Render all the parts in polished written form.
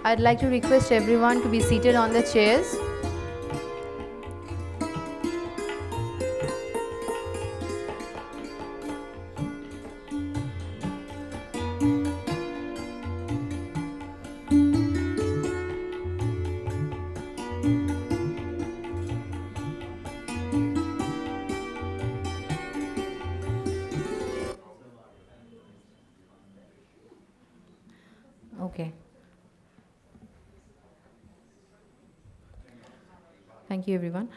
I'd like to request everyone to be seated on the chairs. Okay. Thank you, everyone.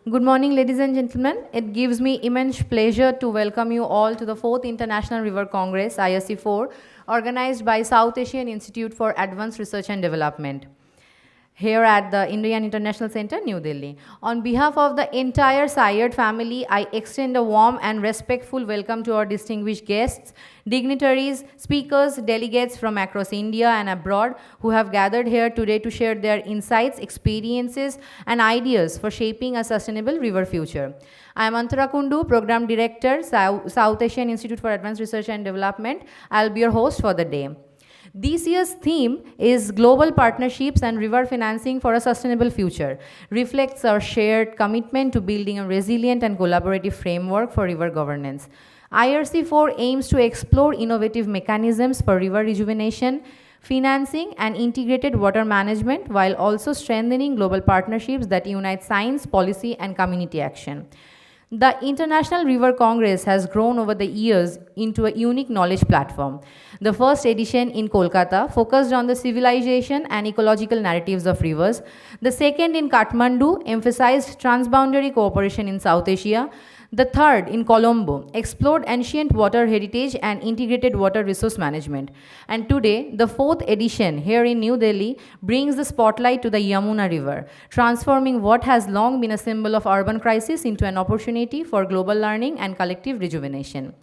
Good morning, ladies and gentlemen. It gives me immense pleasure to welcome you all to the 4th International River Congress, ISC4, organized by South Asian Institute for Advanced Research and Development, here at the Indian International Center, New Delhi. On behalf of the entire SAIARD family, I extend a warm and respectful welcome to our distinguished guests, dignitaries, speakers, delegates from across India and abroad who have gathered here today to share their insights, experiences, and ideas for shaping a sustainable river future. I am Antara Kundu, Program Director, South Asian Institute for Advanced Research and Development. I'll be your host for the day. This year's theme is Global Partnerships and River Financing for a Sustainable Future, reflects our shared commitment to building a resilient and collaborative framework for river governance. IRC4 aims to explore innovative mechanisms for river rejuvenation, financing, and integrated water management while also strengthening global partnerships that unite science, policy, and community action. The International River Congress has grown over the years into a unique knowledge platform. The first edition in Kolkata focused on the civilization and ecological narratives of rivers. The second in Kathmandu emphasized transboundary cooperation in South Asia. The third in Colombo explored ancient water heritage and integrated water resource management. And today, the fourth edition here in New Delhi brings the spotlight to the Yamuna River, transforming what has long been a symbol of urban crisis into an opportunity for global learning and collective rejuvenation.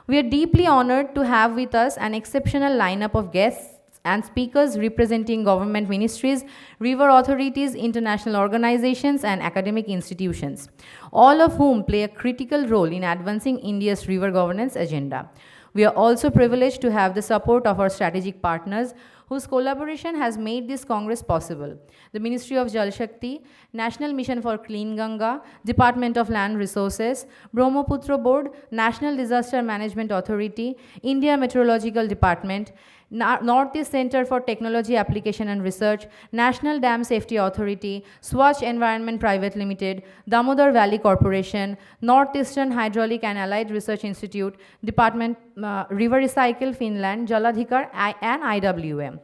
We are deeply honored to have with us an exceptional lineup of guests and speakers representing government ministries, river authorities, international organizations, and academic institutions, all of whom play a critical role in advancing India's river governance agenda. We are also privileged to have the support of our strategic partners whose collaboration has made this Congress possible. The Ministry of Jal Shakti, National Mission for Clean Ganga, Department of Land Resources, Brahmaputra Board, National Disaster Management Authority, India Meteorological Department, Northeast Center for Technology Application and Research, National Dam Safety Authority, Swatch Environment Private Limited, Damodar Valley Corporation, Northeastern Hydraulic and Allied Research Institute, Department River Recycle Finland, Jaladhikar, and IWM.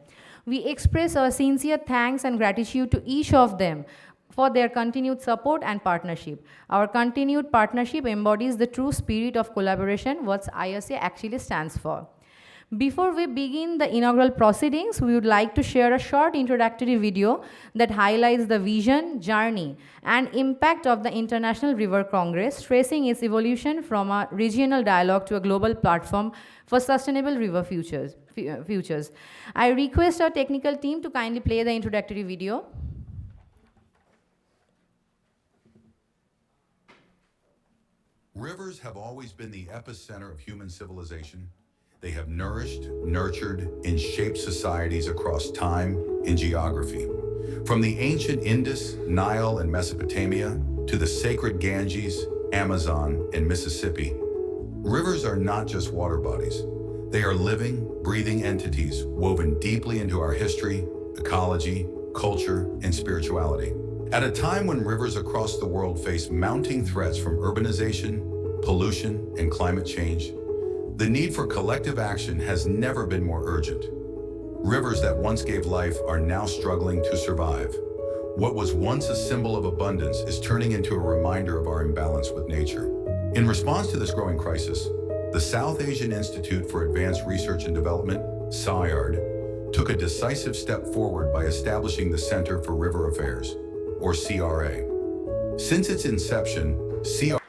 We express our sincere thanks and gratitude to each of them for their continued support and partnership. Our continued partnership embodies the true spirit of collaboration, what ISA actually stands for. Before we begin the inaugural proceedings, we would like to share a short introductory video that highlights the vision, journey, and impact of the International River Congress, tracing its evolution from a regional dialogue to a global platform for sustainable river futures. I request our technical team to kindly play the introductory video. Rivers have always been the epicenter of human civilization. They have nourished, nurtured, and shaped societies across time and geography. From the ancient Indus, Nile, and Mesopotamia to the sacred Ganges, Amazon, and Mississippi, rivers are not just water bodies. They are living, breathing entities woven deeply into our history, ecology, culture, and spirituality. At a time when rivers across the world face mounting threats from urbanization, pollution, and climate change, the need for collective action has never been more urgent. Rivers that once gave life are now struggling to survive. What was once a symbol of abundance is turning into a reminder of our imbalance with nature. In response to this growing crisis, the South Asian Institute for Advanced Research and Development, SAIARD, took a decisive step forward by establishing the Center for River Affairs, or CRA. Since its inception, CRA...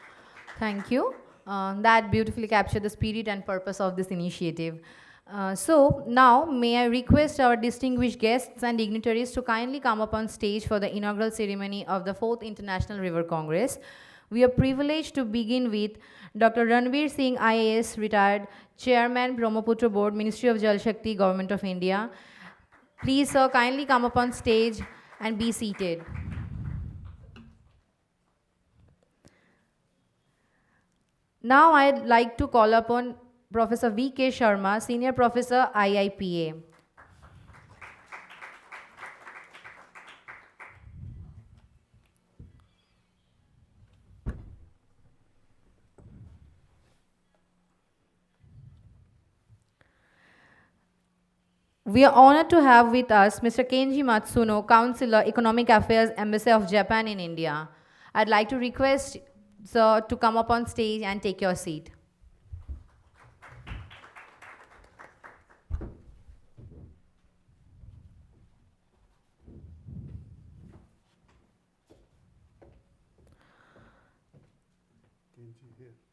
Thank you. That beautifully captured the spirit and purpose of this initiative. So now, may I request our distinguished guests and dignitaries to kindly come up on stage for the inaugural ceremony of the 4th International River Congress. We are privileged to begin with Dr. Ranveer Singh, IAS, retired Chairman, Brahmaputra Board, Ministry of Jal Shakti, Government of India. Please, sir, kindly come up on stage and be seated. Now I'd like to call upon Professor V.K. Sharma, Senior Professor, IIPA. We are honored to have with us Mr. Kenji Matsuno, Counselor, Economic Affairs, Embassy of Japan in India. I'd like to request sir to come up on stage and take your seat.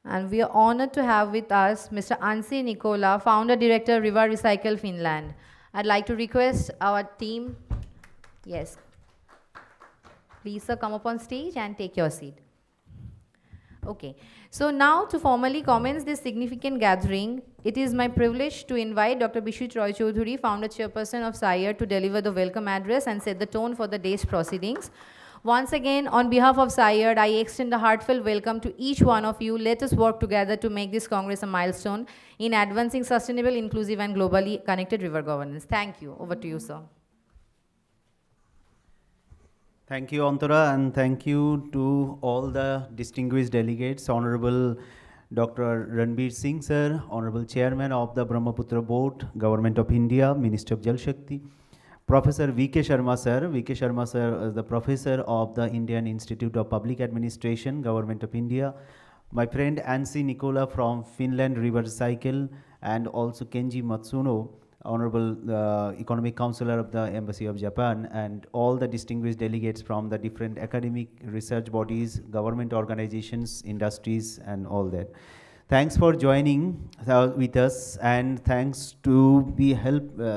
And we are honored to have with us Mr. Ansi Nicola, Founder Director, River Recycle Finland. I'd like to request our team, yes, please sir come up on stage and take your seat. Okay, so now to formally commence this significant gathering, it is my privilege to invite Dr. Bishwit Roy Choudhury, Founder Chairperson of SAIARD, to deliver the welcome address and set the tone for the day's proceedings. Once again, on behalf of SAIARD, I extend a heartfelt welcome to each one of you. Let us work together to make this Congress a milestone in advancing sustainable, inclusive, and globally connected river governance. Thank you. Over to you, sir. Thank you, Antara, and thank you to all the distinguished delegates, Honorable Dr. Ranbir Singh, sir, Honorable Chairman of the Brahmaputra Board, Government of India, Minister of Jal Shakti, Professor V.K. Sharma, sir. V.K. Sharma, sir, is the Professor of the Indian Institute of Public Administration, Government of India, my friend Ansi Nicola from Finland River Cycle, and also Kenji Matsuno, Honorable Economic Counselor of the Embassy of Japan, and all the distinguished delegates from the different academic research bodies, government organizations, industries, and all that. Thanks for joining with us, and thanks to be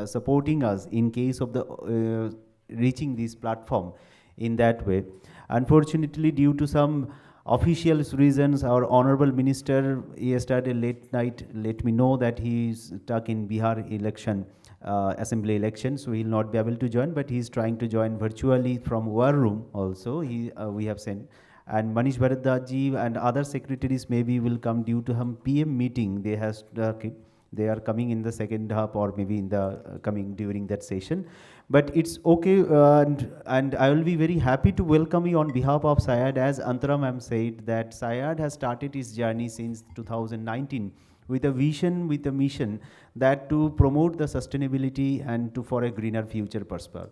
supporting us in case of the reaching this platform in that way. Unfortunately, due to some official reasons, our honorable minister yesterday late night let me know that he is stuck in Bihar election, assembly election, so he will not be able to join, but he is trying to join virtually from war room also. We have sent, and Manish Bharadwaj and other secretaries maybe will come due to some PM meeting. They are coming in the second half or maybe in the coming during that session. But it's okay, and I will be very happy to welcome you on behalf of SAIARD. As Antara ma'am said, that SAIARD has started its journey since 2019 with a vision, with a mission that to promote the sustainability and to for a greener future prosper.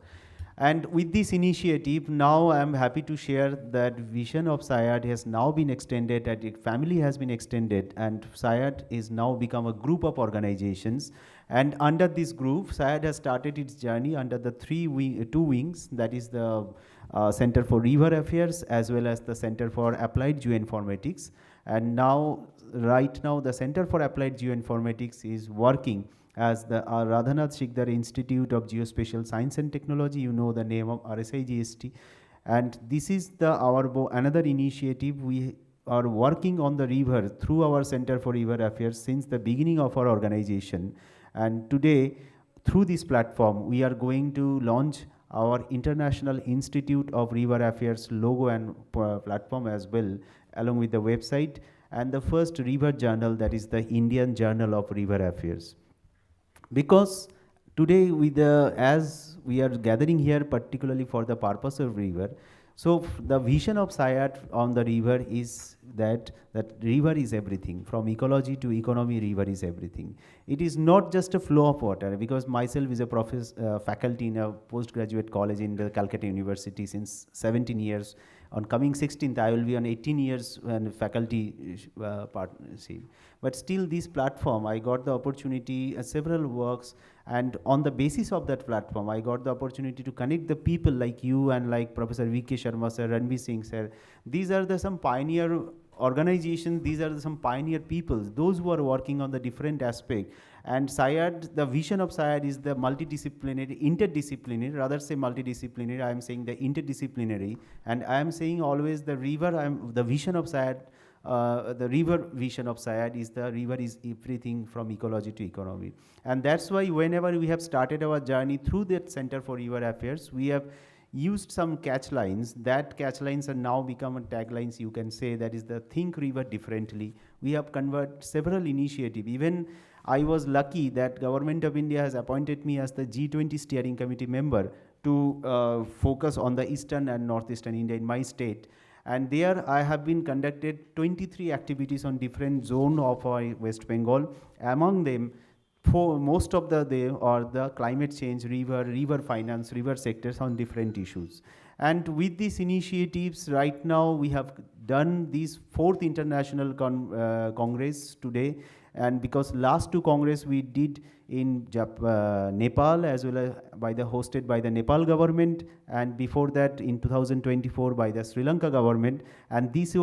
And with this initiative, now I am happy to share that vision of SAIARD has now been extended, and its family has been extended, and SAIARD is now become a group of organizations. And under this group, SAIARD has started its journey under the two wings, that is the Center for River Affairs as well as the Center for Applied Geoinformatics. And now, right now, the Center for Applied Geoinformatics is working as the Radhanath Shikdar Institute of Geospatial Science and Technology. You know the name of RSIGST. And this is another initiative. We are working on the river through our Center for River Affairs since the beginning of our organization. And today, through this platform, we are going to launch our International Institute of River Affairs logo and platform as well, along with the website, and the first river journal, that is the Indian Journal of River Affairs. Because today, as we are gathering here particularly for the purpose of river, so the vision of SAIARD on the river is that river is everything. From ecology to economy, river is everything. It is not just a flow of water, because myself is a faculty in a postgraduate college in the Calcutta University since 17 years. On coming 16th, I will be on 18 years and faculty partnership. But still this platform, I got the opportunity, several works, and on the basis of that platform, I got the opportunity to connect the people like you and like Professor V.K. Sharma sir, Ranbir Singh sir. These are some pioneer organizations, these are some pioneer people, those who are working on the different aspect. And SAIARD, the vision of SAIARD is the multidisciplinary, interdisciplinary, rather say multidisciplinary, I am saying the interdisciplinary, and I am saying always the river, the vision of SAIARD the river vision of SAIARD is the river is everything from ecology to economy. And that's why whenever we have started our journey through that Center for River Affairs, we have used some catch lines. That catch lines are now become taglines, you can say, that is the think river differently. We have converted several initiatives. Even I was lucky that Government of India has appointed me as the G20 steering committee member to focus on the eastern and northeastern India in my state. And there I have been conducted 23 activities on different zone of West Bengal. Among them, for most of they are the climate change, river finance, river sectors on different issues. And with these initiatives, right now we have done this 4th International Congress today. And because last 2 Congress we did in Nepal, as well as hosted by the Nepal government, and before that in 2024 by the Sri Lanka government. And this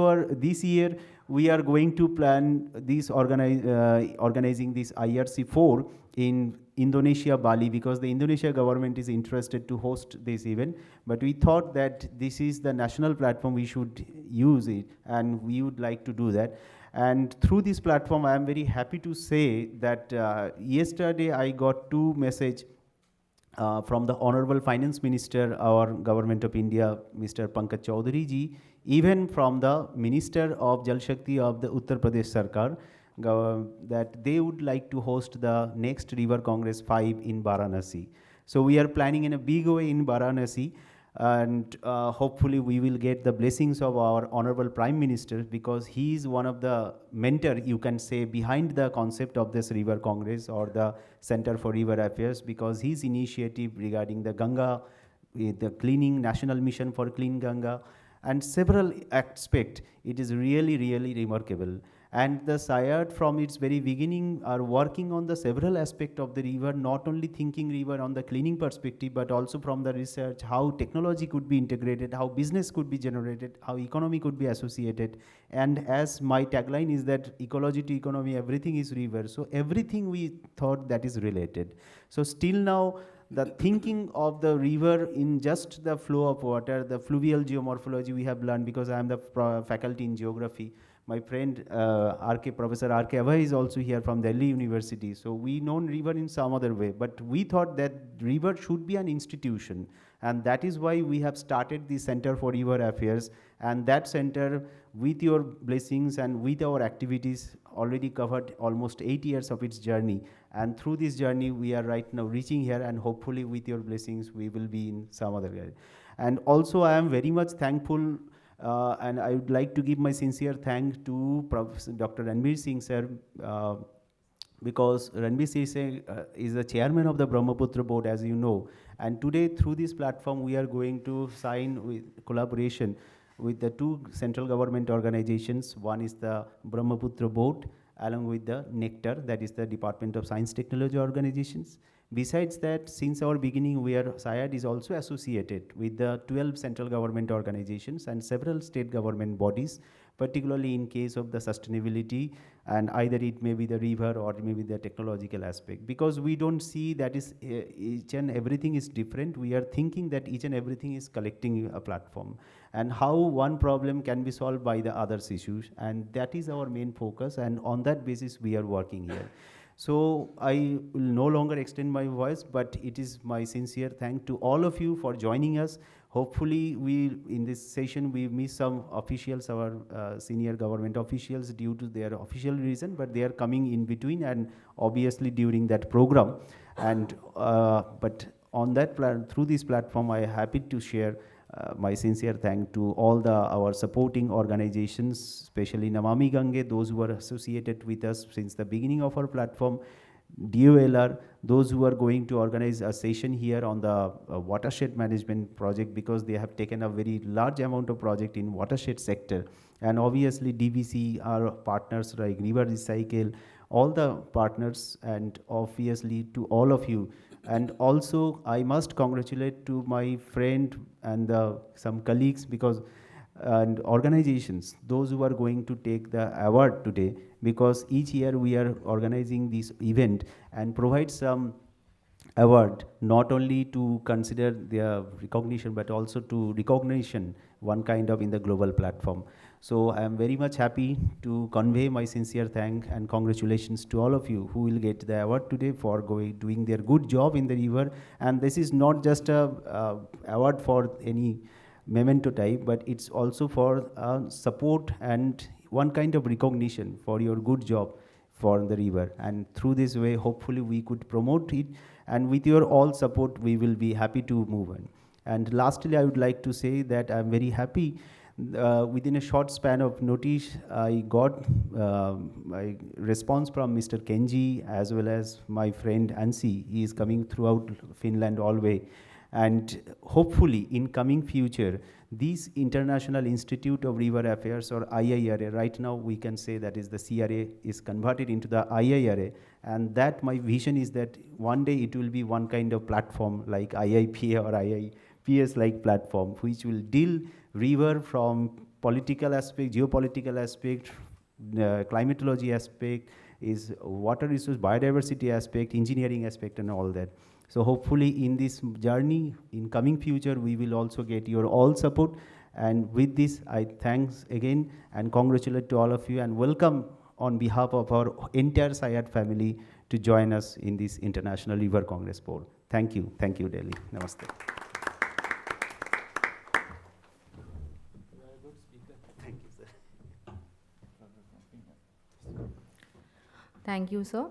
year we are going to plan this organizing this IRC4 in Indonesia, Bali, because the Indonesia government is interested to host this event. But we thought that this is the national platform, we should use it, and we would like to do that. And through this platform, I am very happy to say that yesterday I got 2 messages from the Honorable Finance Minister, our Government of India, Mr. Pankaj Chaudhary ji, even from the Minister of Jal Shakti of the Uttar Pradesh Sarkar, that they would like to host the next River Congress 5 in Varanasi. So we are planning in a big way in Varanasi, and hopefully we will get the blessings of our Honorable Prime Minister, because he is one of the mentor, you can say, behind the concept of this River Congress or the Center for River Affairs, because his initiative regarding the Ganga, the cleaning, National Mission for Clean Ganga, and several aspects, it is really, really remarkable. And the SAIARD from its very beginning are working on the several aspects of the river, not only thinking river on the cleaning perspective, but also from the research, how technology could be integrated, how business could be generated, how economy could be associated. And as my tagline is that ecology to economy, everything is river. So everything we thought that is related. So still now, the thinking of the river in just the flow of water, the fluvial geomorphology we have learned, because I am the faculty in geography. My friend Professor R.K. Abhay is also here from Delhi University. So we know river in some other way, but we thought that river should be an institution. And that is why we have started the Center for River Affairs. And that center, with your blessings and with our activities, already covered almost 8 years of its journey. And through this journey, we are right now reaching here, and hopefully with your blessings, we will be in some other area. And also I am very much thankful, and I would like to give my sincere thanks to Dr. Ranbir Singh sir, because Ranbir Singh is the chairman of the Brahmaputra board, as you know. And today, through this platform, we are going to sign with collaboration with the 2 central government organizations. One is the Brahmaputra board, along with the Nectar, that is the Department of Science Technology organizations. Besides that, since our beginning, SAIARD is also associated with the 12 central government organizations and several state government bodies, particularly in case of the sustainability, and either it may be the river or it may be the technological aspect. Because we don't see that is each and everything is different. We are thinking that each and everything is collecting a platform, and how one problem can be solved by the other's issues. And that is our main focus, and on that basis we are working here. So I will no longer extend my voice, but it is my sincere thanks to all of you for joining us. Hopefully in this session we miss some officials, our senior government officials, due to their official reason, but they are coming in between and obviously during that program. And but on that through this platform, I am happy to share my sincere thanks to all our supporting organizations, especially Namami Gange, those who are associated with us since the beginning of our platform, DOLR, those who are going to organize a session here on the watershed management project, because they have taken a very large amount of project in watershed sector. And obviously DVC, our partners like River Recycle, all the partners, and obviously to all of you. And also I must congratulate to my friend and some colleagues, because and organizations, those who are going to take the award today, because each year we are organizing this event and provide some award, not only to consider their recognition, but also to recognition one kind of in the global platform. So I am very much happy to convey my sincere thanks and congratulations to all of you who will get the award today for doing their good job in the river. And this is not just a award for any memento type, but it's also for support and one kind of recognition for your good job for the river. And through this way, hopefully we could promote it. And with your all support, we will be happy to move on. And lastly, I would like to say that I'm very happy within a short span of notice, I got my response from Mr. Kenji as well as my friend Ansi. He is coming throughout Finland all way. And hopefully in coming future, this International Institute of River Affairs or IIRA, right now we can say that is the CRA is converted into the IIRA. And that my vision is that one day it will be one kind of platform like IIPA or IIPS like platform, which will deal river from political aspect, geopolitical aspect, climatology aspect, is water resource, biodiversity aspect, engineering aspect and all that. So hopefully in this journey, in coming future, we will also get your all support. And with this, I thanks again and congratulate to all of you and welcome on behalf of our entire SAIARD family to join us in this International River Congress Board. Thank you, Delhi. Namaste. Thank you, sir.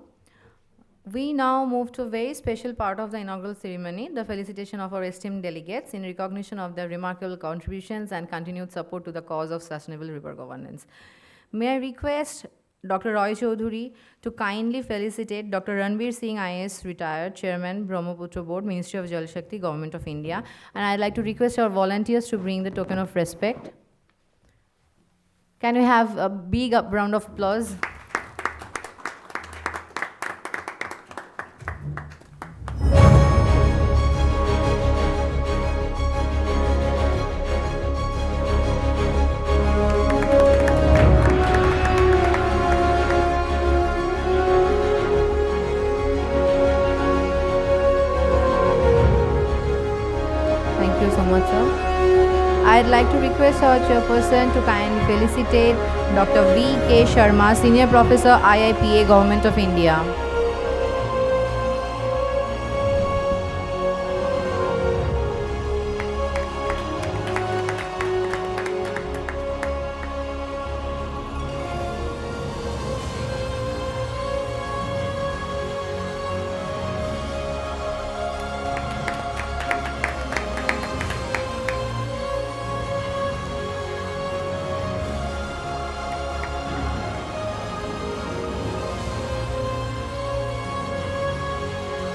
We now move to a very special part of the inaugural ceremony, the felicitation of our esteemed delegates in recognition of their remarkable contributions and continued support to the cause of sustainable river governance. May I request Dr. Roy Chaudhuri to kindly felicitate Dr. Ranbir Singh IAS, retired Chairman, Brahmaputra Board, Ministry of Jal Shakti, Government of India. And I'd like to request our volunteers to bring the token of respect. Can we have a big round of applause? I'd like to request our chairperson to kindly felicitate Dr. V.K. Sharma, Senior Professor, IIPA, Government of India.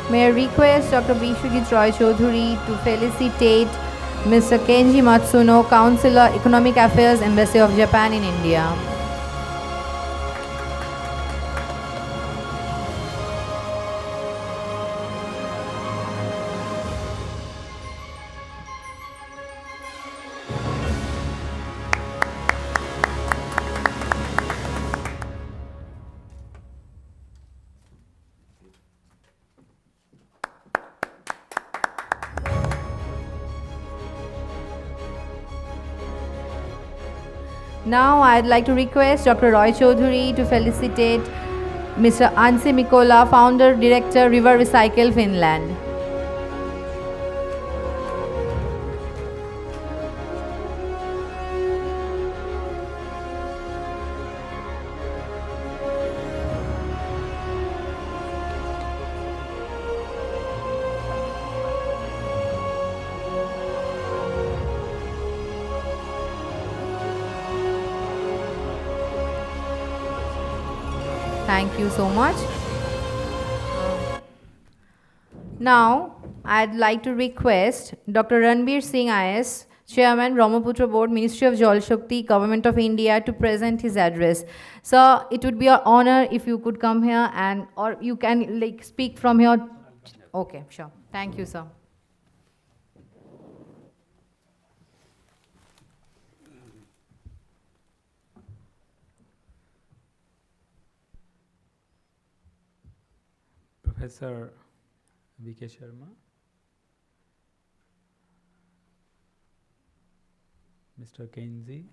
May I request Dr. Bishwajit Roy Chaudhuri to felicitate Mr. Kenji Matsuno, Counselor, Economic Affairs, Embassy of Japan in India. Now I'd like to request Dr. Roy Chaudhuri to felicitate Mr. Ansi Mikola, Founder, Director, River Recycle, Finland. Thank you so much. Now, I'd like to request Dr. Ranbir Singh IAS, Chairman, Brahmaputra Board, Ministry of Jal Shakti, Government of India, to present his address. Sir, it would be an honor if you could come here and, or you can like speak from here. Okay, sure. Thank you, sir. Professor V.K. Sharma, Mr. Kenji,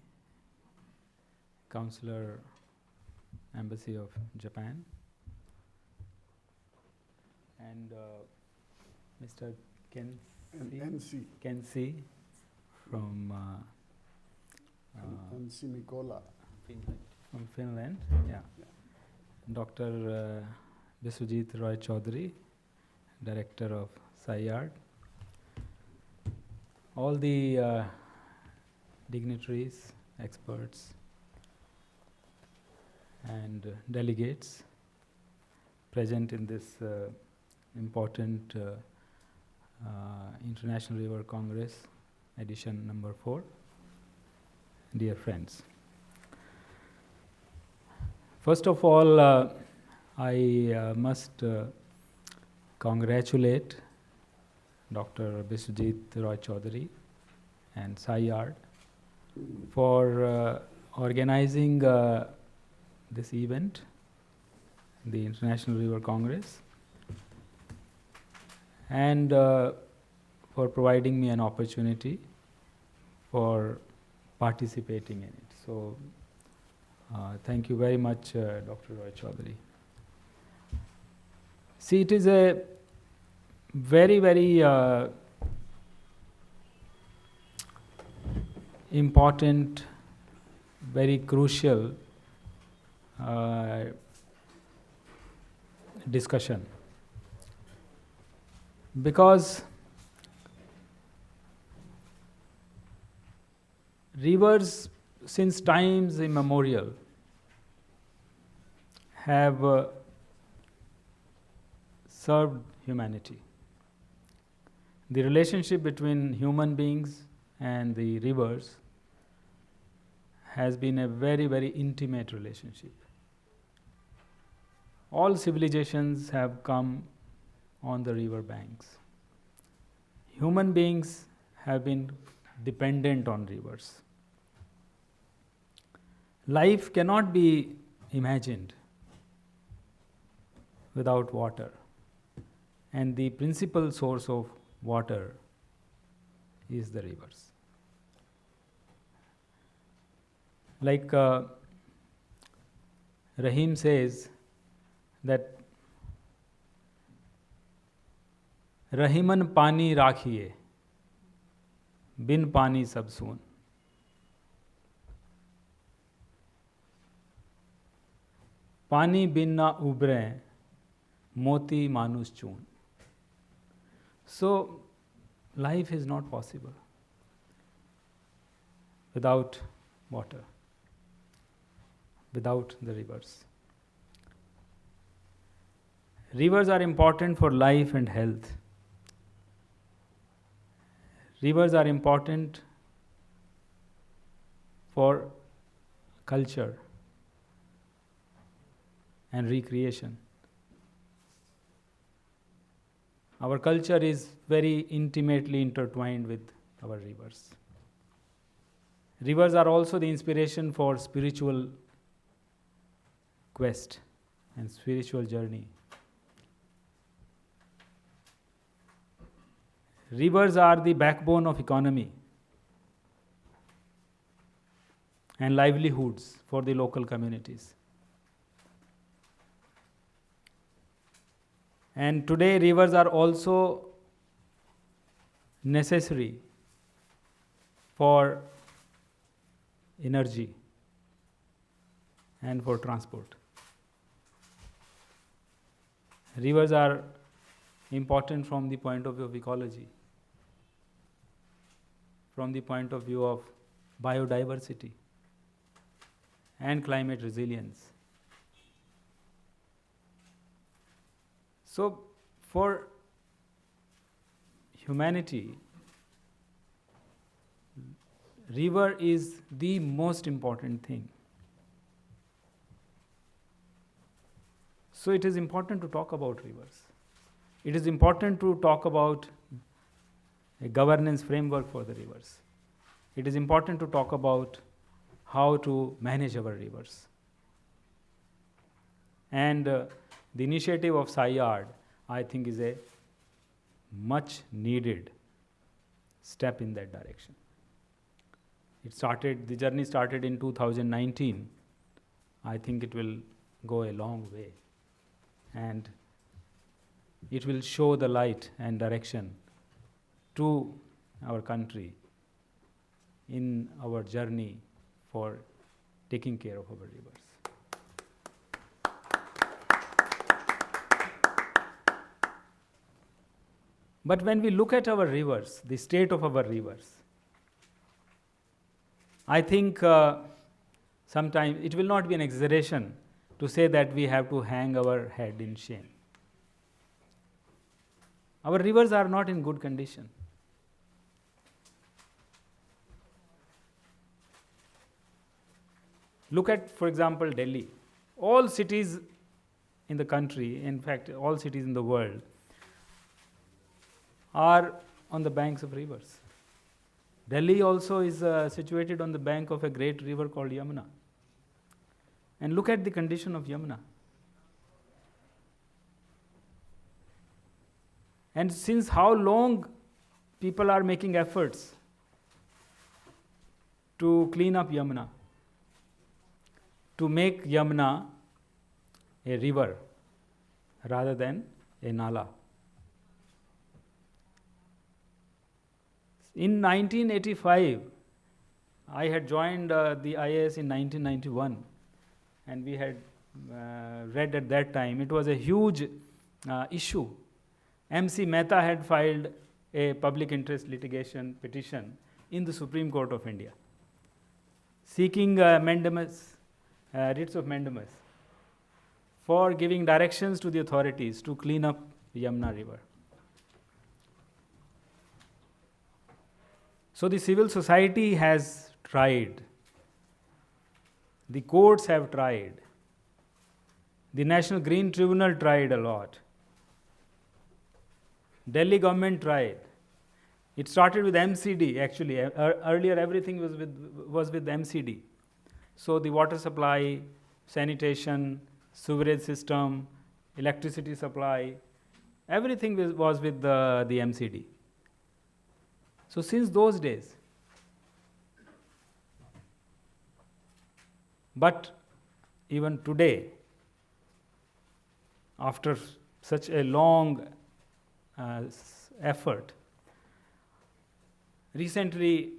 Counselor, Embassy of Japan, and Mr. Kensi from NC Mikola. from Finland, yeah. Dr. Biswajit Roy Chaudhary, Director of SAIARD. All the dignitaries, experts, and delegates present in this important International River Congress, edition number 4. Dear friends, first of all, I must congratulate Dr. Biswajit Roy Chaudhary and SAIARD for organizing this event, the International River Congress, and for providing me an opportunity for participating in it. So, thank you very much, Dr. Roy Chaudhary. See, it is a very, very important, very crucial discussion, because rivers since times immemorial have served humanity. The relationship between human beings and the rivers has been a very, very intimate relationship. All civilizations have come on the river banks. Human beings have been dependent on rivers. Life cannot be imagined without water, and the principal source of water is the rivers. Like Rahim says that Rahiman pani rakhiye, bin pani sab soon. Pani bin na ubre, moti manus choon. So, life is not possible without water, without the rivers. Rivers are important for life and health. Rivers are important for culture and recreation. Our culture is very intimately intertwined with our rivers. Rivers are also the inspiration for spiritual quest and spiritual journey. Rivers are the backbone of economy and livelihoods for the local communities. And today, rivers are also necessary for energy and for transport. Rivers are important from the point of view of ecology, from the point of view of biodiversity and climate resilience. So, for humanity, river is the most important thing. So, it is important to talk about rivers. It is important to talk about a governance framework for the rivers. It is important to talk about how to manage our rivers. And the initiative of SAIARD, I think, is a much needed step in that direction. The journey started in 2019 I think it will go a long way. And it will show the light and direction to our country in our journey for taking care of our rivers. But when we look at our rivers, the state of our rivers, I think sometimes it will not be an exaggeration to say that we have to hang our head in shame. Our rivers are not in good condition. Look at, for example, Delhi. All cities in the country, in fact, all cities in the world, are on the banks of rivers. Delhi also is situated on the bank of a great river called Yamuna. And look at the condition of Yamuna. And since how long people are making efforts to clean up Yamuna, to make Yamuna a river rather than a nala. In 1985, I had joined the IAS in 1991, and we had read at that time, it was a huge issue. MC Mehta had filed a public interest litigation petition in the Supreme Court of India, seeking mandamus, writs of mandamus, for giving directions to the authorities to clean up the Yamuna River. So the civil society has tried, the courts have tried, the National Green Tribunal tried a lot, Delhi government tried. It started with MCD actually. Earlier everything was with MCD. So the water supply, sanitation, sewerage system, electricity supply, everything was with the MCD. So since those days, but even today, after such a long effort, recently,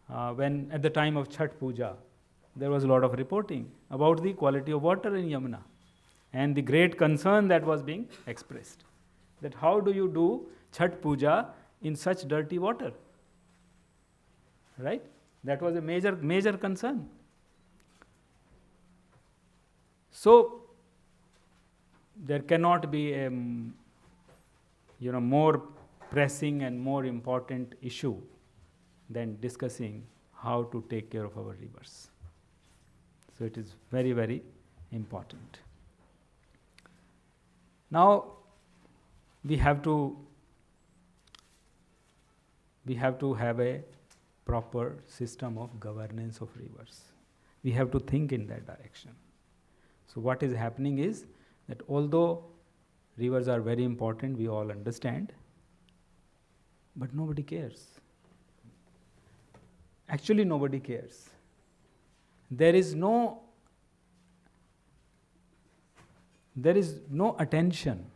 when at the time of Chhath Puja, there was a lot of reporting about the quality of water in Yamuna and the great concern that was being expressed, that how do you do Chhath Puja in such dirty water, right? That was a major concern. So there cannot be a more pressing and more important issue than discussing how to take care of our rivers. So it is very, very important. Now we have to have a proper system of governance of rivers. We have to think in that direction. So what is happening is that although rivers are very important, we all understand, but nobody cares. Actually, nobody cares. There is no attention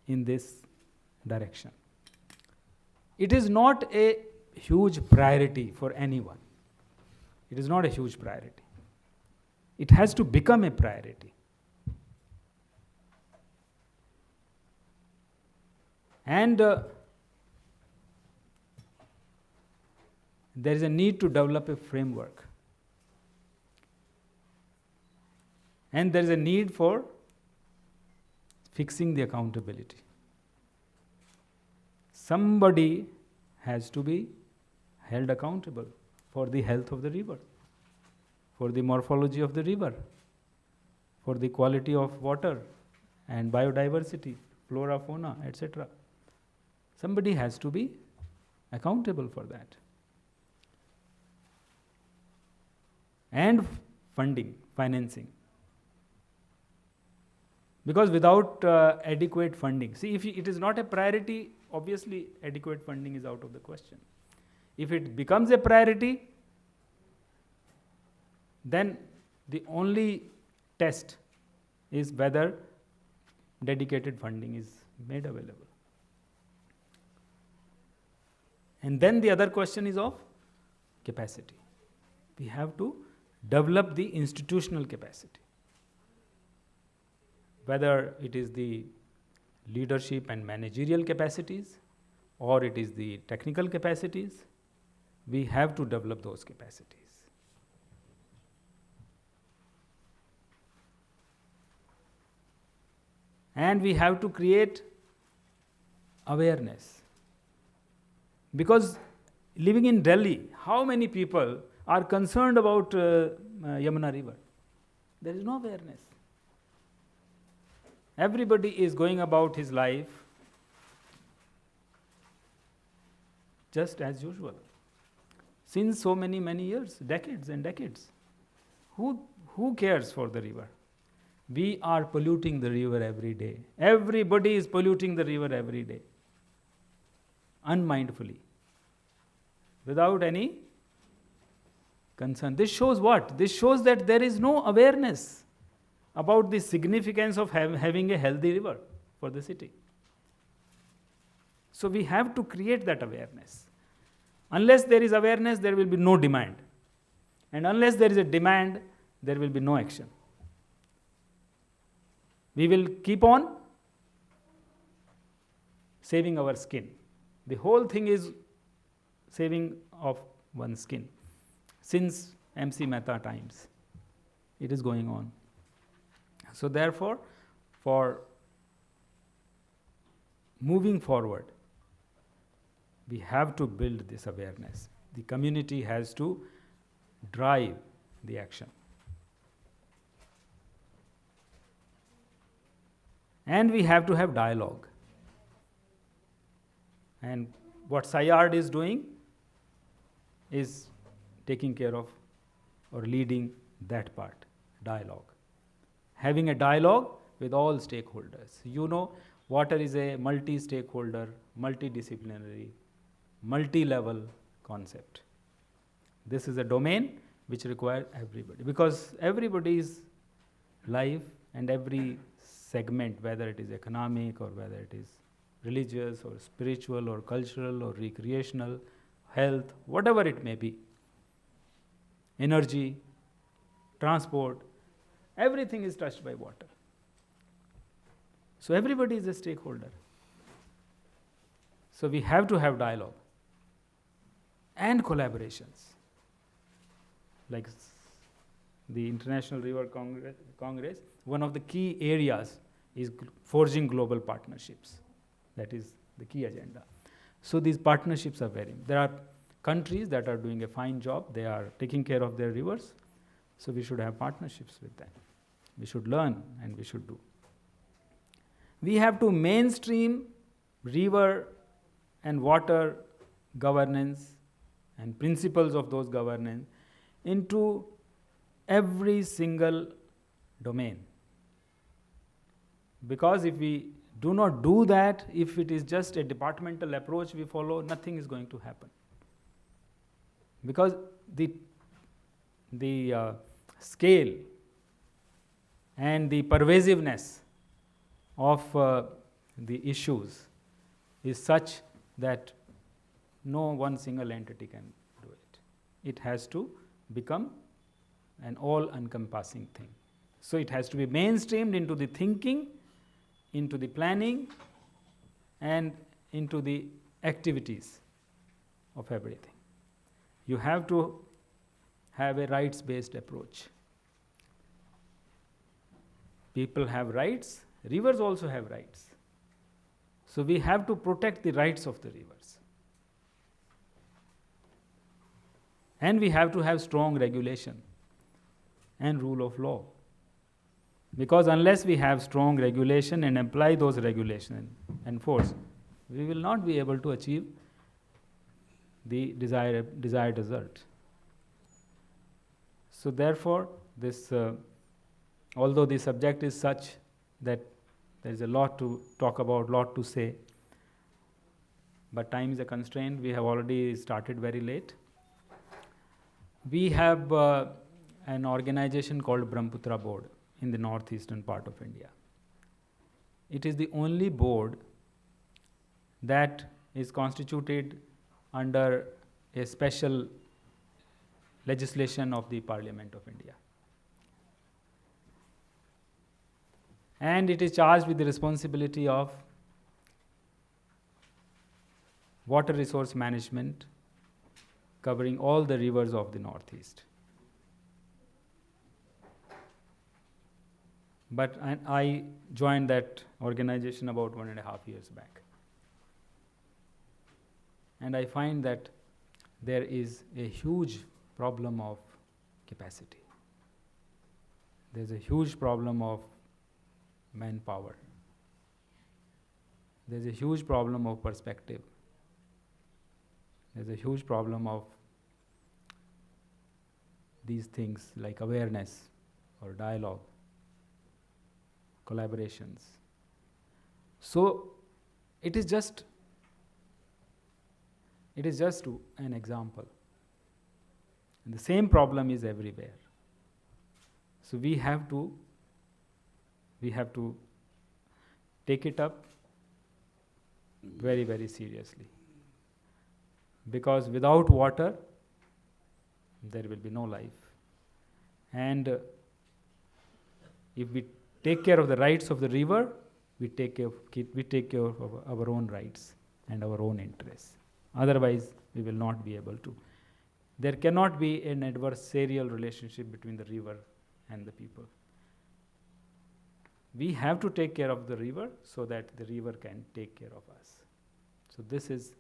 in this direction. It is not a huge priority for anyone. It is not a huge priority. It has to become a priority. And there is a need to develop a framework. And there is a need for fixing the accountability. Somebody has to be held accountable for the health of the river, for the morphology of the river, for the quality of water and biodiversity, flora, fauna, etc. Somebody has to be accountable for that. And funding, financing. Because without adequate funding, see, if it is not a priority, obviously adequate funding is out of the question. If it becomes a priority, then the only test is whether dedicated funding is made available. And then the other question is of capacity. We have to develop the institutional capacity. Whether it is the leadership and managerial capacities or it is the technical capacities, we have to develop those capacities. And we have to create awareness. Because living in Delhi, how many people are concerned about Yamuna River? There is no awareness. Everybody is going about his life just as usual. Since so many years, decades and decades. Who cares for the river? We are polluting the river every day. Everybody is polluting the river every day. Unmindfully. Without any concern. This shows what? This shows that there is no awareness about the significance of having a healthy river for the city. So we have to create that awareness. Unless there is awareness, there will be no demand. And unless there is a demand, there will be no action. We will keep on saving our skin. The whole thing is saving of one's skin. Since MC Mehta times, it is going on. So therefore, for moving forward, we have to build this awareness. The community has to drive the action. And we have to have dialogue. And what SAIARD is doing is taking care of or leading that part, dialogue. Having a dialogue with all stakeholders. You know, water is a multi-stakeholder, multidisciplinary, multi-level concept. This is a domain which requires everybody, because everybody's life and every segment, whether it is economic or whether it is religious or spiritual or cultural or recreational, health, whatever it may be, energy, transport, everything is touched by water. So everybody is a stakeholder. So we have to have dialogue and collaborations. Like the International River Congress, one of the key areas is forging global partnerships. That is the key agenda. So these partnerships are there are countries that are doing a fine job. They are taking care of their rivers. So we should have partnerships with them. We should learn and we should do. We have to mainstream river and water governance and principles of those governance into every single domain. Because if we do not do that, if it is just a departmental approach we follow, nothing is going to happen. Because the scale and the pervasiveness of the issues is such that no one single entity can do it. It has to become an all-encompassing thing. So it has to be mainstreamed into the thinking, into the planning, and into the activities of everything. You have to have a rights-based approach. People have rights, rivers also have rights. So we have to protect the rights of the rivers. And we have to have strong regulation and rule of law. Because unless we have strong regulation and apply those regulations and enforce, we will not be able to achieve the desired result. So therefore, this, although the subject is such that there is a lot to talk about, lot to say, but time is a constraint. We have already started very late. We have an organization called Brahmaputra Board in the northeastern part of India. It is the only board that is constituted under a special legislation of the Parliament of India. And it is charged with the responsibility of water resource management covering all the rivers of the Northeast. But I joined that organization about 1.5 years back. And I find that there is a huge problem of capacity. There's a huge problem of manpower. There's a huge problem of perspective. There's a huge problem of these things like awareness or dialogue, collaborations. So it is just an example. And the same problem is everywhere. So we have to take it up very, very seriously. Because without water, there will be no life. And if we take care of the rights of the river, we take care of our own rights and our own interests. Otherwise, we will not be able to. There cannot be an adversarial relationship between the river and the people. We have to take care of the river so that the river can take care of us. So this is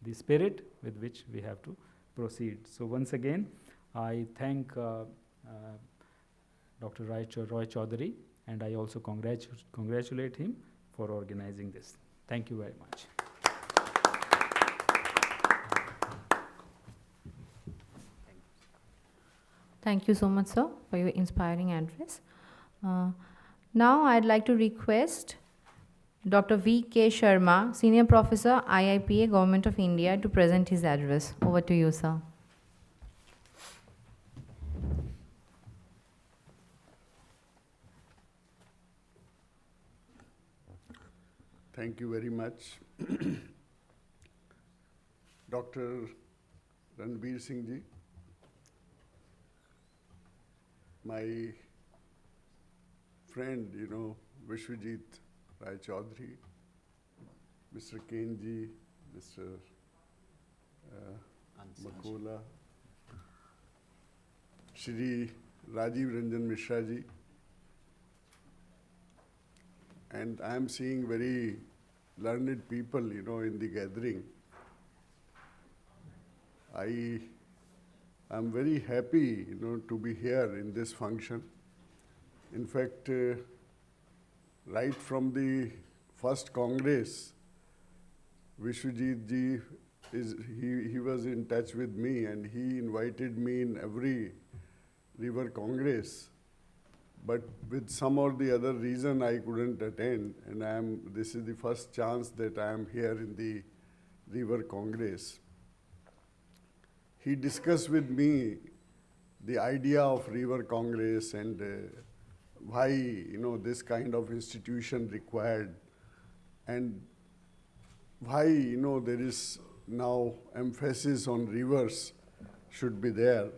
the spirit with which we have to proceed. So once again, I thank Dr. Roy Chaudhary, and I also congratulate him for organizing this. Thank you very much. Thank you so much, sir, for your inspiring address. Now I'd like to request Dr. V.K. Sharma, Senior Professor, IIPA, Government of India, to present his address. Over to you, sir. Thank you very much. Dr. Ranbir Singh ji, my friend, Vishwajit Rai Chaudhary, Mr. Kane ji, Mr. Makola, Shri Rajiv Ranjan Mishra ji, and I am seeing very learned people, in the gathering. I am very happy, to be here in this function. In fact, right from the first Congress, Vishwajit ji he was in touch with me, and he invited me in every river Congress. But with some or the other reason, I couldn't attend, and this is the first chance that I am here in the River Congress. He discussed with me the idea of River Congress and why, this kind of institution required, and why, there is now emphasis on rivers should be there.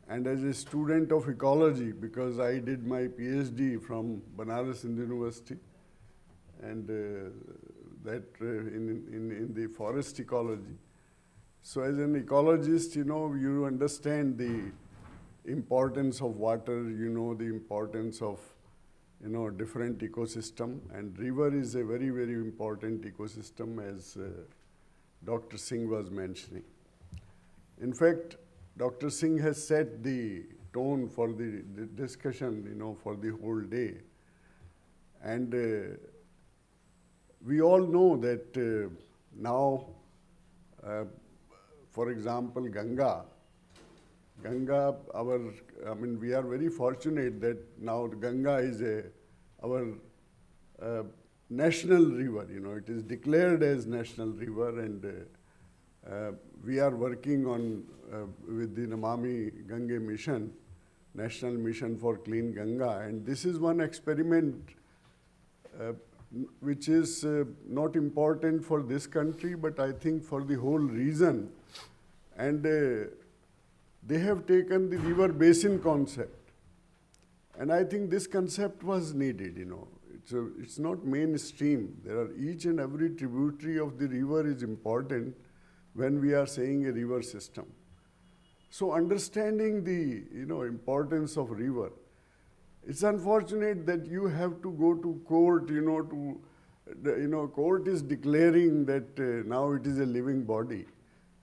And as a student of ecology, because I did my PhD from Banaras Hindu University, and that in the forest ecology. So as an ecologist, you understand the importance of water, the importance of, different ecosystem. And river is a very, very important ecosystem, as Dr. Singh was mentioning. In fact, Dr. Singh has set the tone for the discussion, for the whole day. And we all know that now, for example, Ganga, we are very fortunate that now Ganga is our national river, it is declared as national river, and We are working on with the Namami Gange mission, National Mission for Clean Ganga, and this is one experiment which is not important for this country, but I think for the whole region. And they have taken the river basin concept. And I think this concept was needed, you know. It's not mainstream. There are each and every tributary of the river is important when we are saying a river system. So understanding the, you know, importance of river, it's unfortunate that you have to go to court, you know, court is declaring that now it is a living body.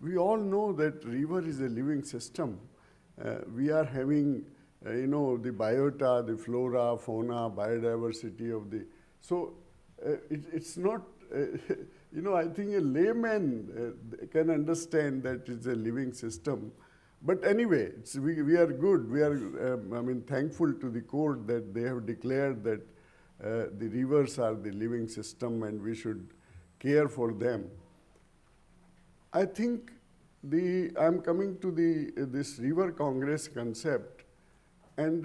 We all know that river is a living system. We are having, you know, the biota, the flora, fauna, biodiversity of the, so it's not, you know, I think a layman can understand that it's a living system. But anyway, we are good. We are, thankful to the court that they have declared that the rivers are the living system and we should care for them. I think I'm coming to this River Congress concept, and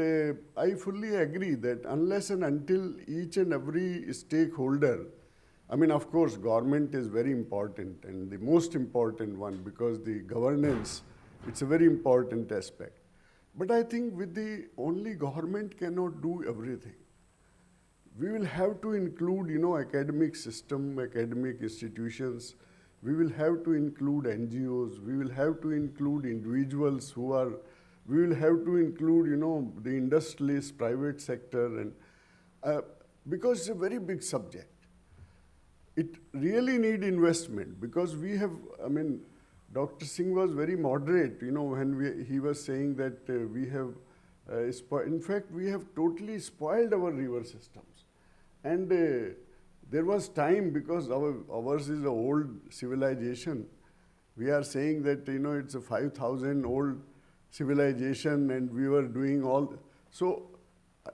I fully agree that unless and until each and every stakeholder, of course, government is very important and the most important one because the governance, it's a very important aspect. But I think with the only government cannot do everything. We will have to include, you know, academic system, academic institutions. We will have to include NGOs. We will have to include individuals we will have to include, you know, the industrialists, private sector, and because it's a very big subject. It really need investment because we have, Dr. Singh was very moderate, you know, when he was saying that we have, in fact, we have totally spoiled our river systems. And there was time because ours is an old civilization. We are saying that, you know, it's a 5,000 old civilization and we were doing all. So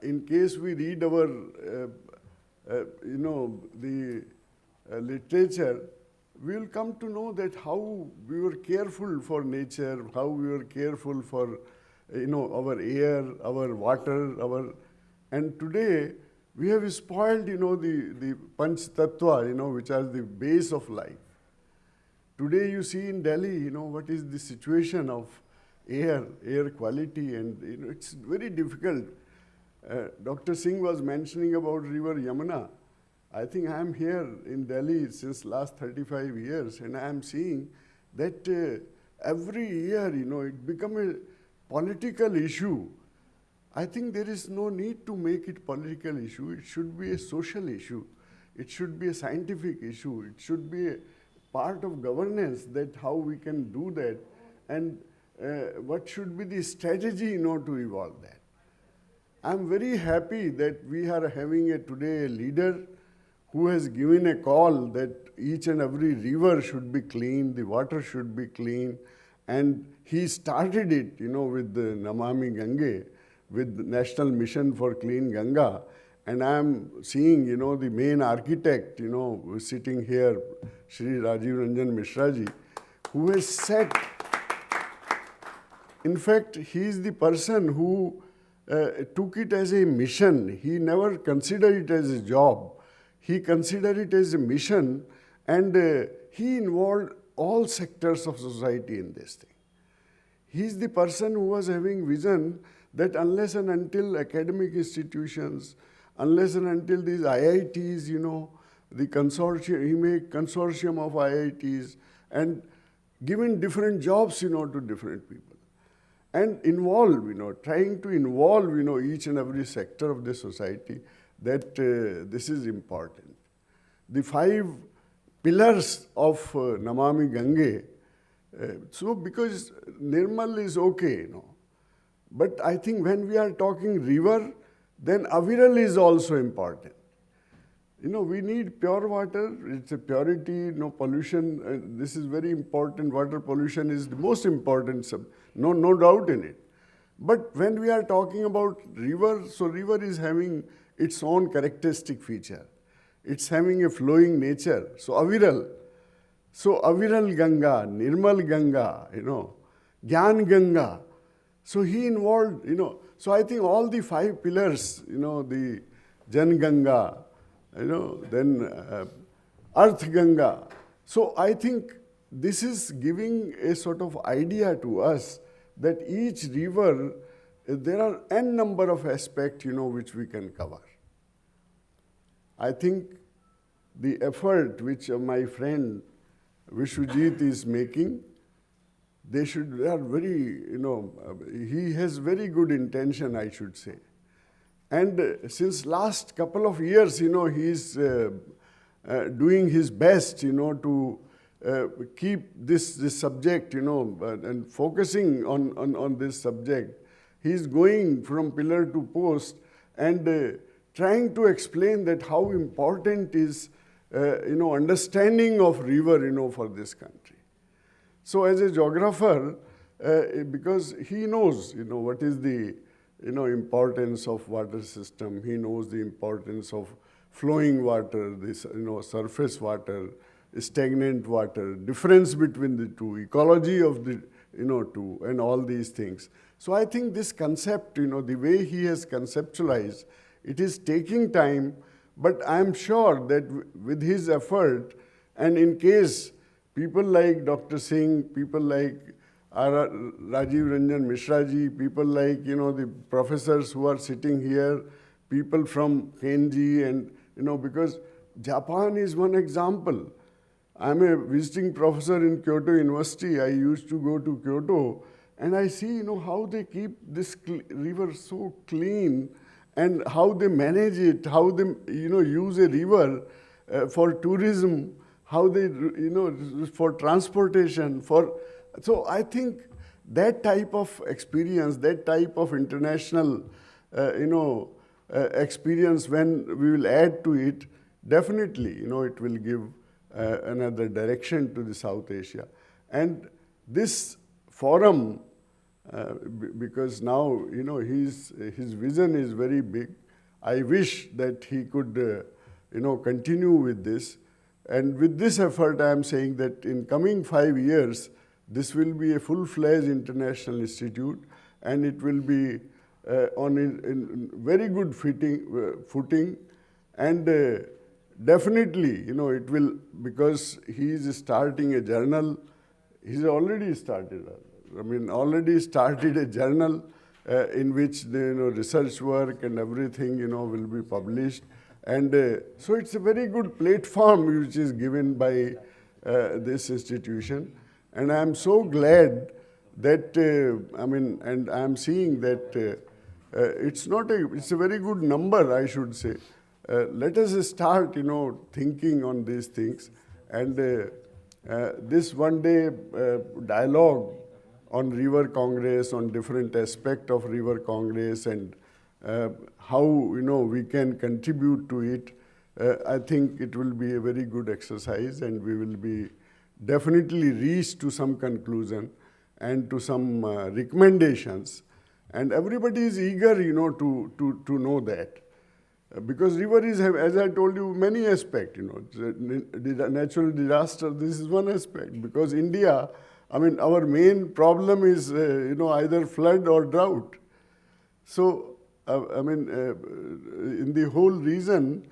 in case we read our, you know, the literature, we will come to know that how we were careful for nature, how we were careful for, you know, our air, our water, and today we have spoiled, you know, the Panch Tattva, you know, which are the base of life. Today you see in Delhi, you know, what is the situation of air quality, and you know, it's very difficult. Dr. Singh was mentioning about river Yamuna. I think I am here in Delhi since last 35 years, and I am seeing that every year, you know, it become a political issue. I think there is no need to make it political issue. It should be a social issue. It should be a scientific issue. It should be a part of governance that how we can do that, and what should be the strategy, you know, to evolve that. I'm very happy that we are having today a leader who has given a call that each and every river should be clean, the water should be clean, and he started it, you know, with the Namami Gange, with the National Mission for Clean Ganga, and I am seeing, you know, the main architect, you know, who is sitting here, Shri Rajiv Ranjan Mishra ji, who has set, in fact, he is the person who took it as a mission. He never considered it as a job. He considered it as a mission, and he involved all sectors of society in this thing. He is the person who was having vision that unless and until academic institutions, unless and until these IITs, you know, the consortium, he made consortium of IITs and given different jobs, you know, to different people. And involve, you know, trying to involve, you know, each and every sector of the society, that this is important. The 5 pillars of Namami Gange, so because Nirmal is okay, you know, but I think when we are talking river, then Aviral is also important. You know, we need pure water, it's a purity, no pollution, this is very important, water pollution is the most important, no doubt in it. But when we are talking about river, so river is having its own characteristic feature. It's having a flowing nature, so Aviral. So Aviral Ganga, Nirmal Ganga, Gyan Ganga. So he involved, so I think all the 5 pillars, the Jan Ganga, then Earth Ganga. So I think this is giving a sort of idea to us that each river, there are n number of aspects, which we can cover. I think the effort which my friend Vishwajit is making, they are very, he has very good intention, I should say. And since last couple of years, he is doing his best, to keep this subject, and focusing on this subject. He is going from pillar to post and trying to explain that how important is, understanding of river, for this country. So as a geographer, because he knows, what is the, importance of water system. He knows the importance of flowing water, this, surface water, stagnant water, difference between the two, ecology of the, two, and all these things. So I think this concept, the way he has conceptualized, it is taking time, but I am sure that with his effort, and in case people like Dr. Singh, people like Rajiv Ranjan Mishra ji, people like, the professors who are sitting here, people from Kenji, and, because Japan is one example. I'm a visiting professor in Kyoto University. I used to go to Kyoto, and I see, how they keep this river so clean, and how they manage it, how they, use a river for tourism, how they, for transportation, so I think that type of experience, that type of international, experience, when we will add to it, definitely, it will give another direction to the South Asia. And this forum, because now, his vision is very big. I wish that he could, continue with this. And with this effort, I am saying that in coming 5 years, this will be a full-fledged international institute, and it will be on in very good footing, and definitely, it will, because he is starting a journal. He's already started. Already started a journal in which the research work and everything, will be published. And so it's a very good platform which is given by this institution. And I'm so glad that, and I'm seeing that it's a very good number, I should say. Let us start, thinking on these things. And this one-day dialogue on River Congress, on different aspects of River Congress, and how, we can contribute to it, I think it will be a very good exercise, and we will be definitely reach to some conclusion and to some recommendations. And everybody is eager, to know that. Because river is, as I told you, many aspects, the natural disaster, this is one aspect. Because India, our main problem is, either flood or drought. So, in the whole region,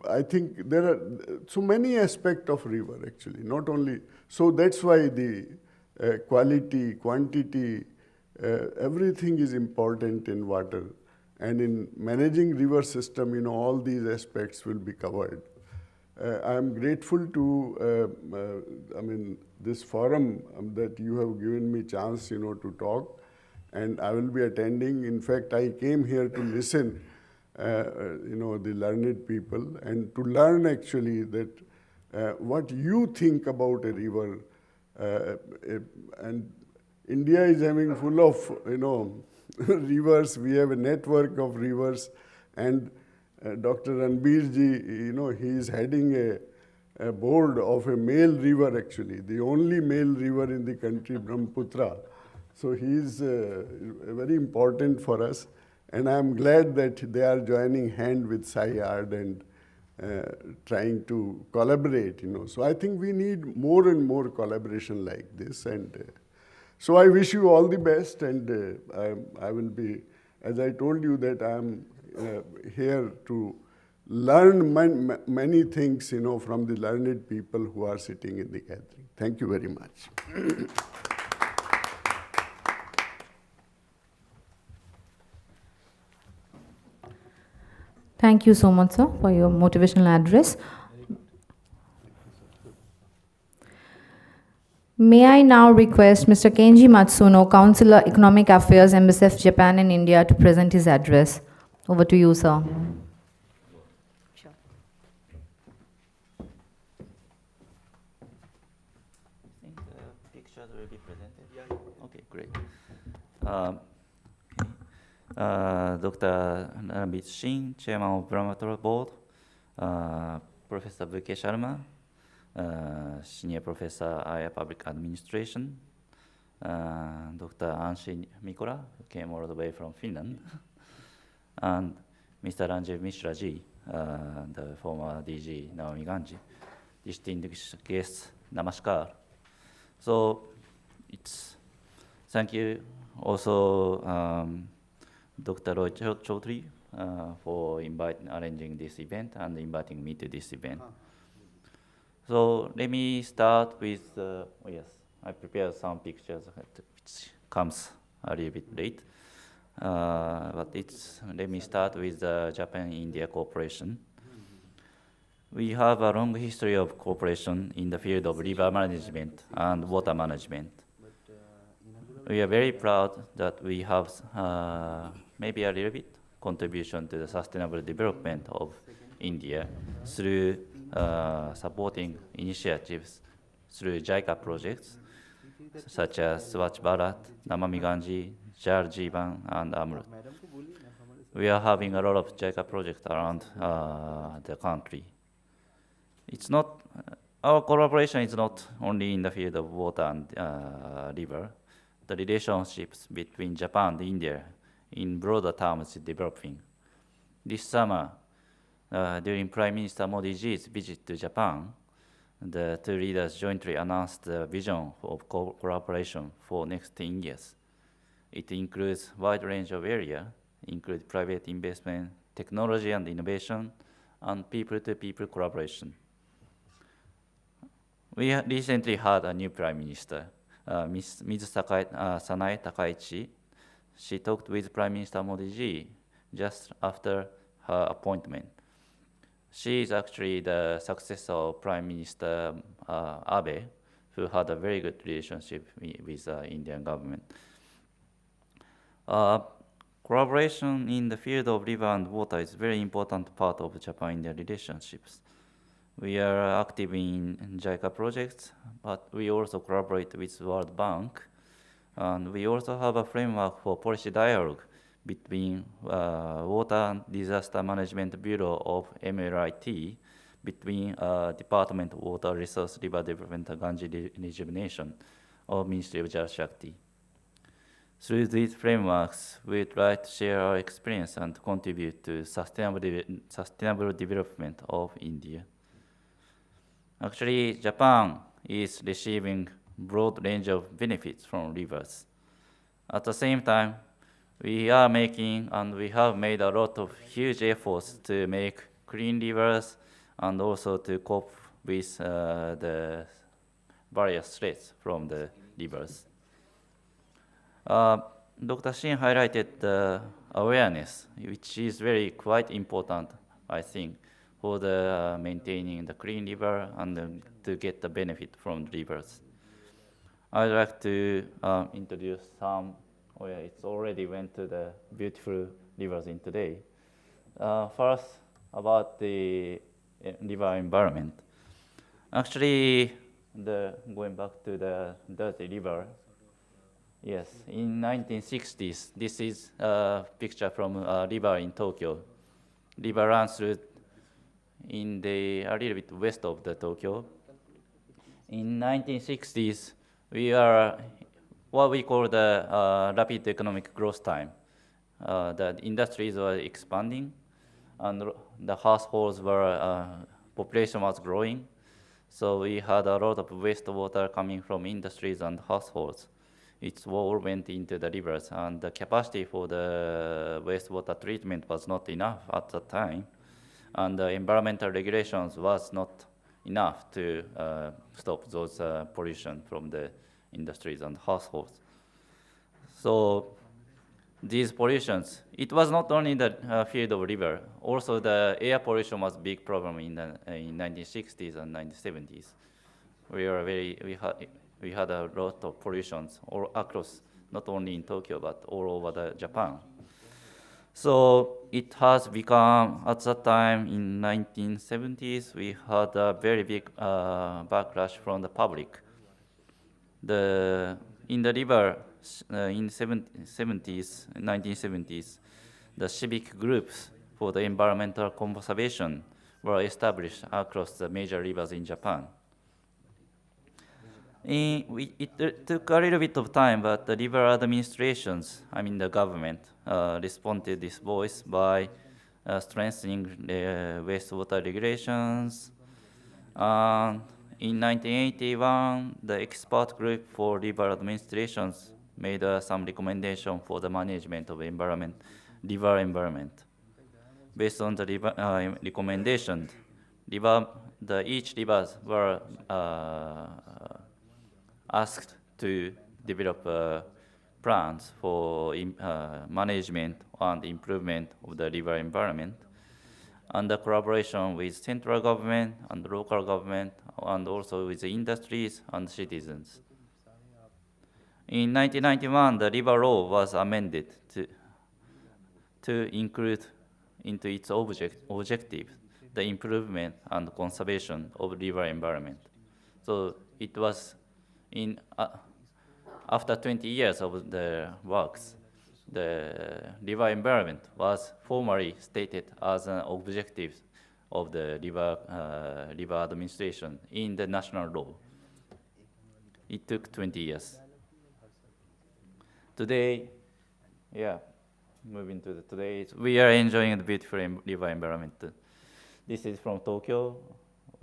I think there are so many aspects of river, actually, not only. So that's why the quality, quantity, everything is important in water. And in managing river system, all these aspects will be covered. I am grateful to, this forum that you have given me chance, to talk. And I will be attending. In fact, I came here to listen, the learned people, and to learn actually that what you think about a river. And India is having full of, rivers. We have a network of rivers. And Dr. Ranbir ji, he is heading a board of a male river, actually, the only male river in the country, Brahmaputra. So he is very important for us, and I am glad that they are joining hand with SAIARD and trying to collaborate, So I think we need more and more collaboration like this. And so I wish you all the best. And I will be, as I told you, that I'm here to learn many things, from the learned people who are sitting in the gathering. Thank you very much. Thank you so much, sir, for your motivational address. May I now request Mr. Kenji Matsuno, Councillor Economic Affairs, MSF Japan and India, to present his address. Over to you, sir. Sure. I think the pictures will be presented. Yeah. Okay, great. Dr. Ranbir Singh, Chairman of Brahma Board, Professor V.K. Sharma, Senior Professor IR Public Administration, Dr. Anshi Mikola, who came all the way from Finland, and Mr. Ranjiv Mishra ji, the former DG Naomi Ganji, distinguished guests, namaskar. So thank you also Dr. Roy Chaudhary for arranging this event and inviting me to this event. So let me start with, yes, I prepared some pictures which comes a little bit late. But let me start with the Japan-India cooperation. We have a long history of cooperation in the field of river management and water management. We are very proud that we have maybe a little bit contribution to the sustainable development of India through supporting initiatives through JICA projects such as Swachh Bharat, Namami Gange, Jal Jeevan, and Amrut. We are having a lot of JICA projects around the country. It's not, our collaboration is not only in the field of water and river. The relationships between Japan and India in broader terms is developing. This summer, during Prime Minister Modi ji's visit to Japan, the two leaders jointly announced the vision of cooperation for next 10 years. It includes a wide range of areas, including private investment, technology and innovation, and people-to-people collaboration. We recently had a new Prime Minister, Ms. Sanae Takaichi. She talked with Prime Minister Modi ji just after her appointment. She is actually the successor of Prime Minister Abe, who had a very good relationship with the Indian government. Collaboration in the field of river and water is a very important part of Japan-India relationships. We are active in JICA projects, but we also collaborate with World Bank, and we also have a framework for policy dialogue between Water and Disaster Management Bureau of MLIT, between Department of Water Resource River Development and Gange Rejuvenation of Ministry of Jal Shakti. Through these frameworks, we try to share our experience and contribute to sustainable development of India. Actually, Japan is receiving broad range of benefits from rivers. At the same time, we are making and we have made a lot of huge efforts to make clean rivers and also to cope with the various threats from the rivers. Dr. Shin highlighted the awareness, which is quite important, I think, for the maintaining the clean river and to get the benefit from the rivers. I'd like to introduce some. It's already went to the beautiful rivers in today. First, about the river environment. Actually, going back to the dirty river. Yes, in 1960s, this is a picture from a river in Tokyo. River runs through a little bit west of the Tokyo. In 1960s, we are what we call the rapid economic growth time. The industries were expanding, and the households were, population was growing. So we had a lot of wastewater coming from industries and households. It all went into the rivers, and the capacity for the wastewater treatment was not enough at the time, and the environmental regulations was not enough to stop those pollution from the industries and households. So these pollutions, it was not only the field of river, also the air pollution was a big problem in the in 1960s and 1970s. We had a lot of pollutions all across, not only in Tokyo, but all over Japan. So it has become, at that time in 1970s, we had a very big backlash from the public. In the river, in 1970s, the civic groups for the environmental conservation were established across the major rivers in Japan. It took a little bit of time, but the river administrations, I mean the government, responded to this voice by strengthening the wastewater regulations. In 1981, the expert group for river administrations made some recommendation for the management of river environment. Based on the recommendation, each rivers were asked to develop plans for management and improvement of the river environment under collaboration with central government and local government, and also with the industries and citizens. In 1991, the river law was amended to include into its objective the improvement and conservation of river environment. So it was after 20 years of the works, the river environment was formally stated as an objective of the river administration in the national law. It took 20 years. Today, moving to today, we are enjoying the beautiful river environment. This is from Tokyo.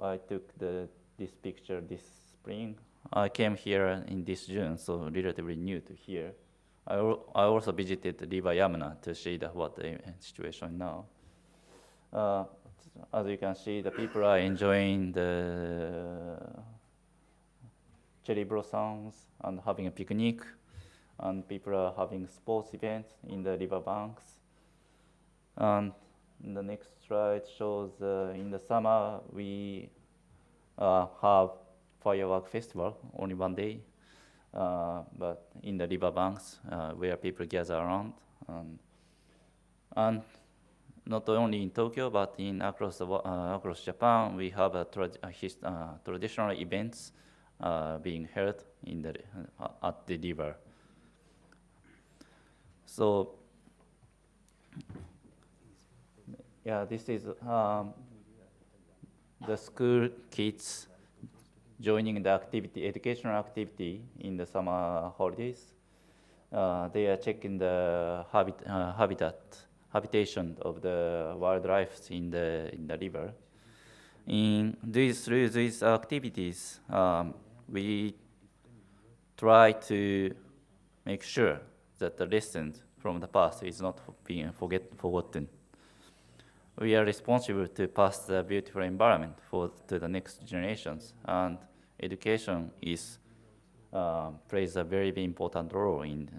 I took this picture this spring. I came here in this June, so relatively new to here. I also visited the River Yamuna to see what the situation now. As you can see, the people are enjoying the cherry blossoms and having a picnic, and people are having sports events in the river banks. And the next slide shows in the summer we have firework festival, only one day, but in the river banks where people gather around. And not only in Tokyo, but across Japan, we have traditional events being held at the river. So, this is the school kids joining the educational activity in the summer holidays. They are checking the habitation of the wildlife in the river. Through these activities, we try to make sure that the lessons from the past is not being forgotten. We are responsible to pass the beautiful environment to the next generations, and education plays a very, very important role in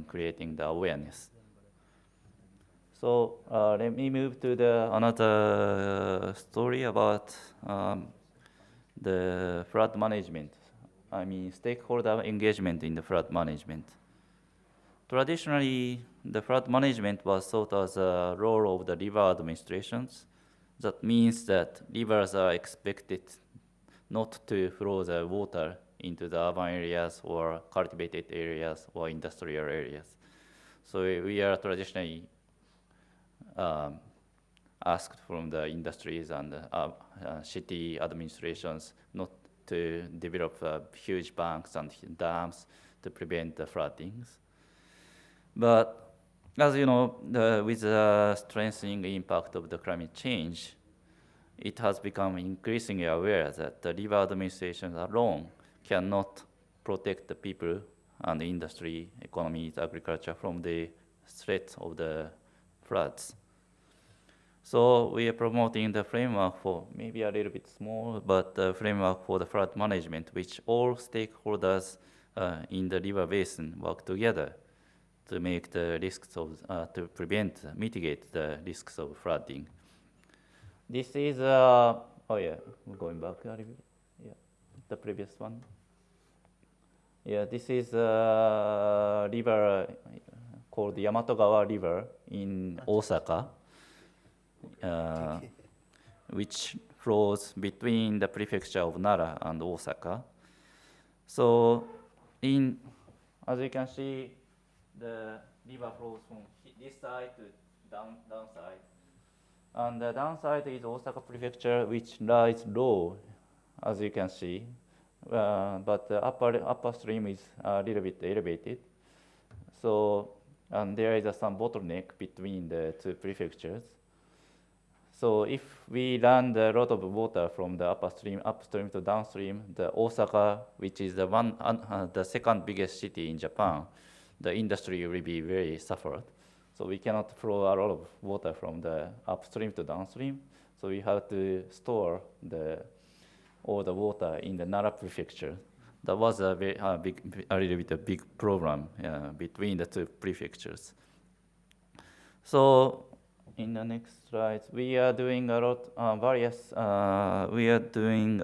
creating the awareness. So let me move to another story about the flood management. I mean, stakeholder engagement in the flood management. Traditionally, the flood management was thought as a role of the river administrations. That means that rivers are expected not to flow the water into the urban areas or cultivated areas or industrial areas. So we are traditionally asked from the industries and city administrations not to develop huge banks and dams to prevent the floodings. But as you know, with the strengthening impact of the climate change, it has become increasingly aware that the river administration alone cannot protect the people and the industry, economies, agriculture from the threat of the floods. So we are promoting the framework for maybe a little bit small, but the framework for the flood management, which all stakeholders in the river basin work together to make the risks of, to mitigate the risks of flooding. This is, oh yeah, going back a little bit. Yeah, the previous one. Yeah, this is a river called Yamatogawa River in Osaka, which flows between the prefecture of Nara and Osaka. So, as you can see, the river flows from this side to downside. And the downside is Osaka Prefecture, which lies low, as you can see. But the upper stream is a little bit elevated. So, and there is some bottleneck between the two prefectures. So if we run a lot of water from the upstream to downstream, the Osaka, which is the second biggest city in Japan, the industry will be very suffered. So we cannot flow a lot of water from the upstream to downstream. So we have to store all the water in the Nara prefecture. That was a little bit a big problem between the two prefectures. So in the next slide, we are doing a lot, we are doing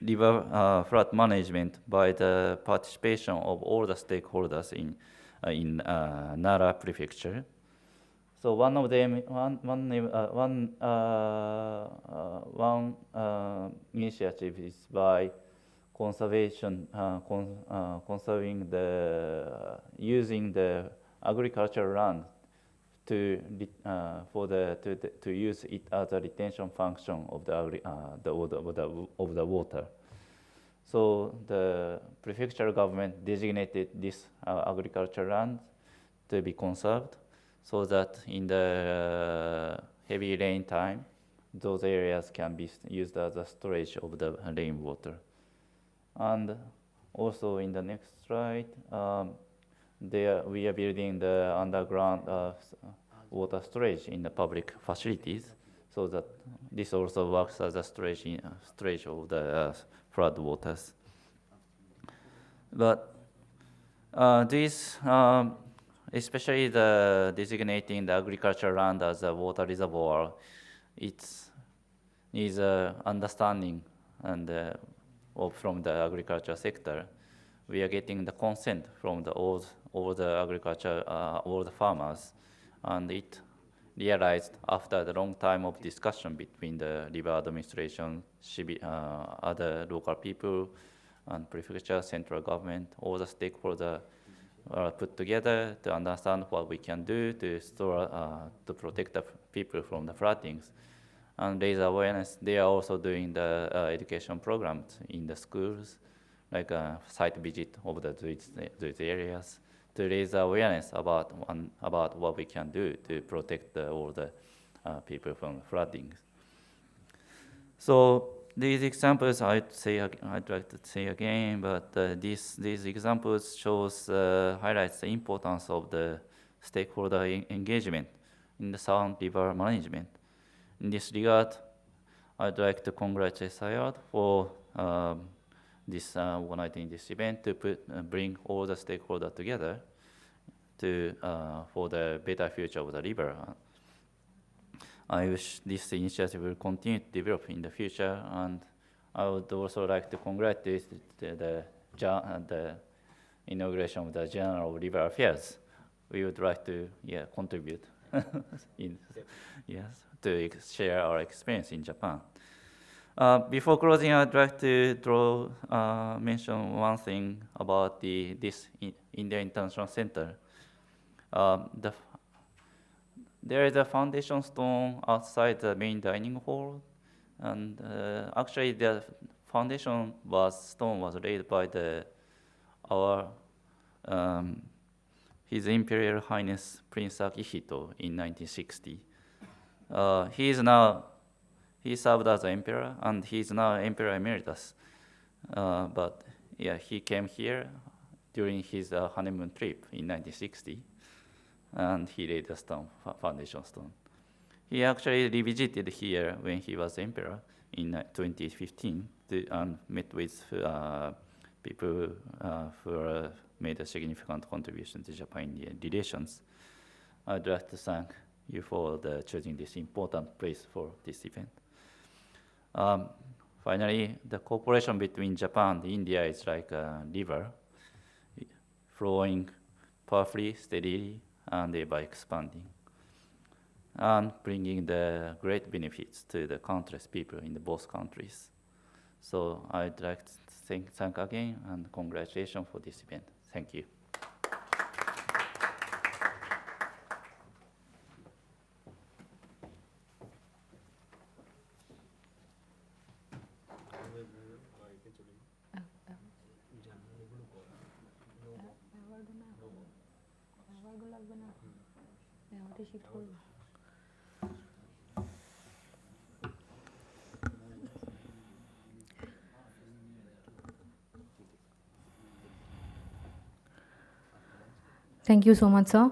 river flood management by the participation of all the stakeholders in Nara prefecture. So one of them, one initiative is by conservation, using the agricultural land to use it as a retention function of the water. So the prefectural government designated this agricultural land to be conserved, so that in the heavy rain time, those areas can be used as a storage of the rainwater. And also in the next slide, we are building the underground water storage in the public facilities, so that this also works as a storage of the flood waters. But this, especially the designating the agricultural land as a water reservoir, it needs understanding and from the agriculture sector. We are getting the consent from all the farmers, and it realized after the long time of discussion between the river administration, other local people, and prefecture, central government, all the stakeholders are put together to understand what we can do to to protect the people from the floodings and raise awareness. They are also doing the education programs in the schools, like a site visit over those areas to raise awareness about what we can do to protect all the people from flooding. So these examples, I'd like to say again, but these examples highlights the importance of the stakeholder engagement in the sound river management. In this regard, I'd like to congratulate SAIARD for organizing this event to bring all the stakeholders together for the better future of the river. I wish this initiative will continue to develop in the future, and I would also like to congratulate the inauguration of the Journal of River Affairs. We would like to contribute to share our experience in Japan. Before closing, I'd like to mention one thing about this India International Center. There is a foundation stone outside the main dining hall, and actually the foundation stone was laid by our His Imperial Highness Prince Akihito in 1960. He served as emperor, and he's now Emperor Emeritus. But yeah, he came here during his honeymoon trip in 1960, and he laid the foundation stone. He actually revisited here when he was emperor in 2015 and met with people who made a significant contribution to Japan-Indian relations. I'd like to thank you for choosing this important place for this event. Finally, the cooperation between Japan and India is like a river, flowing powerfully, steadily, and ever expanding, and bringing the great benefits to the countless people in both countries. So I'd like to thank again and congratulations for this event. Thank you. Thank you so much, sir.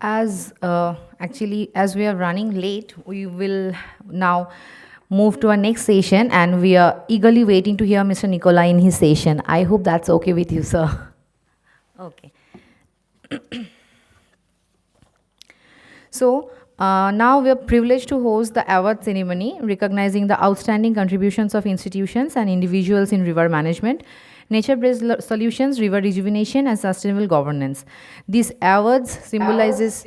As we are running late, we will now move to our next session, and we are eagerly waiting to hear Mr. Nicola in his session. I hope that's okay with you, sir. Okay. So, now we are privileged to host the award ceremony recognizing the outstanding contributions of institutions and individuals in river management, nature-based solutions, river rejuvenation, and sustainable governance. These awards symbolizes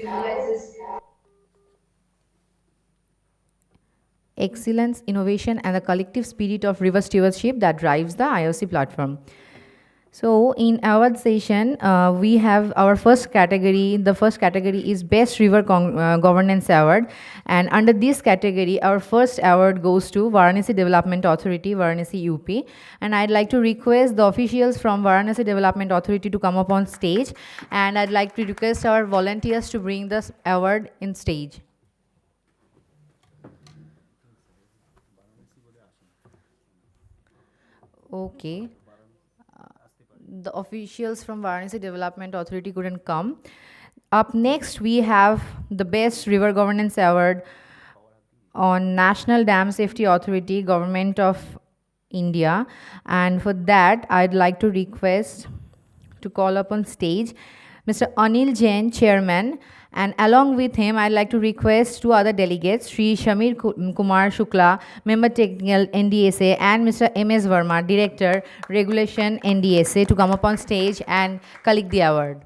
excellence, innovation, and the collective spirit of river stewardship that drives the IOC platform. So in award session, we have our first category. The first category is Best River Governance Award. And under this category, our first award goes to Varanasi Development Authority, Varanasi UP. And I'd like to request the officials from Varanasi Development Authority to come up on stage. And I'd like to request our volunteers to bring this award in stage. Okay. The officials from Varanasi Development Authority couldn't come. Up next, we have the Best River Governance Award on National Dam Safety Authority, Government of India. And for that, I'd like to request to call up on stage Mr. Anil Jain, Chairman, and along with him, I'd like to request two other delegates, Sri Shamir Kumar Shukla, Member Technical NDSA, and Mr. M.S. Verma, Director, Regulation NDSA, to come up on stage and collect the award.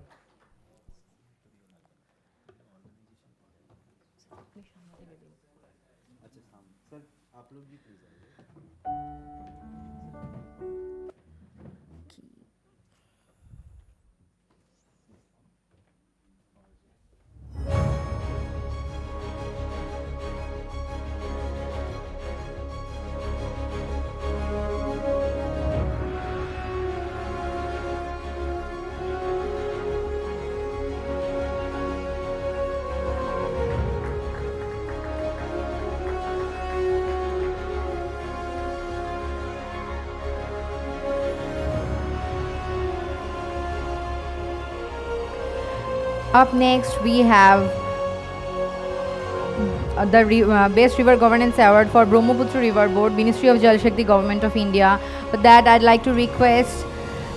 Up next, we have the Best River Governance Award for Brahmaputra River Board, Ministry of Jal Shakti, Government of India. For that, I'd like to request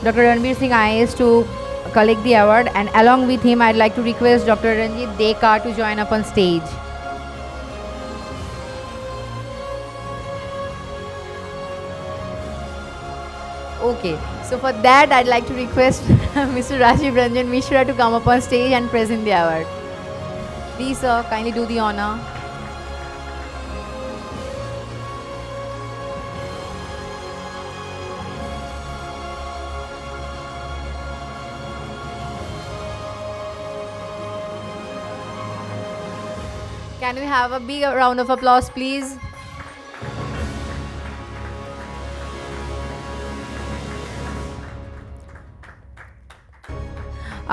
Dr. Ranbir Singh IAS to collect the award, and along with him, I'd like to request Dr. Ranjit Dekar to join up on stage. Okay, so for that, I'd like to request Mr. Rajiv Ranjan Mishra to come up on stage and present the award. Please, sir, kindly do the honor. Can we have a big round of applause, please?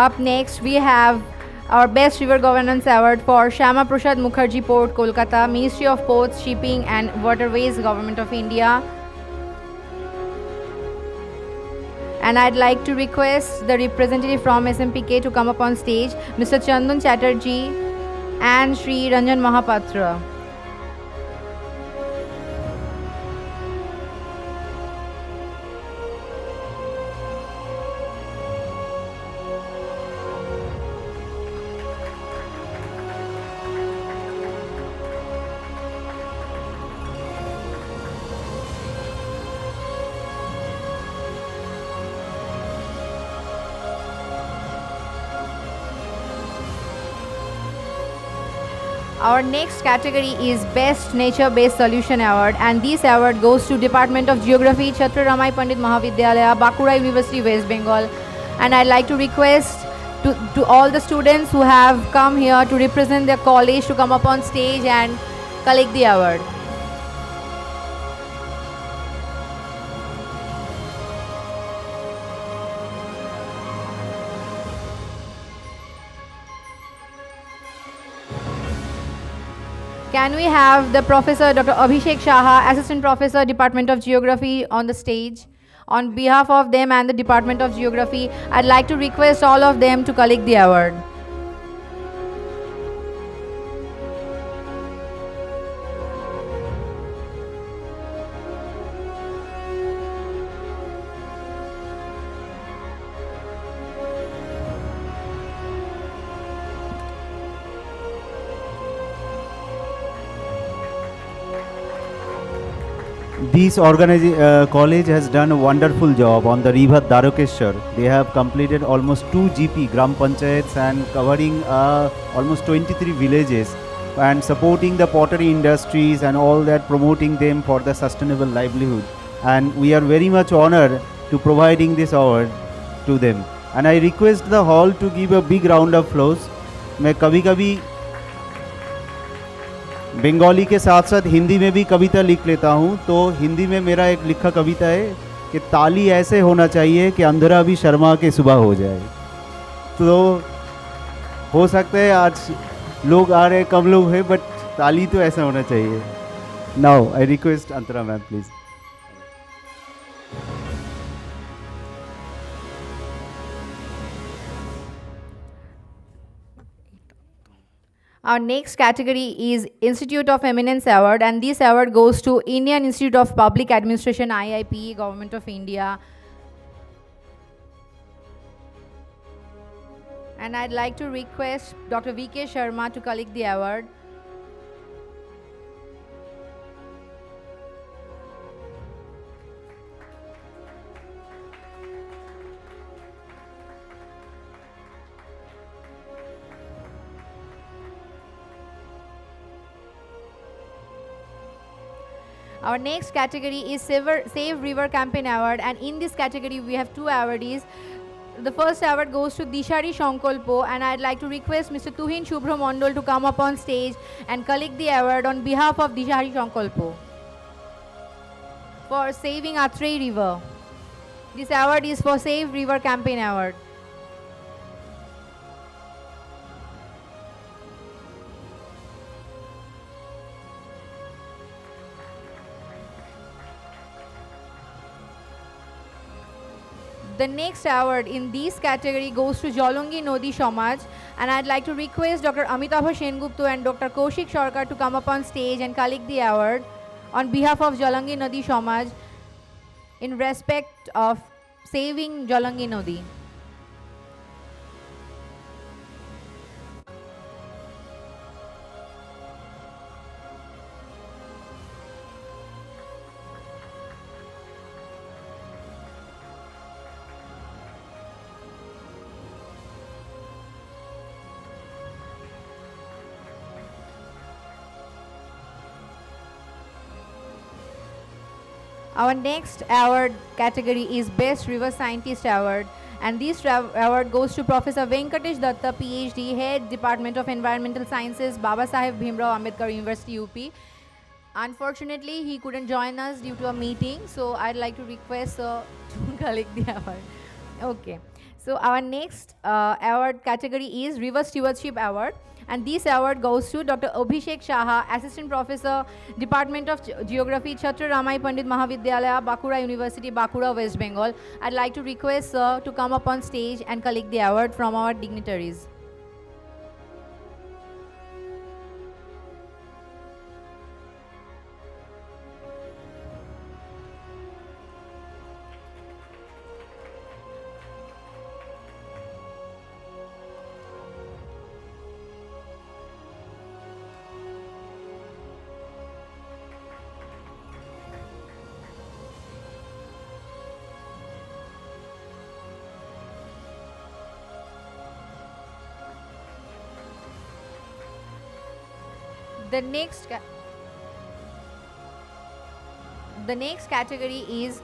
Up next, we have our Best River Governance Award for Shama Prasad Mukherjee Port, Kolkata, Ministry of Ports, Shipping and Waterways, Government of India. And I'd like to request the representative from SMPK to come up on stage, Mr. Chandan Chatterjee and Sri Ranjan Mahapatra. Our next category is Best Nature-Based Solution Award, and this award goes to Department of Geography, Chhatra Ramai Pandit Mahavidyalaya, Bankura University, West Bengal. And I'd like to request to all the students who have come here to represent their college to come up on stage and collect the award. Can we have the Professor Dr. Abhishek Shaha, Assistant Professor, Department of Geography, on the stage? On behalf of them and the Department of Geography, I'd like to request all of them to collect the award. This college has done a wonderful job on the river Darokeshwar. They have completed almost 2 GP Gram Panchayats and covering almost 23 villages and supporting the pottery industries and all that, promoting them for the sustainable livelihood. And we are very much honored to providing this award to them. And I request the hall to give a big round of applause. मैं कभी-कभी बंगाली के साथ साथ हिंदी में भी कविता लिख लेता हूँ, तो हिंदी में मेरा एक लिखा कविता है कि ताली ऐसे होना चाहिए कि अंधेरा भी शर्मा के सुबह हो जाए। तो हो सकता है आज लोग आ रहे कम लोग हैं, बट ताली तो ऐसा होना चाहिए। Now I request Antara ma'am please. Our next category is Institute of Eminence Award, and this award goes to Indian Institute of Public Administration, IIP, Government of India. And I'd like to request Dr. V.K. Sharma to collect the award. Our next category is Save River Campaign Award, and in this category we have 2 awardees. The first award goes to Dishari Shankolpo, and I'd like to request Mr. Tuhin Shubhra Mondol to come up on stage and collect the award on behalf of Dishari Shankolpo for saving Atrey River. This award is for Save River Campaign Award. The next award in this category goes to Jolongi Nodi Samaj, and I'd like to request Dr. Amitabha Sengupta and Dr. Kaushik Sarkar to come up on stage and collect the award on behalf of Jolongi Nodi Samaj in respect of saving Jolongi Nodi. Our next award category is Best River Scientist Award, and this award goes to Professor Venkatesh Datta, PhD, Head, Department of Environmental Sciences, Baba Saheb Bhimrao Ambedkar University, UP. Unfortunately, he couldn't join us due to a meeting, so I'd like to request to collect the award. Okay. So our next award category is River Stewardship Award, and this award goes to Dr. Abhishek Shaha, Assistant Professor, Department of Geography, Chhatra Ramai Pandit Mahavidyalaya, Bakura University, Bakura, West Bengal. I'd like to request sir to come up on stage and collect the award from our dignitaries. The next category is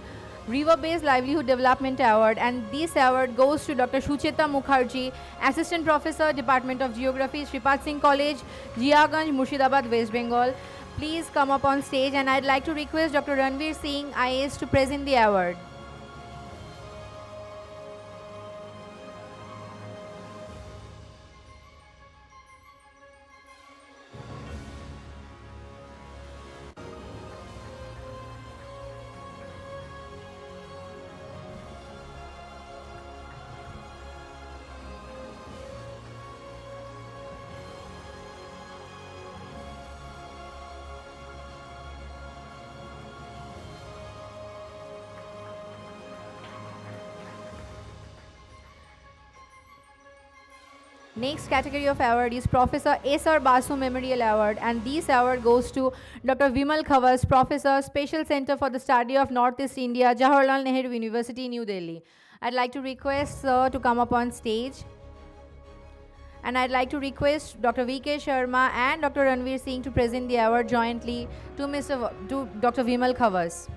River-Based Livelihood Development Award, and this award goes to Dr. Shucheta Mukherjee, Assistant Professor, Department of Geography, Sripat Singh College, Jiaganj, Murshidabad, West Bengal. Please come up on stage, and I'd like to request Dr. Ranveer Singh, IAS, to present the award. Next category of award is Professor S.R. Basu Memorial Award, and this award goes to Dr. Vimal Khavas, Professor, Special Center for the Study of Northeast India, Jawaharlal Nehru University, New Delhi. I'd like to request sir to come up on stage. And I'd like to request Dr. V.K. Sharma and Dr. Ranveer Singh to present the award jointly to Dr. Vimal Khavas.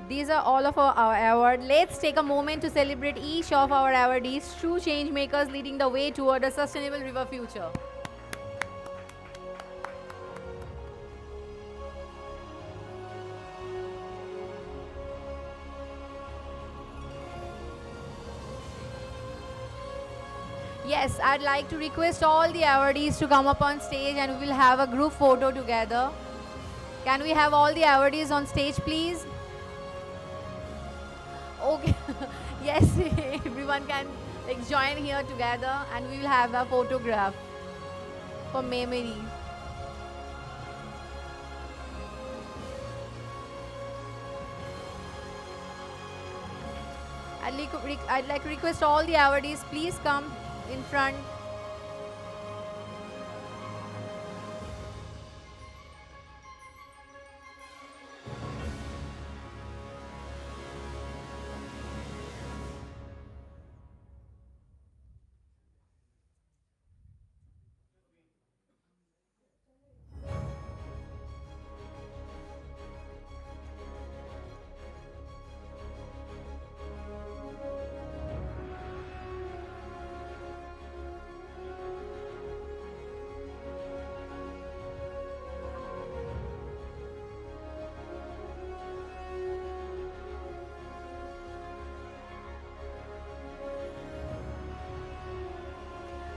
These are all of our awards. Let's take a moment to celebrate each of our awardees, true change makers leading the way toward a sustainable river future. Yes, I'd like to request all the awardees to come up on stage and we will have a group photo together. Can we have all the awardees on stage, please? Okay, yes, everyone can join here together and we will have a photograph for memory. I'd like to request all the awardees, please come in front.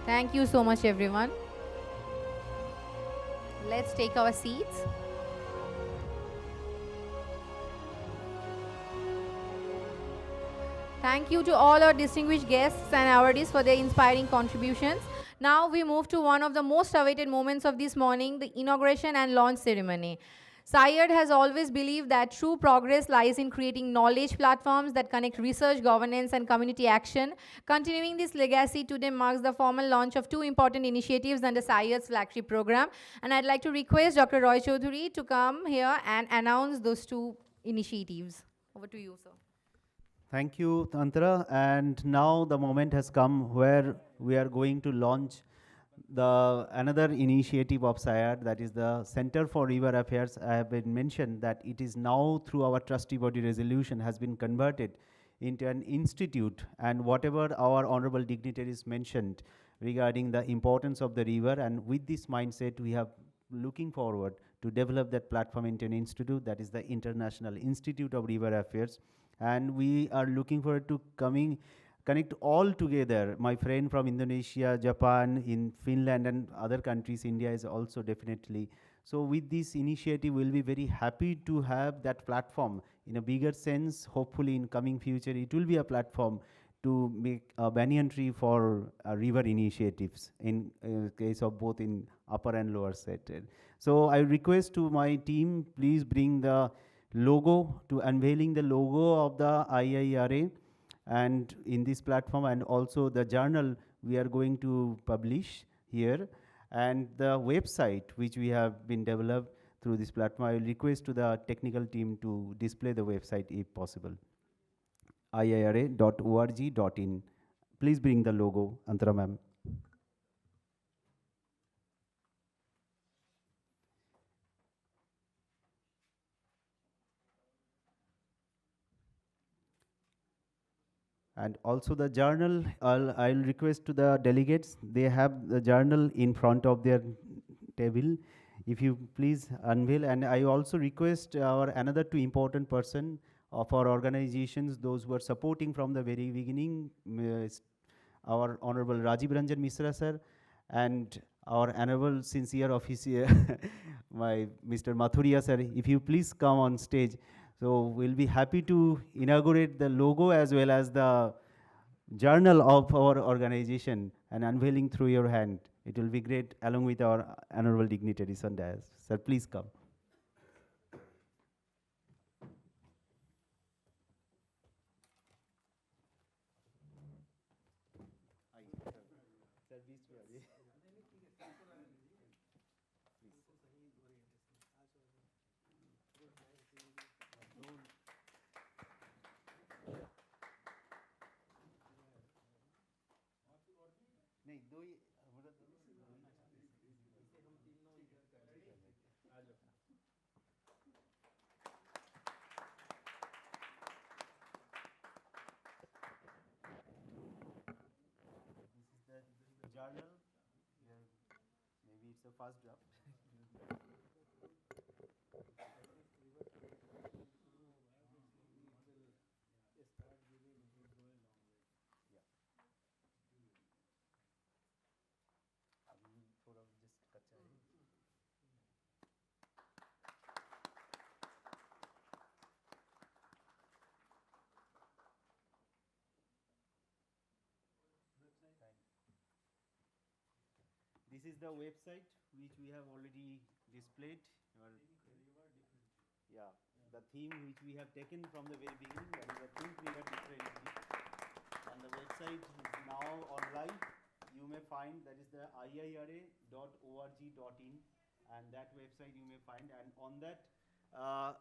Thank you so much, everyone. Let's take our seats. Thank you to all our distinguished guests and awardees for their inspiring contributions. Now we move to one of the most awaited moments of this morning, the inauguration and launch ceremony. SAIARD has always believed that true progress lies in creating knowledge platforms that connect research, governance, and community action. Continuing this legacy, today marks the formal launch of two important initiatives under SAIARD's flagship program. And I'd like to request Dr. Roy Chaudhary to come here and announce those two initiatives. Over to you, sir. Thank you, Tantara. And now the moment has come where we are going to launch another initiative of SAIARD, that is the Center for River Affairs. I have been mentioned that it is now through our trustee body resolution has been converted into an institute, and whatever our honorable dignitaries mentioned regarding the importance of the river, and with this mindset we have looking forward to develop that platform into an institute, that is the International Institute of River Affairs. And we are looking forward to connect all together, my friend from Indonesia, Japan, in Finland and other countries. India is also definitely. So with this initiative, we'll be very happy to have that platform in a bigger sense. Hopefully in coming future, it will be a platform to make a banyan tree for river initiatives in case of both in upper and lower set. So I request to my team, please bring the logo, to unveiling the logo of the IIRA and in this platform, and also the journal we are going to publish here, and the website which we have been developed through this platform. I will request to the technical team to display the website if possible. iira.org.in. Please bring the logo, Antara ma'am. And also the journal, I'll request to the delegates, they have the journal in front of their table. If you please unveil, and I also request our another two important person of our organizations, those who are supporting from the very beginning, our Honorable Rajiv Ranjan Misra sir, and our honorable sincere officer, my Mr. Mathuria sir, if you please come on stage. So we'll be happy to inaugurate the logo as well as the journal of our organization and unveiling through your hand. It will be great along with our honorable dignitaries on dais. Sir, please come. The journal, maybe it's a first draft. This is the website which we have already displayed. Yeah, the theme which we have taken from the very beginning, that is the theme we have displayed. And the website is now online. You may find that is the iira.org.in, and that website you may find. And on that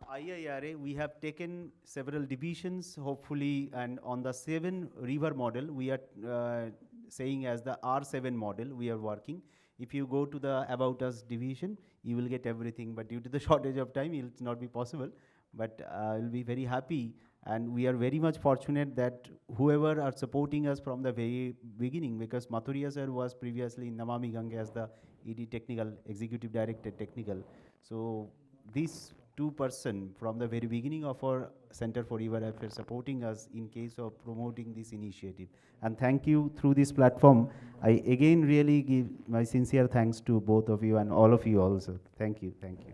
IIRA, we have taken several divisions, hopefully, and on the 7 river model, we are saying as the R7 model we are working. If you go to the About Us division, you will get everything, but due to the shortage of time, it will not be possible. But I'll be very happy, and we are very much fortunate that whoever are supporting us from the very beginning, because Mathuria sir was previously in Namami Gange as the ED Technical, Executive Director Technical. So these two person from the very beginning of our Center for River Affairs supporting us in case of promoting this initiative. And thank you through this platform. I again really give my sincere thanks to both of you and all of you also. Thank you, thank you.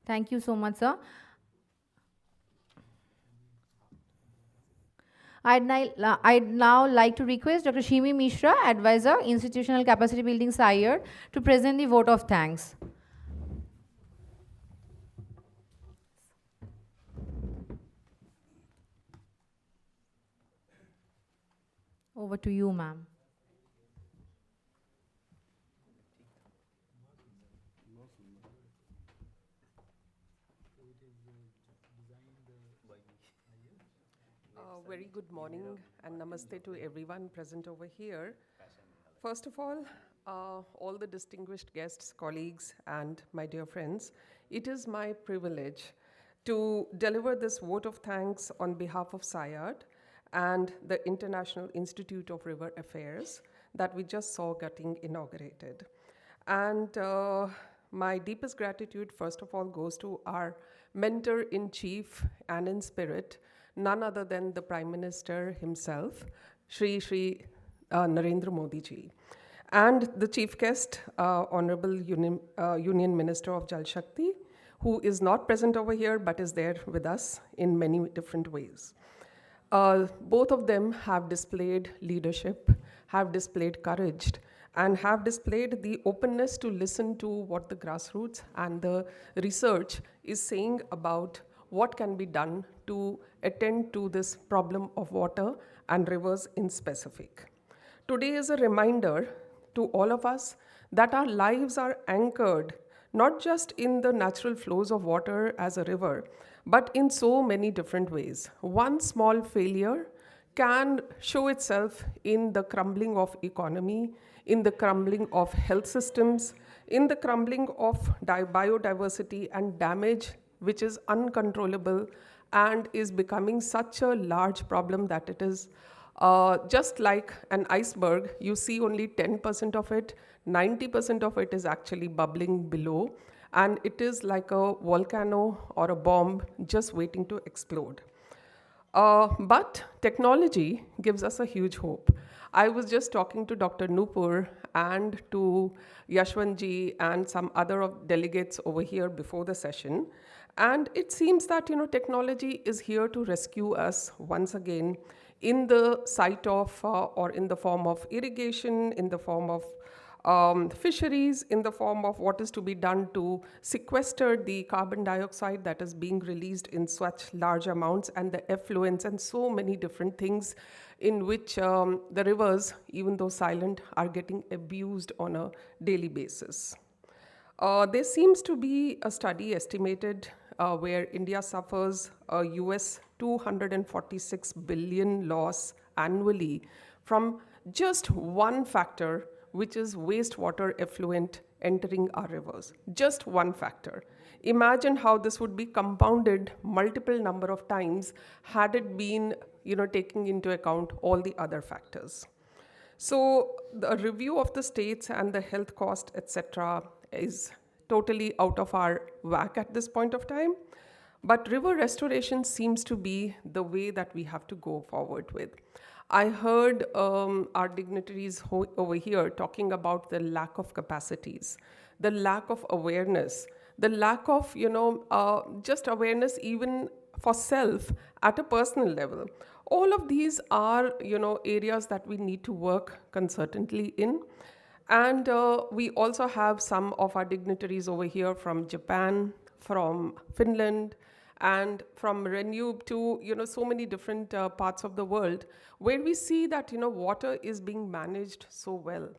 Thank you so much, sir. I'd now like to request Dr. Shimi Mishra, Advisor, Institutional Capacity Building, SAIARD, to present the vote of thanks. Over to you, ma'am. Very good morning and namaste to everyone present over here. First of all the distinguished guests, colleagues, and my dear friends, it is my privilege to deliver this vote of thanks on behalf of SAIARD and the International Institute of River Affairs that we just saw getting inaugurated. And my deepest gratitude, first of all, goes to our mentor-in-chief and in spirit, none other than the Prime Minister himself, Shri Narendra Modi ji, and the chief guest, Honorable Union Minister of Jal Shakti, who is not present over here but is there with us in many different ways. Both of them have displayed leadership, have displayed courage, and have displayed the openness to listen to what the grassroots and the research is saying about what can be done to attend to this problem of water and rivers in specific. Today is a reminder to all of us that our lives are anchored not just in the natural flows of water as a river, but in so many different ways. One small failure can show itself in the crumbling of economy, in the crumbling of health systems, in the crumbling of biodiversity and damage which is uncontrollable and is becoming such a large problem that it is just like an iceberg. You see only 10% of it, 90% of it is actually bubbling below, and it is like a volcano or a bomb just waiting to explode. But technology gives us a huge hope. I was just talking to Dr. Nupur and to Yashwantji and some other delegates over here before the session. And it seems that, technology is here to rescue us once again in the sight of, or in the form of irrigation, in the form of fisheries, in the form of what is to be done to sequester the carbon dioxide that is being released in such large amounts, and the effluents and so many different things in which the rivers, even though silent, are getting abused on a daily basis. There seems to be a study estimated where India suffers a US 246 billion loss annually from just one factor, which is wastewater effluent entering our rivers. Just one factor. Imagine how this would be compounded multiple number of times had it been, taking into account all the other factors. So the review of the states and the health cost, etc., is totally out of our whack at this point of time. But river restoration seems to be the way that we have to go forward with. I heard our dignitaries over here talking about the lack of capacities, the lack of awareness, the lack of, just awareness even for self at a personal level. All of these are, areas that we need to work concertedly in. And we also have some of our dignitaries over here from Japan, from Finland, and from Renewed to, so many different parts of the world, where we see that, water is being managed so well.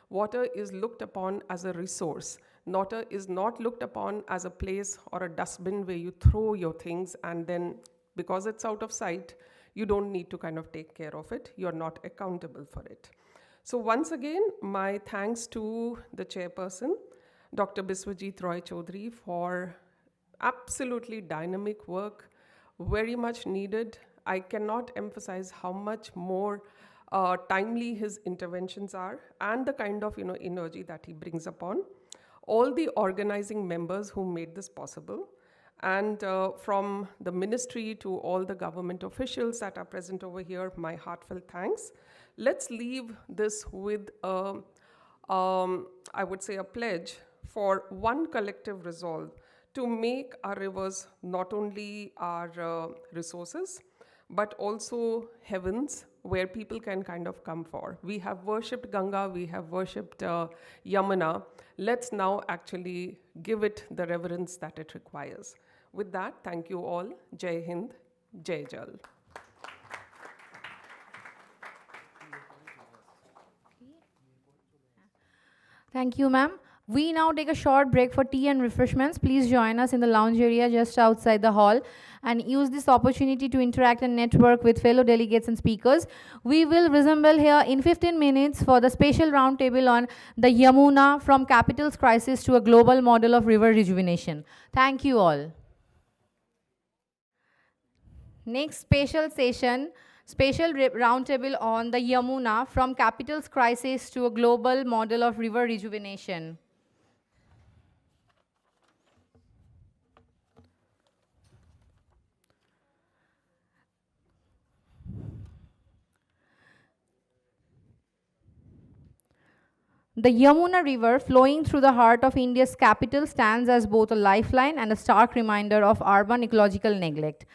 Water is looked upon as a resource. Water is not looked upon as a place or a dustbin where you throw your things and then, because it's out of sight, you don't need to kind of take care of it. You're not accountable for it. So once again, my thanks to the chairperson, Dr. Biswajit Roy Chaudhary, for absolutely dynamic work, very much needed. I cannot emphasize how much more timely his interventions are and the kind of energy that he brings upon. All the organizing members who made this possible, and from the ministry to all the government officials that are present over here, my heartfelt thanks. Let's leave this with I would say a pledge for one collective resolve to make our rivers not only our resources, but also heavens where people can kind of come for. We have worshipped Ganga, we have worshipped Yamuna. Let's now actually give it the reverence that it requires. With that, thank you all. Jai Hind, Jai Jal. Thank you, ma'am. We now take a short break for tea and refreshments. Please join us in the lounge area just outside the hall and use this opportunity to interact and network with fellow delegates and speakers. We will reassemble here in 15 minutes for the special roundtable on the Yamuna from capital's crisis to a global model of river rejuvenation. Thank you all. Next special session, special roundtable on the Yamuna from capital's crisis to a global model of river rejuvenation. The Yamuna River, flowing through the heart of India's capital, stands as both a lifeline and a stark reminder of urban ecological neglect.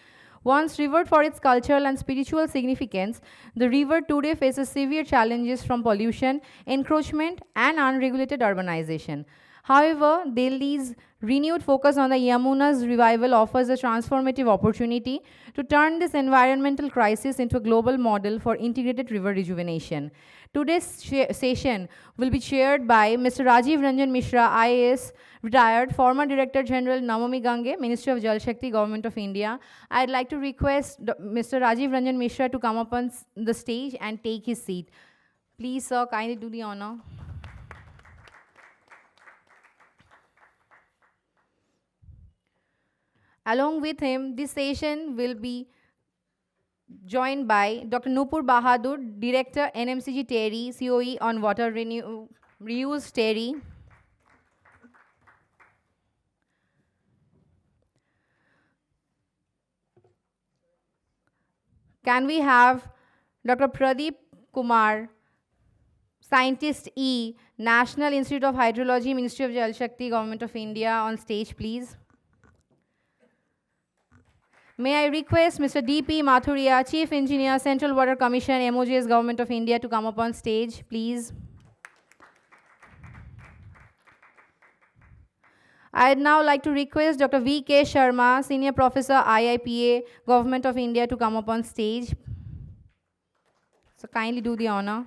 Once revered for its cultural and spiritual significance, the river today faces severe challenges from pollution, encroachment, and unregulated urbanization. However, Delhi's renewed focus on the Yamuna's revival offers a transformative opportunity to turn this environmental crisis into a global model for integrated river rejuvenation. Today's session will be chaired by Mr. Rajiv Ranjan Mishra, IAS, retired, former Director General, Namami Gange, Ministry of Jal Shakti, Government of India. I'd like to request Mr. Rajiv Ranjan Mishra to come up on the stage and take his seat. Please, sir, kindly do the honor. Along with him, this session will be joined by Dr. Nupur Bahadur, Director, NMCG TERI, COE on Water Reuse TERI. Can we have Dr. Pradeep Kumar, Scientist E, National Institute of Hydrology, Ministry of Jal Shakti, Government of India on stage, please? May I request Mr. D.P. Mathuria, Chief Engineer, Central Water Commission, MOJS, Government of India, to come up on stage, please? I'd now like to request Dr. V.K. Sharma, Senior Professor, IIPA, Government of India, to come up on stage. So kindly do the honor.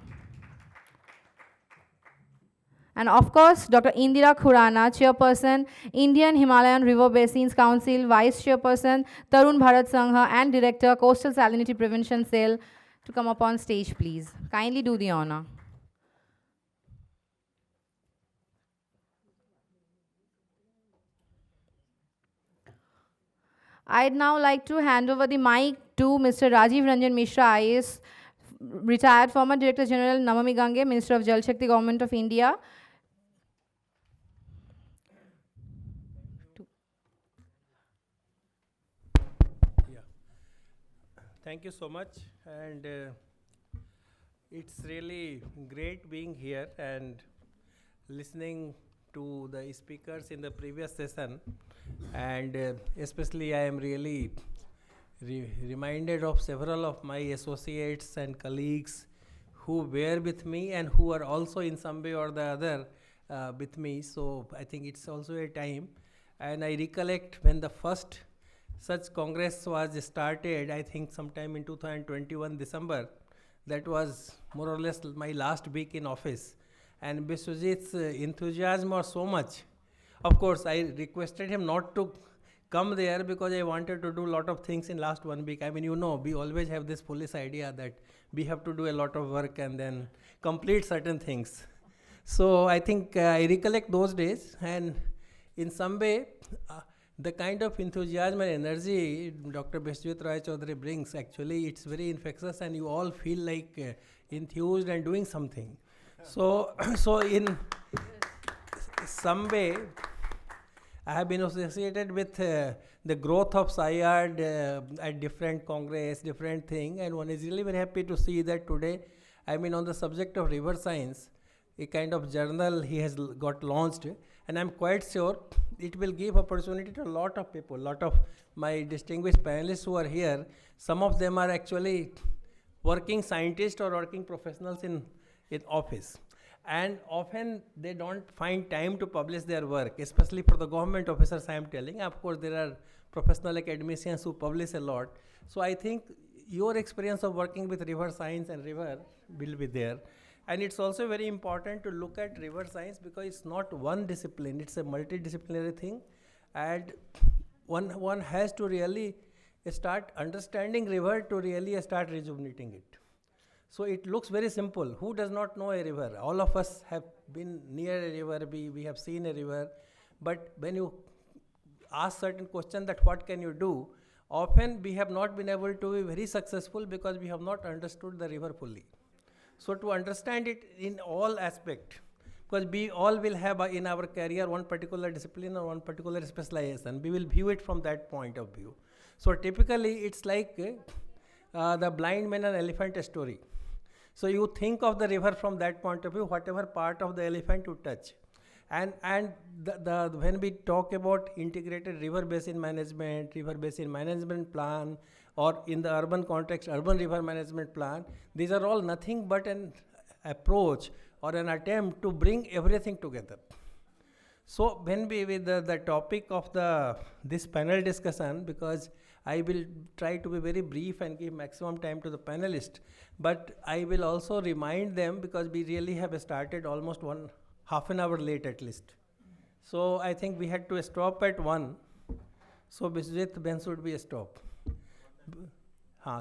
And of course, Dr. Indira Khurana, Chairperson, Indian Himalayan River Basins Council, Vice Chairperson, Tarun Bharat Sangha, and Director, Coastal Salinity Prevention Cell, to come up on stage, please. Kindly do the honor. I'd now like to hand over the mic to Mr. Rajiv Ranjan Mishra, IAS, retired, former Director General, Namami Gange, Minister of Jal Shakti, Government of India. Thank you so much, and it's really great being here and listening to the speakers in the previous session, and especially I am really reminded of several of my associates and colleagues who were with me and who are also in some way or the other with me. So I think it's also a time, and I recollect when the first such Congress was started, I think sometime in 2021 December. That was more or less my last week in office. And Biswajit's enthusiasm was so much. Of course, I requested him not to come there because I wanted to do a lot of things in last 1 week. I mean, you know, we always have this foolish idea that we have to do a lot of work and then complete certain things. So I think I recollect those days, and in some way, the kind of enthusiasm and energy Dr. Biswajit Roy Chaudhary brings, actually, it's very infectious, and you all feel like enthused and doing something. So in some way, I have been associated with the growth of SAIARD at different congress, different thing, and one is really very happy to see that today, I mean, on the subject of river science, a kind of journal he has got launched, and I'm quite sure it will give opportunity to a lot of people, lot of my distinguished panelists who are here. Some of them are actually working scientists or working professionals in office. And often they don't find time to publish their work, especially for the government officers I am telling. Of course, there are professional academicians who publish a lot. So I think your experience of working with river science and river will be there. And it's also very important to look at river science because it's not one discipline, it's a multidisciplinary thing. And one has to really start understanding river to really start rejuvenating it. So it looks very simple. Who does not know a river? All of us have been near a river, we have seen a river. But when you ask certain questions that what can you do, often we have not been able to be very successful because we have not understood the river fully. So to understand it in all aspects, because we all will have in our career one particular discipline or one particular specialization, we will view it from that point of view. So typically it's like the blind man and elephant story. So you think of the river from that point of view, whatever part of the elephant you touch. And when we talk about integrated river basin management plan, or in the urban context, urban river management plan, these are all nothing but an approach or an attempt to bring everything together. So when we with the topic of this panel discussion, because I will try to be very brief and give maximum time to the panelists, but I will also remind them because we really have started almost half an hour late at least. So I think we had to stop at 1. So Biswajit, when should we stop?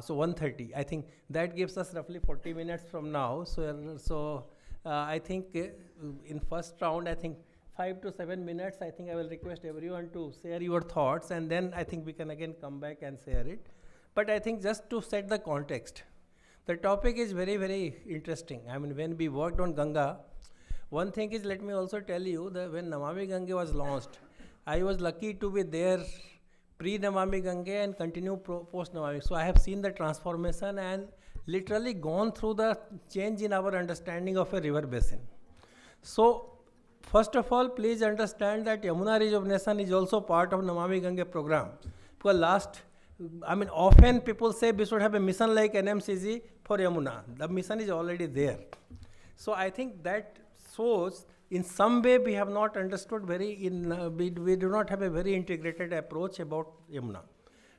So 1:30. I think that gives us roughly 40 minutes from now. So I think in first round, I think 5 to 7 minutes, I think I will request everyone to share your thoughts, and then I think we can again come back and share it. But I think just to set the context, the topic is very, very interesting. I mean, when we worked on Ganga, one thing is, let me also tell you that when Namami Gange was launched, I was lucky to be there pre-Namami Gange and continue post-Namami. So I have seen the transformation and literally gone through the change in our understanding of a river basin. So first of all, please understand that Yamuna rejuvenation is also part of Namami Gange program. Because often people say we should have a mission like NMCG for Yamuna. The mission is already there. So I think that shows in some way we have not understood we do not have a very integrated approach about Yamuna.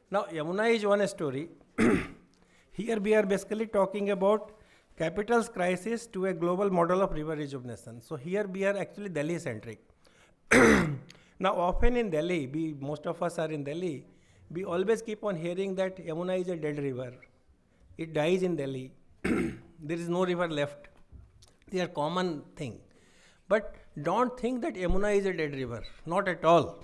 Now Yamuna is one story. Here we are basically talking about capital's crisis to a global model of river rejuvenation. So here we are actually Delhi centric. Now often in Delhi, most of us are in Delhi, we always keep on hearing that Yamuna is a dead river. It dies in Delhi. There is no river left. They are common thing. But don't think that Yamuna is a dead river, not at all.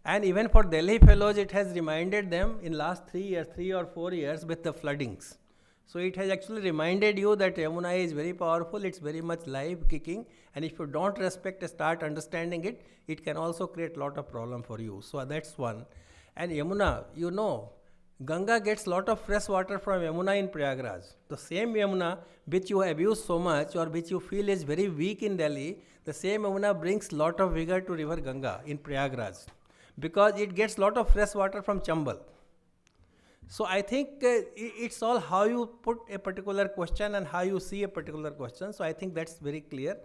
And even for Delhi fellows, it has reminded them in last 3 or 4 years with the floodings. So it has actually reminded you that Yamuna is very powerful, it's very much live, kicking, and if you don't respect, start understanding it, it can also create a lot of problem for you. So that's one. And Yamuna, you know, Ganga gets lot of fresh water from Yamuna in Prayagraj. The same Yamuna which you abuse so much or which you feel is very weak in Delhi, the same Yamuna brings lot of vigor to river Ganga in Prayagraj because it gets lot of fresh water from Chambal. So I think it's all how you put a particular question and how you see a particular question. So I think that's very clear.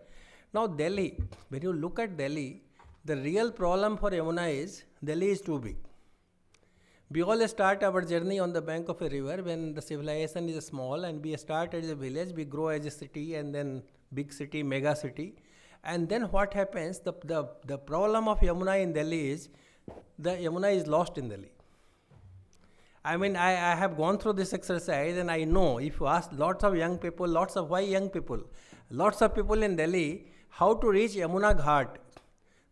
Now Delhi, when you look at Delhi, the real problem for Yamuna is Delhi is too big. We all start our journey on the bank of a river when the civilization is small and we start as a village, we grow as a city and then big city, mega city. And then what happens, the problem of Yamuna in Delhi is, the Yamuna is lost in Delhi. I mean, I have gone through this exercise and I know if you ask lots of young people, why young people? Lots of people in Delhi, how to reach Yamuna Ghat.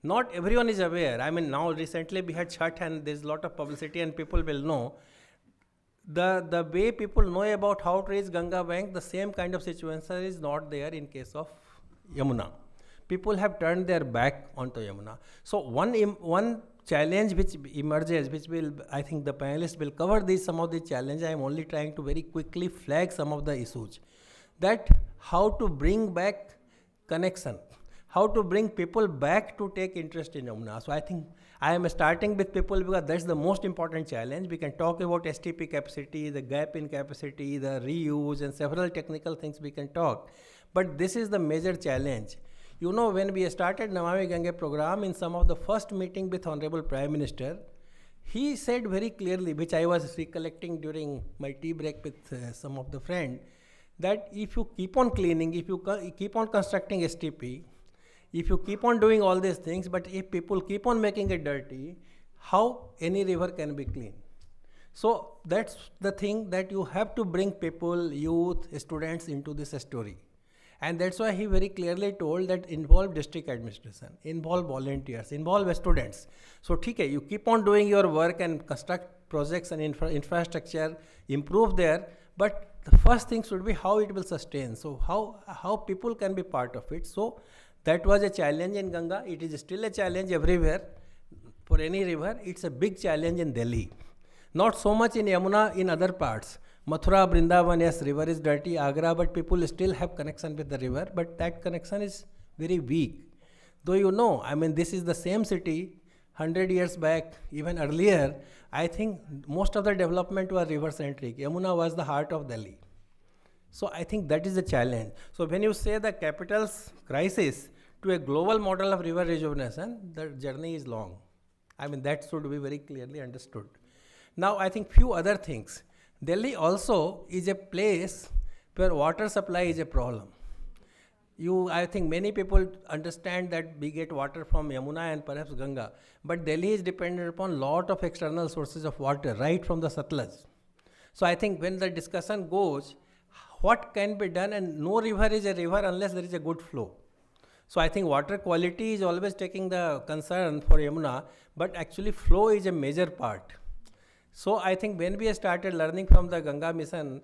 Not everyone is aware. I mean, now recently we had Chhath and there's a lot of publicity and people will know. The way people know about how to reach Ganga bank, the same kind of situation is not there in case of Yamuna. People have turned their back onto Yamuna. So one challenge which emerges, which I think the panelists will cover some of the challenges. I am only trying to very quickly flag some of the issues. That how to bring back connection. How to bring people back to take interest in Yamuna. So I think I am starting with people because that's the most important challenge. We can talk about STP capacity, the gap in capacity, the reuse and several technical things we can talk. But this is the major challenge. You know, when we started Namami Gange program in some of the first meeting with Honorable Prime Minister, he said very clearly, which I was recollecting during my tea break with some of the friends, that if you keep on cleaning, if you keep on constructing STP, if you keep on doing all these things, but if people keep on making it dirty, how any river can be clean? So that's the thing, that you have to bring people, youth, students into this story. And that's why he very clearly told that involve district administration, involve volunteers, involve students. So okay, you keep on doing your work and construct projects and infrastructure, improve there, but the first thing should be how it will sustain. So how people can be part of it. So that was a challenge in Ganga. It is still a challenge everywhere. For any river, it's a big challenge in Delhi. Not so much in Yamuna, in other parts. Mathura, Vrindavan, yes, river is dirty, Agra, but people still have connection with the river, but that connection is very weak. Though you know, I mean, this is the same city, 100 years back, even earlier, I think most of the development was river-centric. Yamuna was the heart of Delhi. So I think that is the challenge. So when you say the capital's crisis to a global model of river rejuvenation, the journey is long. I mean, that should be very clearly understood. Now, I think few other things. Delhi also is a place where water supply is a problem. I think many people understand that we get water from Yamuna and perhaps Ganga, but Delhi is dependent upon lot of external sources of water, right from the Satluj. So I think when the discussion goes, what can be done, and no river is a river unless there is a good flow. So I think water quality is always taking the concern for Yamuna, but actually flow is a major part. So I think when we started learning from the Ganga mission,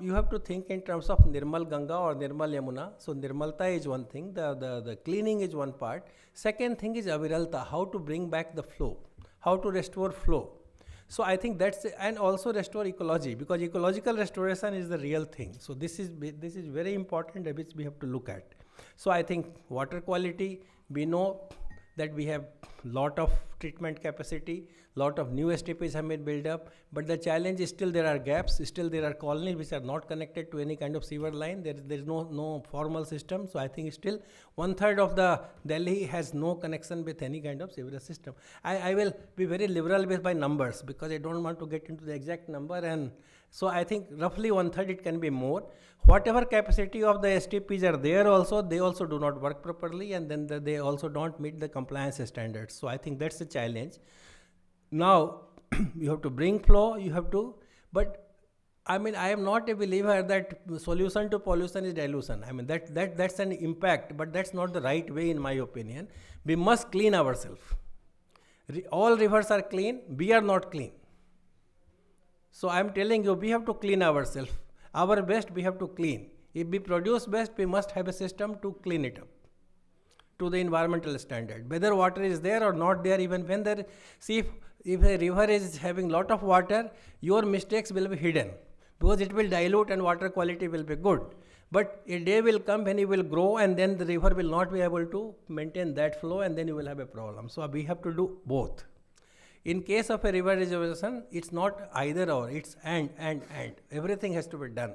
you have to think in terms of Nirmal Ganga or Nirmal Yamuna. So Nirmalta is one thing, the cleaning is one part. Second thing is Aviralta, how to bring back the flow, how to restore flow. So I think that's, and also restore ecology, because ecological restoration is the real thing. So this is very important, which we have to look at. So I think water quality, we know that we have lot of treatment capacity, lot of new STPs have been built up, but the challenge is still there are gaps, still there are colonies which are not connected to any kind of sewer line, there is no formal system. So I think still 1/3 of the Delhi has no connection with any kind of sewerage system. I will be very liberal with my numbers because I don't want to get into the exact number, and so I think roughly 1/3 it can be more. Whatever capacity of the STPs are there also, they also do not work properly, and then they also don't meet the compliance standards. So I think that's the challenge. Now, you have to bring flow, you have to, but I mean, I am not a believer that solution to pollution is dilution. I mean, that's an impact, but that's not the right way in my opinion. We must clean ourselves. All rivers are clean, we are not clean. So I am telling you, we have to clean ourselves. Our best we have to clean. If we produce best, we must have a system to clean it up to the environmental standard. Whether water is there or not there, even when there, see if a river is having lot of water, your mistakes will be hidden because it will dilute and water quality will be good. But a day will come when it will grow and then the river will not be able to maintain that flow and then you will have a problem. So we have to do both. In case of a river rejuvenation, it's not either or, it's and. Everything has to be done.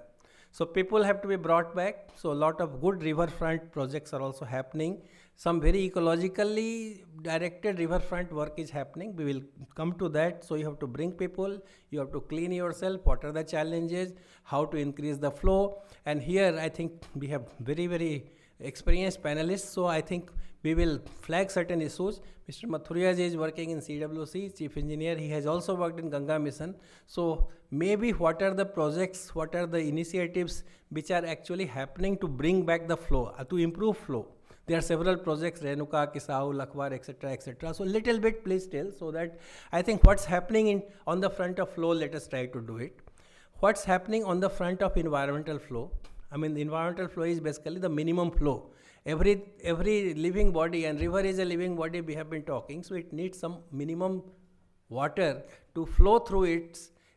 So people have to be brought back. So a lot of good riverfront projects are also happening. Some very ecologically directed riverfront work is happening. We will come to that. So you have to bring people, you have to clean yourself, what are the challenges, how to increase the flow. And here I think we have very, very experienced panelists. So I think we will flag certain issues. Mr. Mathuria ji is working in CWC, Chief Engineer. He has also worked in Ganga Mission. So maybe what are the projects, what are the initiatives which are actually happening to bring back the flow, to improve flow. There are several projects, Renuka, Kisau, Lakwar, etc., etc. So little bit please tell, so that I think what's happening on the front of flow, let us try to do it. What's happening on the front of environmental flow? I mean, the environmental flow is basically the minimum flow. Every living body, and river is a living body, we have been talking, so it needs some minimum water to flow through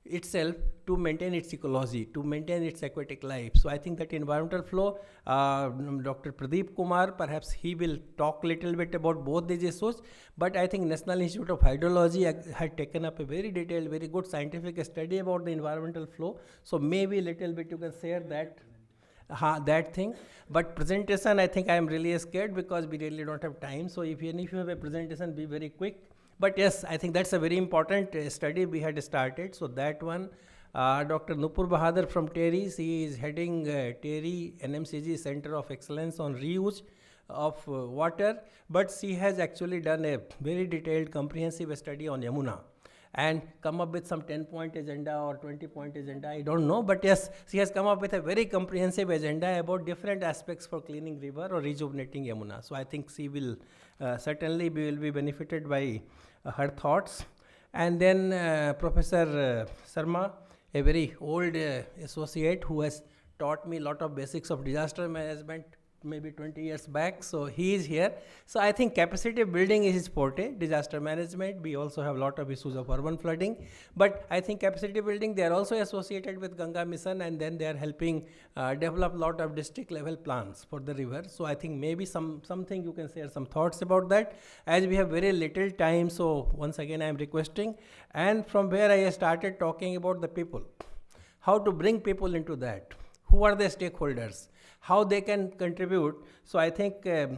itself to maintain its ecology, to maintain its aquatic life. So I think that environmental flow, Dr. Pradeep Kumar, perhaps he will talk a little bit about both these issues, but I think National Institute of Hydrology had taken up a very detailed, very good scientific study about the environmental flow. So maybe a little bit you can share that thing. But presentation, I think I am really scared because we really don't have time. So if you have a presentation, be very quick. But yes, I think that's a very important study we had started. So that one, Dr. Nupur Bahadur from TERI. She is heading TERI NMCG Center of Excellence on Reuse of Water, but she has actually done a very detailed comprehensive study on Yamuna and come up with some 10-point agenda or 20-point agenda, I don't know, but yes, she has come up with a very comprehensive agenda about different aspects for cleaning river or rejuvenating Yamuna. So I think she will certainly will be benefited by her thoughts. And then Professor Sarma, a very old associate who has taught me a lot of basics of disaster management maybe 20 years back, so he is here. So I think capacity building is his forte, disaster management. We also have a lot of issues of urban flooding, but I think capacity building, they are also associated with Ganga Mission, and then they are helping develop a lot of district level plans for the river. So I think maybe something you can share some thoughts about that. As we have very little time, so once again I am requesting, and from where I started talking about the people, how to bring people into that, who are the stakeholders, how they can contribute. So I think, I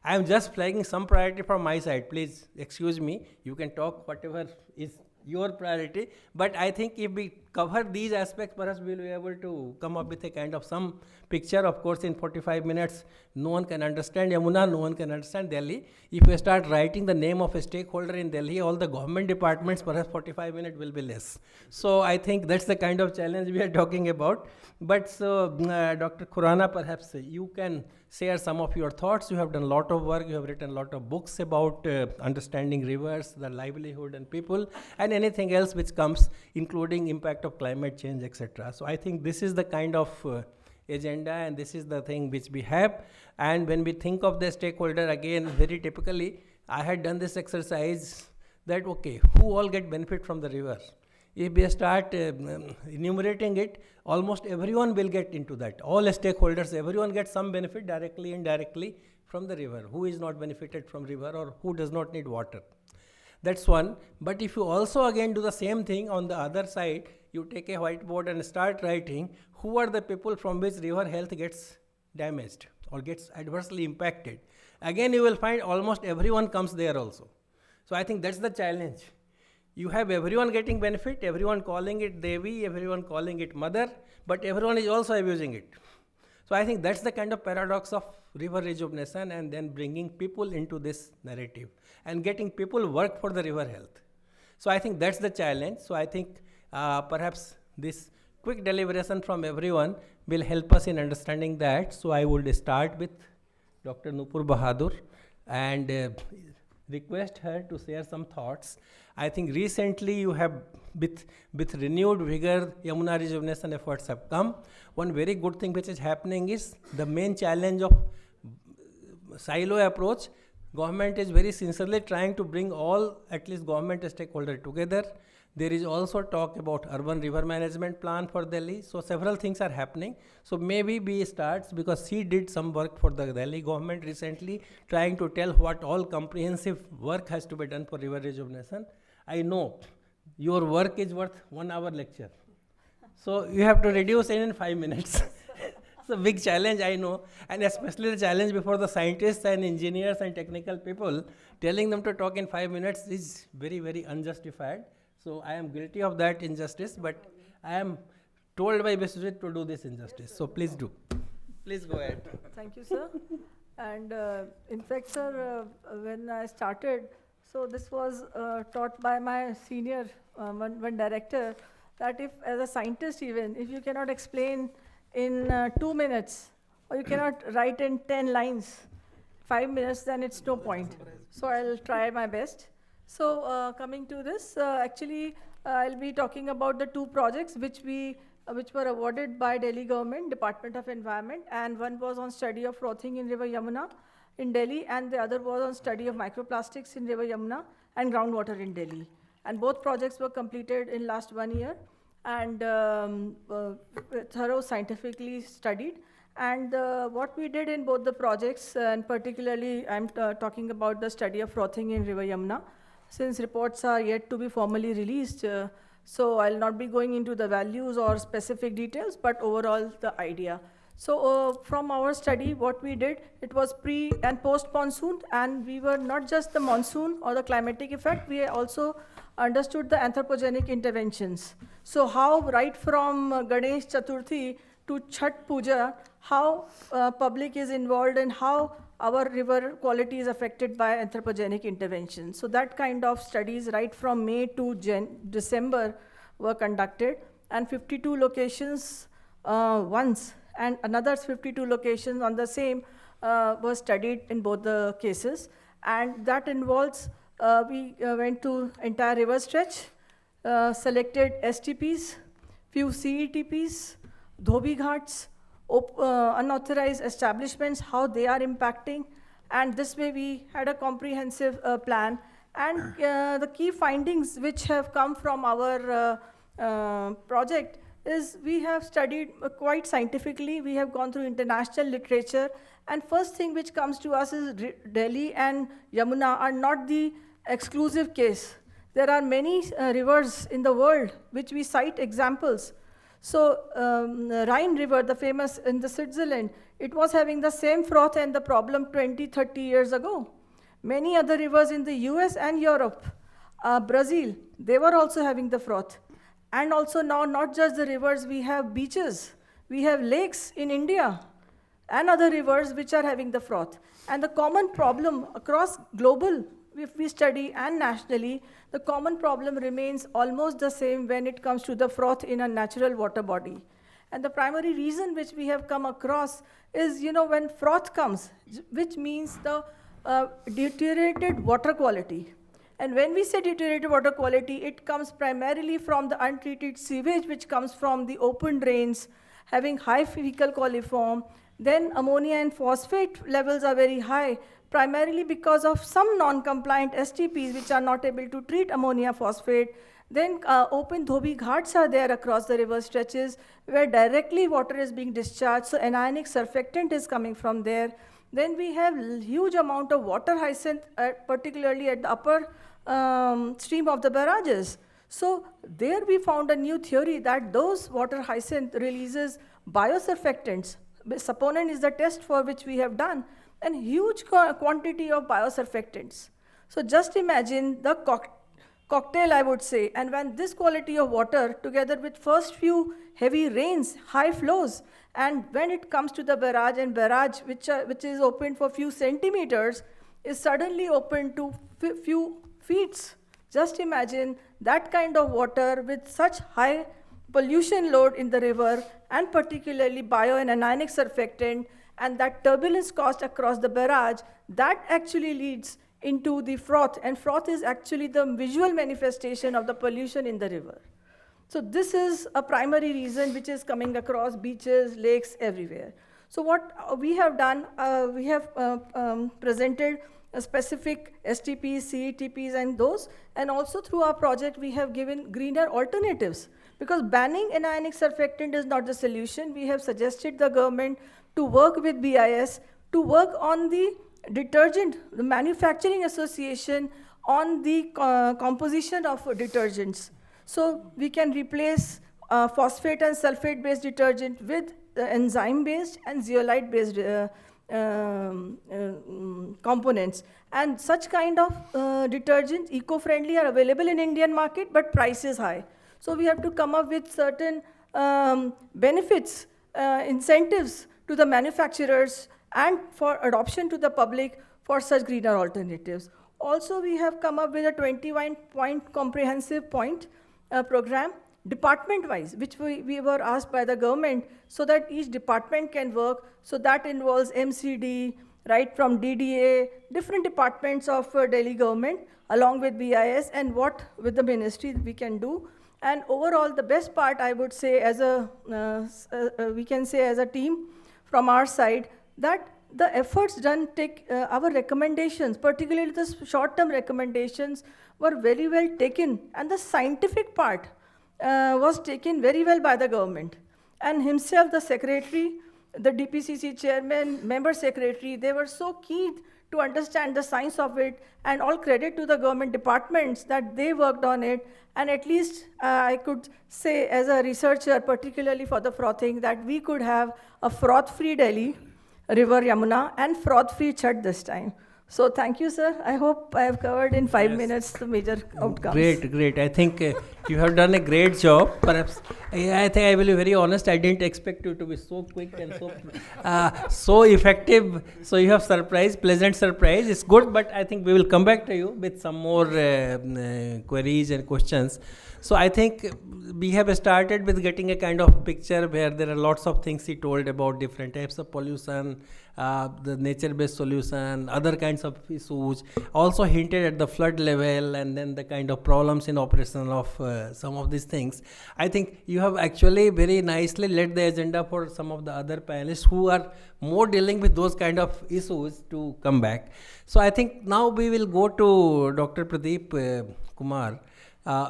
am just flagging some priority from my side. Please excuse me. You can talk whatever is your priority. But I think if we cover these aspects, perhaps we will be able to come up with a kind of some picture. Of course, in 45 minutes, no one can understand Yamuna, no one can understand Delhi. If we start writing the name of a stakeholder in Delhi, all the government departments, perhaps 45 minutes will be less. So I think that's the kind of challenge we are talking about. But so, Dr. Khurana, perhaps you can share some of your thoughts. You have done a lot of work. You have written a lot of books about understanding rivers, the livelihood and people, and anything else which comes, including impact of climate change, etc. So I think this is the kind of agenda, and this is the thing which we have. And when we think of the stakeholder, again, very typically, I had done this exercise that, okay, who all get benefit from the river? If we start enumerating it, almost everyone will get into that. All stakeholders, everyone gets some benefit directly, indirectly from the river. Who is not benefited from river, or who does not need water? That's one. But if you also again do the same thing on the other side, you take a whiteboard and start writing who are the people from which river health gets damaged or gets adversely impacted. Again, you will find almost everyone comes there also. So I think that's the challenge. You have everyone getting benefit, everyone calling it Devi, everyone calling it Mother, but everyone is also abusing it. So I think that's the kind of paradox of river rejuvenation, and then bringing people into this narrative and getting people work for the river health. So I think that's the challenge. So I think perhaps this quick deliberation from everyone will help us in understanding that. So I would start with Dr. Nupur Bahadur and request her to share some thoughts. I think recently you have, with renewed vigor, Yamuna rejuvenation efforts have come. One very good thing which is happening is the main challenge of silo approach. Government is very sincerely trying to bring all, at least government stakeholders together. There is also talk about urban river management plan for Delhi. So several things are happening. So maybe we start, because she did some work for the Delhi government recently, trying to tell what all comprehensive work has to be done for river rejuvenation. I know your work is worth 1 hour lecture. So you have to reduce it in 5 minutes. It's a big challenge, I know. And especially the challenge before the scientists and engineers and technical people, telling them to talk in 5 minutes is very, very unjustified. So I am guilty of that injustice, but I am told by Biswajit to do this injustice. So please do. Please go ahead. Thank you, sir. And in fact, sir, when I started, so this was taught by my senior, one director, that if as a scientist even, if you cannot explain in 2 minutes, or you cannot write in 10 lines, 5 minutes, then it's no point. So I'll try my best. So coming to this, actually, I'll be talking about the 2 projects which were awarded by Delhi government, Department of Environment, and one was on study of frothing in River Yamuna in Delhi, and the other was on study of microplastics in River Yamuna and groundwater in Delhi. And both projects were completed in last 1 year, and thorough scientifically studied. And what we did in both the projects, and particularly I'm talking about the study of frothing in River Yamuna, since reports are yet to be formally released, so I'll not be going into the values or specific details, but overall the idea. So from our study, what we did, it was pre and post monsoon, and we were not just the monsoon or the climatic effect, we also understood the anthropogenic interventions. So how right from Ganesh Chaturthi to Chhat Puja, how public is involved and how our river quality is affected by anthropogenic interventions. So that kind of studies right from May to December were conducted, and 52 locations once, and another 52 locations on the same were studied in both the cases. And that involves, we went to entire river stretch, selected STPs, few CETPs, Dhobi Ghats, unauthorized establishments, how they are impacting, and this way we had a comprehensive plan. And the key findings which have come from our project is we have studied quite scientifically, we have gone through international literature, and first thing which comes to us is Delhi and Yamuna are not the exclusive case. There are many rivers in the world which we cite examples. So Rhine River, the famous in the Switzerland, it was having the same froth and the problem 20, 30 years ago. Many other rivers in the US and Europe, Brazil, they were also having the froth. And also now, not just the rivers, we have beaches, we have lakes in India, and other rivers which are having the froth. And the common problem across global, if we study, and nationally, the common problem remains almost the same when it comes to the froth in a natural water body. And the primary reason which we have come across is, when froth comes, which means the deteriorated water quality. And when we say deteriorated water quality, it comes primarily from the untreated sewage, which comes from the open drains, having high fecal coliform. Then ammonia and phosphate levels are very high, primarily because of some non-compliant STPs, which are not able to treat ammonia phosphate. Then open Dhobi Ghats are there across the river stretches, where directly water is being discharged, so anionic surfactant is coming from there. Then we have huge amount of water hyacinth, particularly at the upper stream of the barrages. So there we found a new theory that those water hyacinth releases biosurfactants. Saponin is the test for which we have done, and huge quantity of biosurfactants. So just imagine the cocktail, I would say, and when this quality of water, together with first few heavy rains, high flows, and when it comes to the barrage, and barrage which is open for few centimeters, is suddenly open to few feet. Just imagine that kind of water with such high pollution load in the river, and particularly bio and anionic surfactant, and that turbulence caused across the barrage, that actually leads into the froth, and froth is actually the visual manifestation of the pollution in the river. So this is a primary reason which is coming across beaches, lakes, everywhere. So what we have done, we have presented a specific STPs, CETPs, and those, and also through our project we have given greener alternatives, because banning anionic surfactant is not the solution. We have suggested the government to work with BIS, to work on the detergent, the manufacturing association on the composition of detergents. So we can replace phosphate and sulfate based detergent with enzyme based and zeolite based components. And such kind of detergents, eco-friendly, are available in Indian market, but price is high. So we have to come up with certain benefits, incentives to the manufacturers and for adoption to the public for such greener alternatives. Also, we have come up with a 21-point comprehensive point program, department-wise, which we were asked by the government, so that each department can work. So that involves MCD, right from DDA, different departments of Delhi government, along with BIS, and what with the ministry we can do. And overall, the best part, I would say, as a we can say as a team from our side, that the efforts done take our recommendations, particularly the short-term recommendations, were very well taken, and the scientific part was taken very well by the government. And himself, the secretary, the DPCC chairman, member secretary, they were so keen to understand the science of it, and all credit to the government departments that they worked on it. And at least I could say as a researcher, particularly for the frothing, that we could have a froth-free Delhi, River Yamuna, and froth-free Chhat this time. So thank you, sir. I hope I have covered in 5 minutes the major outcomes. Great. I think you have done a great job. Perhaps I think I will be very honest. I didn't expect you to be so quick and so effective. So you have pleasant surprise. It's good, but I think we will come back to you with some more queries and questions. So I think we have started with getting a kind of picture where there are lots of things he told about different types of pollution, the nature-based solution, other kinds of issues. Also hinted at the flood level and then the kind of problems in operation of some of these things. I think you have actually very nicely led the agenda for some of the other panelists who are more dealing with those kind of issues to come back. So I think now we will go to Dr. Pradeep Kumar.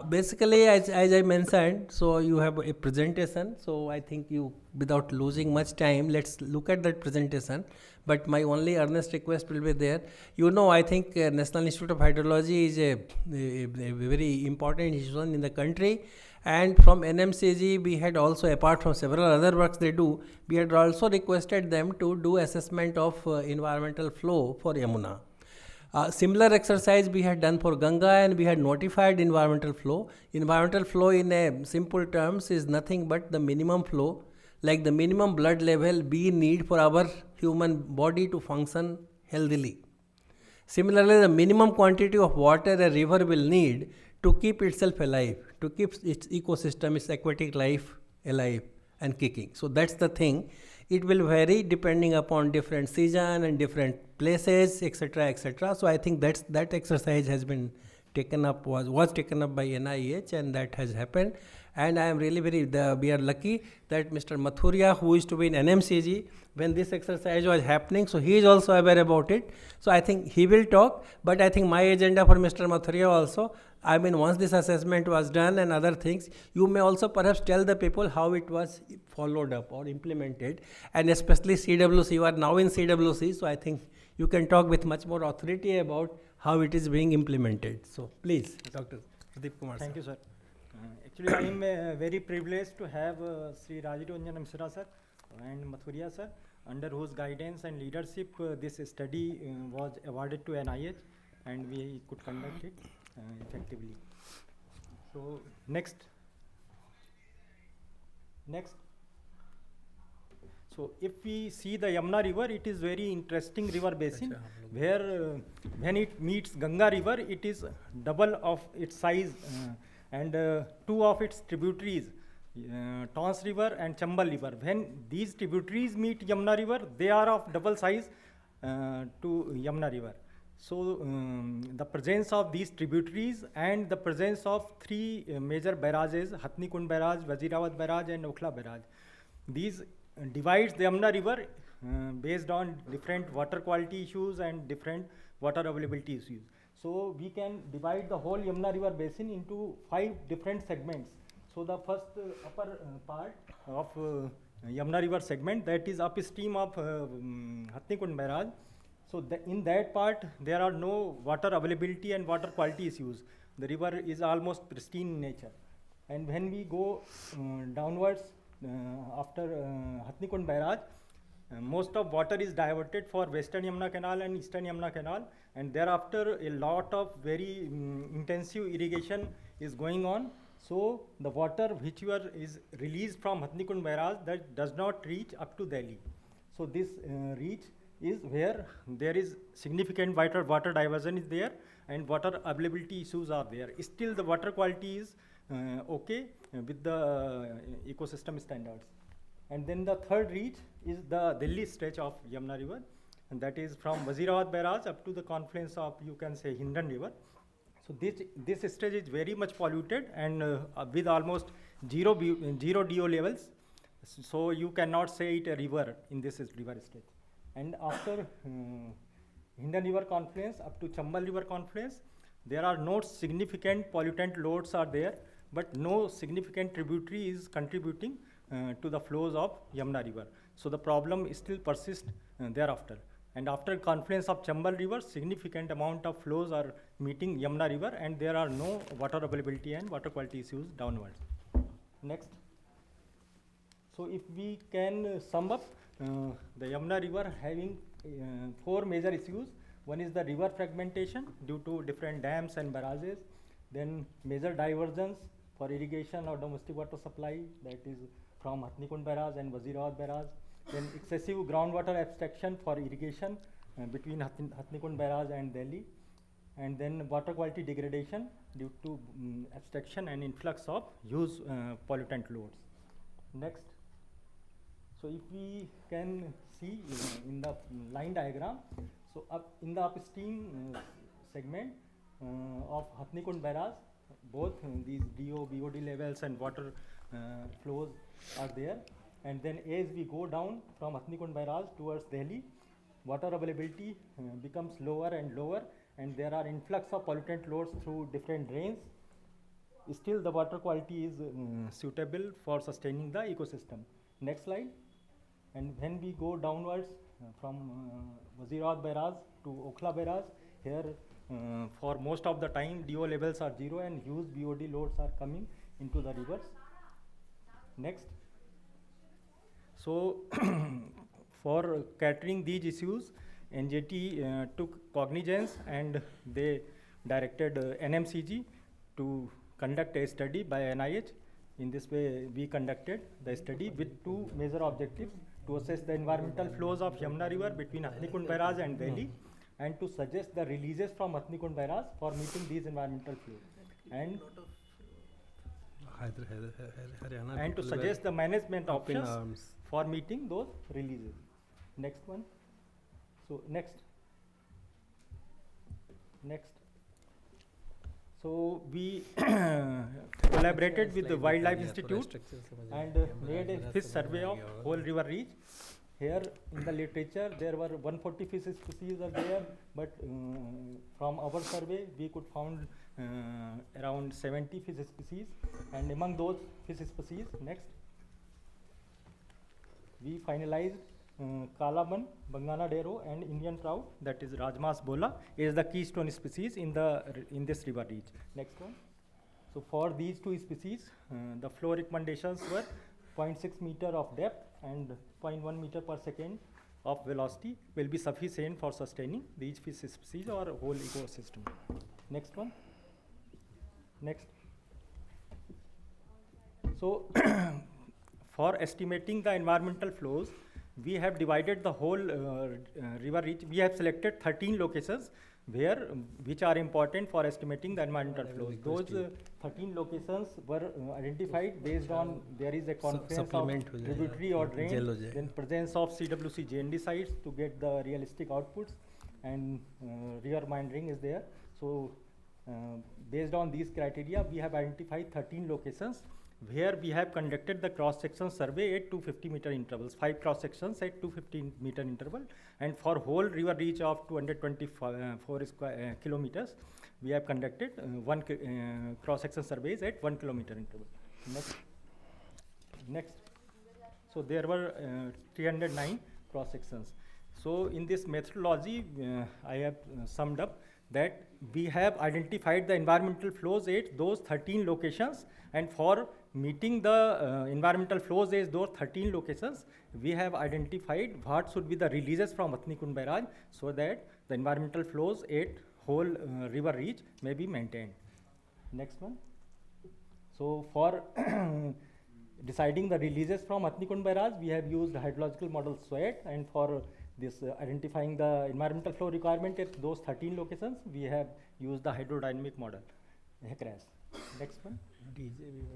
Basically, as I mentioned, so you have a presentation. So I think you, without losing much time, let's look at that presentation. But my only earnest request will be there. I think National Institute of Hydrology is a very important institution in the country. And from NMCG, we had also, apart from several other works they do, we had also requested them to do assessment of environmental flow for Yamuna. Similar exercise we had done for Ganga, and we had notified environmental flow. Environmental flow in a simple terms is nothing but the minimum flow, like the minimum blood level we need for our human body to function healthily. Similarly, the minimum quantity of water a river will need to keep itself alive, to keep its ecosystem, its aquatic life alive and kicking. So that's the thing. It will vary depending upon different season and different places, etc., etc. So I think that exercise has been taken up, was taken up by NIH, and that has happened. And I am really we are lucky that Mr. Mathuria, who used to be in NMCG when this exercise was happening, so he is also aware about it. So I think he will talk, but I think my agenda for Mr. Mathuria also, I mean, once this assessment was done and other things, you may also perhaps tell the people how it was followed up or implemented, and especially CWC. You are now in CWC, so I think you can talk with much more authority about how it is being implemented. So please, Dr. Pradeep Kumar. Thank you, sir. Actually, I am very privileged to have Sri Rajiranjan Mishra sir and Mathuria sir, under whose guidance and leadership this study was awarded to NIH, and we could conduct it effectively. So next. So if we see the Yamuna river, it is very interesting river basin where when it meets Ganga river, it is double of its size, and two of its tributaries, Tons river and Chambal river, when these tributaries meet Yamuna river, they are of double size to Yamuna river. So the presence of these tributaries and the presence of three major barrages, Hatni Kund barrage, Wazirabad barrage and Okhla barrage, these divides the Yamuna river based on different water quality issues and different water availability issues. So we can divide the whole Yamuna river basin into 5 different segments. So the first upper part of Yamuna river segment, that is upstream of Hatni Kund barrage. So in that part, there are no water availability and water quality issues. The river is almost pristine in nature. And when we go downwards after Hatni Kund barrage, most of water is diverted for Western Yamuna Canal and Eastern Yamuna Canal, and thereafter a lot of very intensive irrigation is going on. So the water which is released from Hatni Kund barrage, that does not reach up to Delhi. So this reach is where there is significant water diversion is there, and water availability issues are there. Still the water quality is okay with the ecosystem standards. And then the third reach is the Delhi stretch of Yamuna river, and that is from Wazirabad barrage up to the confluence of, you can say, Hindon river. So this stretch is very much polluted and with almost zero DO levels. So you cannot say it a river in this river stretch. And after Hindon river confluence up to Chambal river confluence, there are no significant pollutant loads are there, but no significant tributary is contributing to the flows of Yamuna river. So the problem still persists thereafter. And after confluence of Chambal River, significant amount of flows are meeting Yamuna River, and there are no water availability and water quality issues downwards. Next. So if we can sum up, the Yamuna River having 4 major issues. One is the river fragmentation due to different dams and barrages. Then major divergence for irrigation or domestic water supply, that is from Hatnikund Barrage and Wazirabad Barrage. Then excessive groundwater abstraction for irrigation between Hatnikund Barrage and Delhi. And then water quality degradation due to abstraction and influx of huge pollutant loads. Next. So if we can see in the line diagram, so up in the upstream segment of Hatnikund Barrage, both these DO, BOD levels and water flows are there. And then as we go down from Hatnikund Barrage towards Delhi, water availability becomes lower and lower, and there are influx of pollutant loads through different drains. Still the water quality is suitable for sustaining the ecosystem. Next slide. And when we go downwards from Wazirabad Barrage to Okhla Barrage, here for most of the time DO levels are 0 and huge BOD loads are coming into the rivers. Next. So for catering these issues, NJT took cognizance and they directed NMCG to conduct a study by NIH. In this way, we conducted the study with 2 major objectives: to assess the environmental flows of Yamuna River between Hatnikund Barrage and Delhi, and to suggest the releases from Hatnikund Barrage for meeting these environmental flows, and to suggest the management options for meeting those releases. Next one. So next. So we collaborated with the Wildlife Institute and made a fish survey of whole river reach. Here in the literature there were 140 fish species are there, but from our survey we could found around 70 fish species, and among those fish species, next, we finalized Kalaban, Bangana Dero and Indian trout, that is Rajmas bola, is the keystone species in this river reach. Next one. So for these 2 species, the flow recommendations were 0.6 meter of depth and 0.1 meter per second of velocity will be sufficient for sustaining these fish species or whole ecosystem. Next one. Next. So for estimating the environmental flows, we have divided the whole river reach. We have selected 13 locations which are important for estimating the environmental flows. Those 13 locations were identified based on there is a confluence of tributary or drain, then presence of CWC JND sites to get the realistic outputs, and river monitoring is there. So based on these criteria, we have identified 13 locations where we have conducted the cross-section survey at 250 meter intervals, 5 cross-sections at 250 meter interval, and for whole river reach of 224 kilometers, we have conducted 1 cross-section surveys at 1 kilometer interval. Next. So there were 309 cross-sections. So in this methodology, I have summed up that we have identified the environmental flows at those 13 locations, and for meeting the environmental flows at those 13 locations, we have identified what should be the releases from Hatnikund Barrage so that the environmental flows at whole river reach may be maintained. Next one. So for deciding the releases from Hatnikund Barrage, we have used hydrological model SWAT, and for this identifying the environmental flow requirement at those 13 locations, we have used the hydrodynamic model, HECRAS. Next one.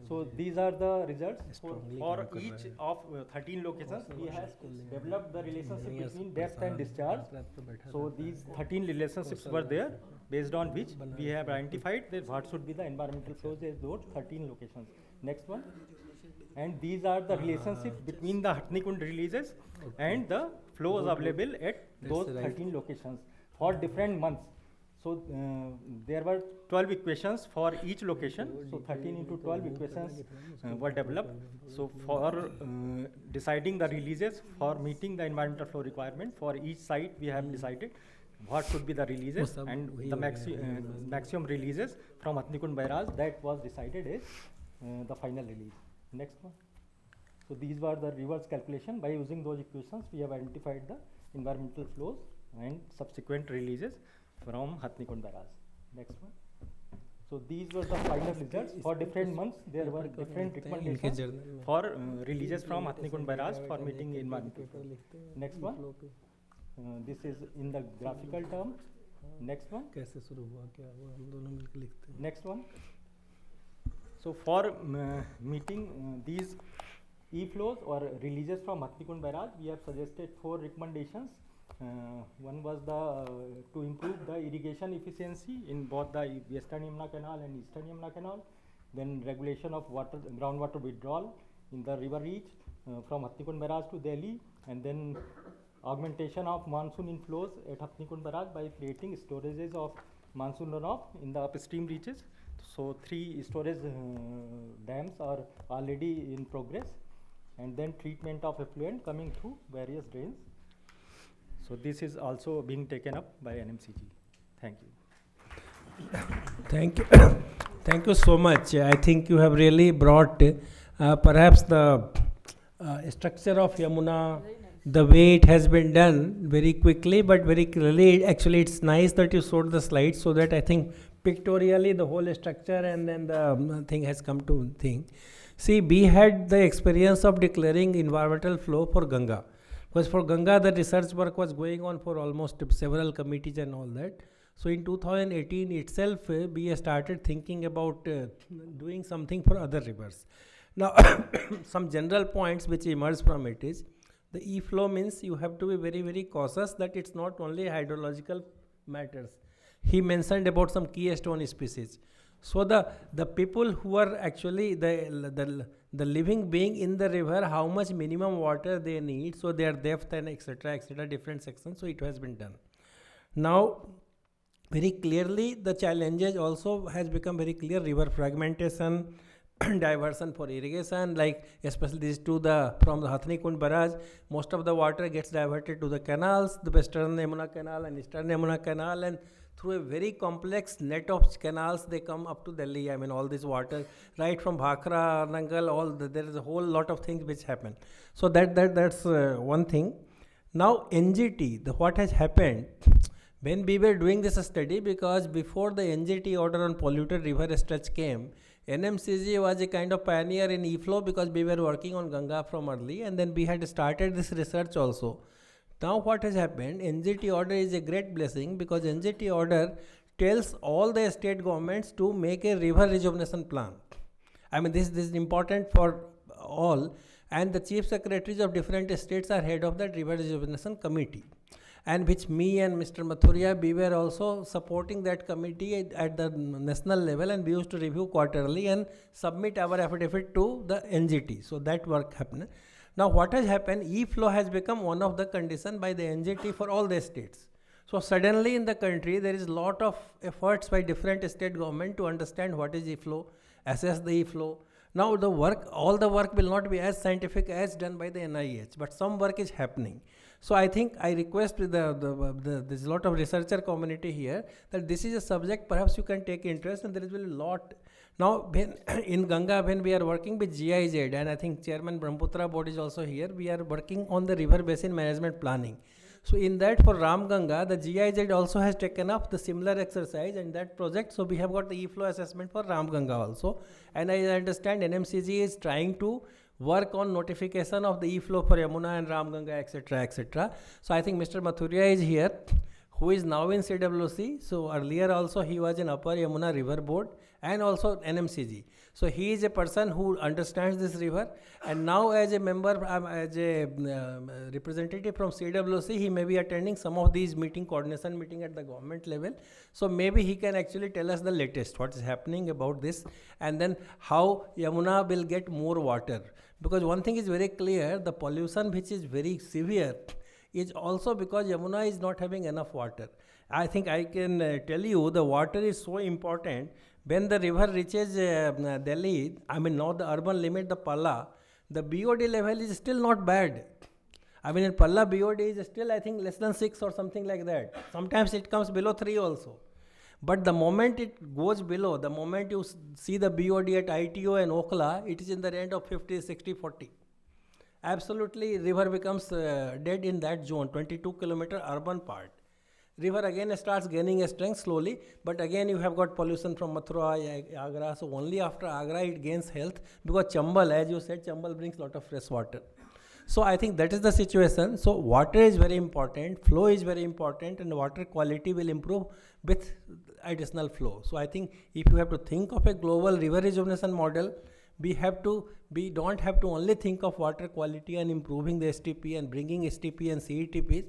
So these are the results. For each of 13 locations, we have developed the relationship between depth and discharge. So these 13 relationships were there, based on which we have identified that what should be the environmental flows at those 13 locations. Next one. And these are the relationships between the Hatnikund releases and the flows available at those 13 locations for different months. So there were 12 equations for each location. So 13 into 12 equations were developed. So for deciding the releases, for meeting the environmental flow requirement for each site, we have decided what should be the releases and the maximum releases from Hatnikund Bairaj. That was decided as the final release. Next one. So these were the reverse calculation. By using those equations, we have identified the environmental flows and subsequent releases from Hatnikund Bairaj. Next one. So these were the final results. For different months, there were different recommendations for releases from Hatnikund Bairaj for meeting environmental flow. Next one. This is in the graphical term. Next one. Next one. So for meeting these E-flows or releases from Hatnikund Bairaj, we have suggested 4 recommendations. One was to improve the irrigation efficiency in both the Western Yamuna Canal and Eastern Yamuna Canal. Then regulation of groundwater withdrawal in the river reach from Hatnikund Barrage to Delhi, and then augmentation of monsoon inflows at Hatnikund Barrage by creating storages of monsoon runoff in the upstream reaches. So 3 storage dams are already in progress, and then treatment of effluent coming through various drains. So this is also being taken up by NMCG. Thank you. Thank you. Thank you so much. I think you have really brought perhaps the structure of Yamuna, the way it has been done very quickly but very clearly. Actually, it's nice that you showed the slides so that I think pictorially the whole structure and then the thing has come to thing. See, we had the experience of declaring environmental flow for Ganga. Because for Ganga, the research work was going on for almost several committees and all that. So in 2018 itself, we started thinking about doing something for other rivers. Now, some general points which emerge from it is, the E-flow means you have to be very, very cautious that it's not only hydrological matters. He mentioned about some keystone species. So the people who are actually the living being in the river, how much minimum water they need, so their depth and etc., different sections, so it has been done. Now, very clearly the challenges also has become very clear: river fragmentation, diversion for irrigation, like especially these two, from the Hatnikund Barrage, most of the water gets diverted to the canals, the Western Yamuna Canal and Eastern Yamuna Canal, and through a very complex net of canals they come up to Delhi. I mean, all this water right from Bhakra, Nangal, there is a whole lot of things which happen. So that's one thing. Now NGT, what has happened when we were doing this study, because before the NGT order on polluted river stretch came, NMCG was a kind of pioneer in E-flow because we were working on Ganga from early, and then we had started this research also. Now what has happened, NGT order is a great blessing, because NGT order tells all the state governments to make a river rejuvenation plan. I mean, this is important for all, and the chief secretaries of different states are head of that river rejuvenation committee, and which me and Mr. Mathuria, we were also supporting that committee at the national level, and we used to review quarterly and submit our affidavit to the NGT. So that work happened. Now what has happened, E-flow has become one of the conditions by the NGT for all the states. So suddenly in the country, there is a lot of efforts by different state government to understand what is E-flow, assess the E-flow. Now all the work will not be as scientific as done by the NIH, but some work is happening. So I think I request there's a lot of researcher community here that this is a subject perhaps you can take interest, and there is really a lot. Now in Ganga, when we are working with GIZ, and I think Chairman Brahmaputra board is also here, we are working on the river basin management planning. So in that, for Ram Ganga, the GIZ also has taken up the similar exercise in that project. So we have got the E-flow assessment for Ram Ganga also. And I understand NMCG is trying to work on notification of the E-flow for Yamuna and Ram Ganga, etc. So I think Mr. Mathuria is here, who is now in CWC. So earlier also he was in Upper Yamuna River Board and also NMCG. So he is a person who understands this river, and now as a member, as a representative from CWC, he may be attending some of these coordination meeting at the government level. So maybe he can actually tell us the latest, what is happening about this, and then how Yamuna will get more water. Because one thing is very clear, the pollution which is very severe is also because Yamuna is not having enough water. I think I can tell you the water is so important. When the river reaches Delhi, I mean now the urban limit, the Palla, the BOD level is still not bad. I mean in Palla BOD is still I think less than 6 or something like that. Sometimes it comes below 3 also. But the moment it goes below, the moment you see the BOD at ITO and Okla, it is in the range of 50, 60, 40. Absolutely, river becomes dead in that zone, 22-kilometer urban part. River again starts gaining strength slowly, but again you have got pollution from Mathura, Agra, so only after Agra it gains health, because Chambal, as you said, Chambal brings lot of fresh water. So I think that is the situation. So water is very important, flow is very important, and water quality will improve with additional flow. So I think if you have to think of a global river rejuvenation model, we don't have to only think of water quality and improving the STP and bringing STP and CETPs.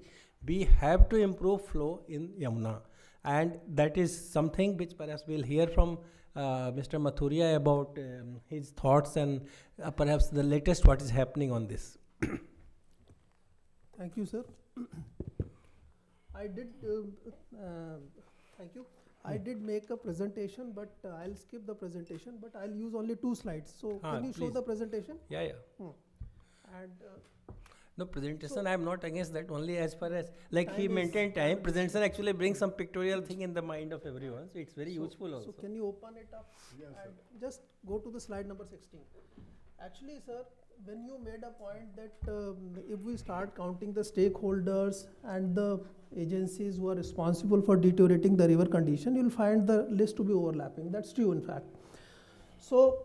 We have to improve flow in Yamuna, and that is something which perhaps we'll hear from Mr. Mathuria about his thoughts and perhaps the latest what is happening on this. Thank you, sir. I did, thank you. I did make a presentation, but I'll skip the presentation, but I'll use only 2 slides. So can you show Please. the presentation? Yeah. And No, presentation, I am not against that, only as far as, like Time he is- maintained time, presentation actually brings some pictorial thing in the mind of everyone, so it's very useful also. So can you open it up? Yes, sir. And just go to the slide number 16. Actually, sir, when you made a point that if we start counting the stakeholders and the agencies who are responsible for deteriorating the river condition, you'll find the list to be overlapping. That's true, in fact. So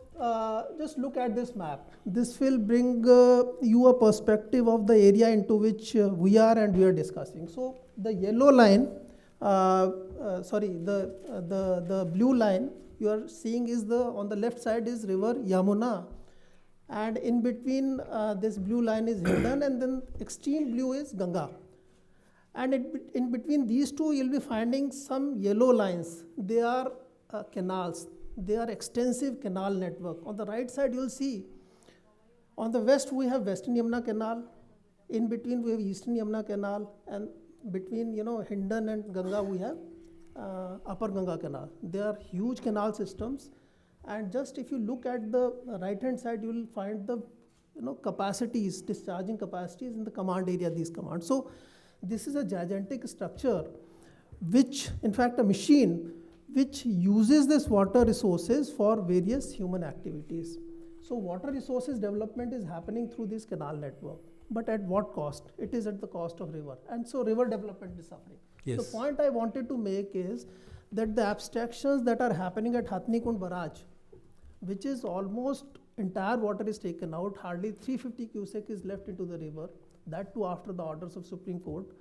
just look at this map. This will bring you a perspective of the area into which we are and we are discussing. So the yellow line, the blue line you are seeing is on the left side is river Yamuna, and in between this blue line is Hindan, and then extreme blue is Ganga. And in between these two, you'll be finding some yellow lines. They are canals. They are extensive canal network. On the right side, you'll see, on the west, we have Western Yamuna Canal. In between, we have Eastern Yamuna Canal. And between, Hindan and Ganga, we have Upper Ganga Canal. They are huge canal systems. And just if you look at the right-hand side, you will find the, capacities, discharging capacities in the command area, these commands. So this is a gigantic structure, which, in fact, a machine which uses this water resources for various human activities. So water resources development is happening through this canal network. But at what cost? It is at the cost of river. And so river development is suffering. Yes. The point I wanted to make is that the abstractions that are happening at Hatnikund Barrage, which is almost entire water is taken out, hardly 350 cubic is left into the river, that too after the orders of Supreme Court.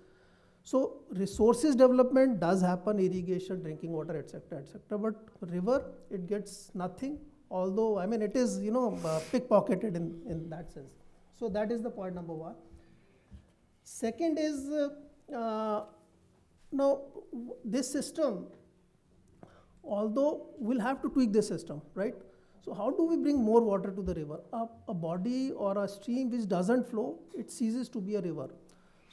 So resources development does happen, irrigation, drinking water, etc., but river, it gets nothing, although, it is, pickpocketed in that sense. So that is the point number 1. Second is, now this system, although we'll have to tweak this system, right? So how do we bring more water to the river? A body or a stream which doesn't flow, it ceases to be a river.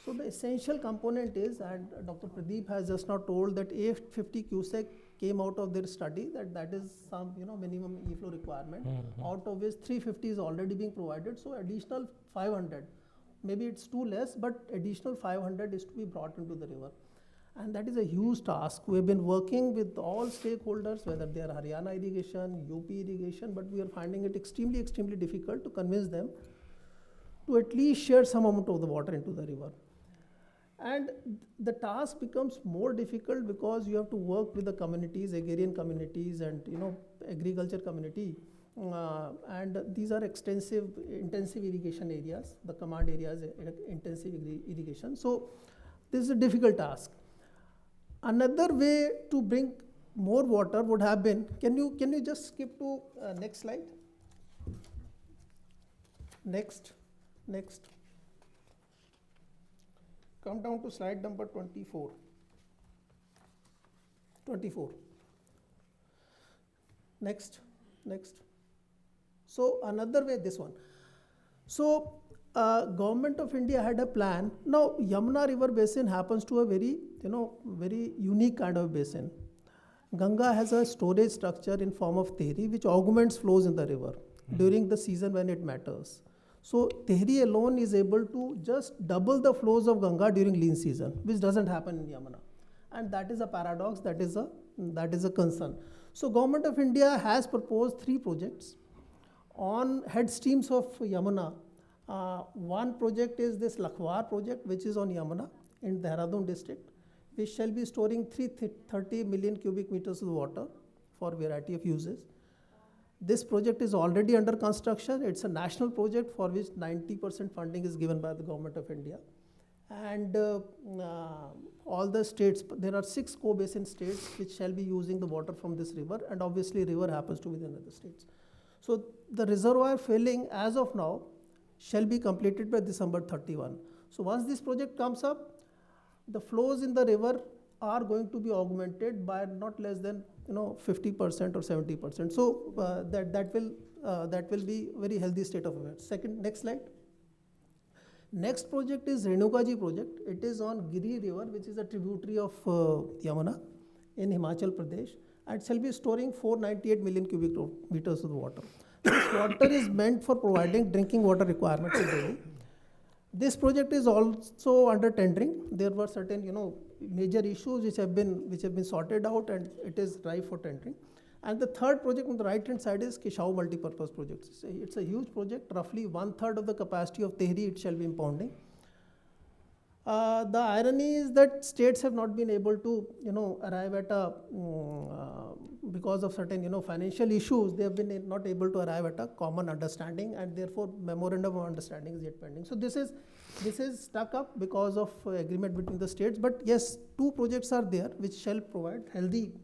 So the essential component is, and Dr. Pradeep has just now told that 850 cubic came out of their study, that is some minimum e-flow requirement, out of which 350 is already being provided. So additional 500, maybe it's too less, but additional 500 is to be brought into the river. And that is a huge task. We have been working with all stakeholders, whether they are Haryana irrigation, UP irrigation, but we are finding it extremely, extremely difficult to convince them to at least share some amount of the water into the river. And the task becomes more difficult because you have to work with the communities, agrarian communities and agriculture community. And these are intensive irrigation areas, the command areas, intensive irrigation. So this is a difficult task. Another way to bring more water would have been, can you just skip to next slide? Next. Come down to slide number 24. Next. So another way, this one. So Government of India had a plan. Now, Yamuna River basin happens to a very, very unique kind of basin. Ganga has a storage structure in form of Tehri which augments flows in the river during the season when it matters. So Tehri alone is able to just double the flows of Ganga during lean season, which doesn't happen in Yamuna. And that is a paradox, that is a concern. So Government of India has proposed 3 projects on head streams of Yamuna. One project is this Lakhwar project, which is on Yamuna in Dehradun district, which shall be storing 330 million cubic meters of water for variety of uses. This project is already under construction. It's a national project for which 90% funding is given by the Government of India. And all the states, there are 6 co-basin states which shall be using the water from this river, and obviously river happens to be within other states. So the reservoir filling as of now shall be completed by December 31. So once this project comes up, the flows in the river are going to be augmented by not less than 50% or 70%. So that will be very healthy state of affairs. Second, next slide. Next project is Renukaji project. It is on Giri River, which is a tributary of Yamuna in Himachal Pradesh, and shall be storing 498 million cubic meters of water. This water is meant for providing drinking water requirements in Delhi. This project is also under tendering. There were certain major issues which have been sorted out, and it is ripe for tendering. And the third project on the right hand side is Kishau multipurpose project. It's a huge project. Roughly 1/3 of the capacity of Tehri it shall be impounding. The irony is that states have not been able to arrive at a because of certain financial issues, they have been not able to arrive at a common understanding, and therefore memorandum of understanding is yet pending. So this is stuck up because of agreement between the states. But yes, 2 projects are there which shall provide healthy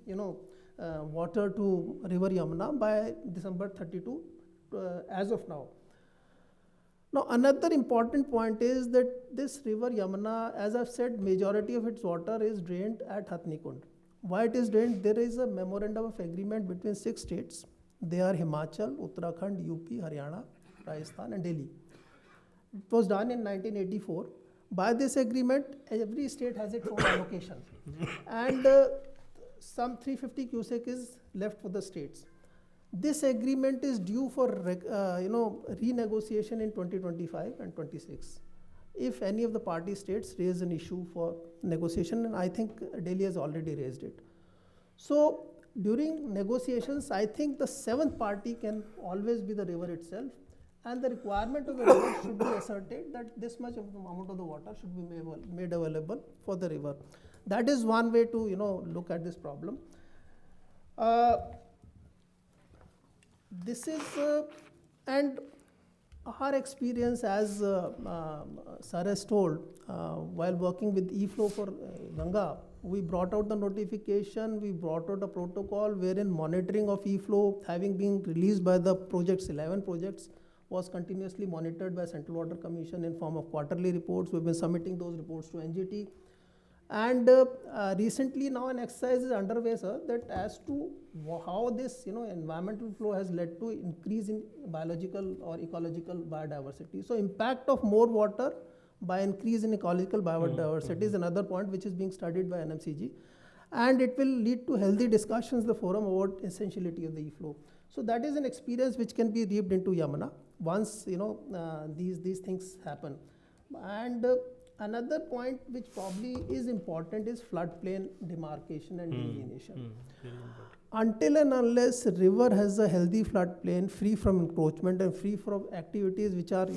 water to river Yamuna by December 32 as of now. Now another important point is that this river Yamuna, as I've said, majority of its water is drained at Hathni Kund. Why it is drained? There is a memorandum of agreement between 6 states. They are Himachal, Uttarakhand, UP, Haryana, Rajasthan and Delhi. It was done in 1984. By this agreement, every state has its own allocation. And some 350 cubic is left for the states. This agreement is due for renegotiation in 2025 and 26. If any of the party states raise an issue for negotiation, and I think Delhi has already raised it. So during negotiations, I think the 7th party can always be the river itself, and the requirement of the river should be asserted that this much of the amount of the water should be made available for the river. That is one way to look at this problem. This is and our experience, as Sir has told, while working with eFlow for Ganga, we brought out the notification, we brought out a protocol wherein monitoring of eFlow, having been released by the projects, 11 projects, was continuously monitored by Central Water Commission in form of quarterly reports. We've been submitting those reports to NGT. And recently now an exercise is underway, sir, that as to how this environmental flow has led to increase in biological or ecological biodiversity. So impact of more water by increase in ecological biodiversity is another point which is being studied by NMCG, and it will lead to healthy discussions in the forum about essentiality of the e-flow. So that is an experience which can be reaped into Yamuna once these things happen. And another point which probably is important is floodplain demarcation and delineation. Until and unless river has a healthy floodplain free from encroachment and free from activities which are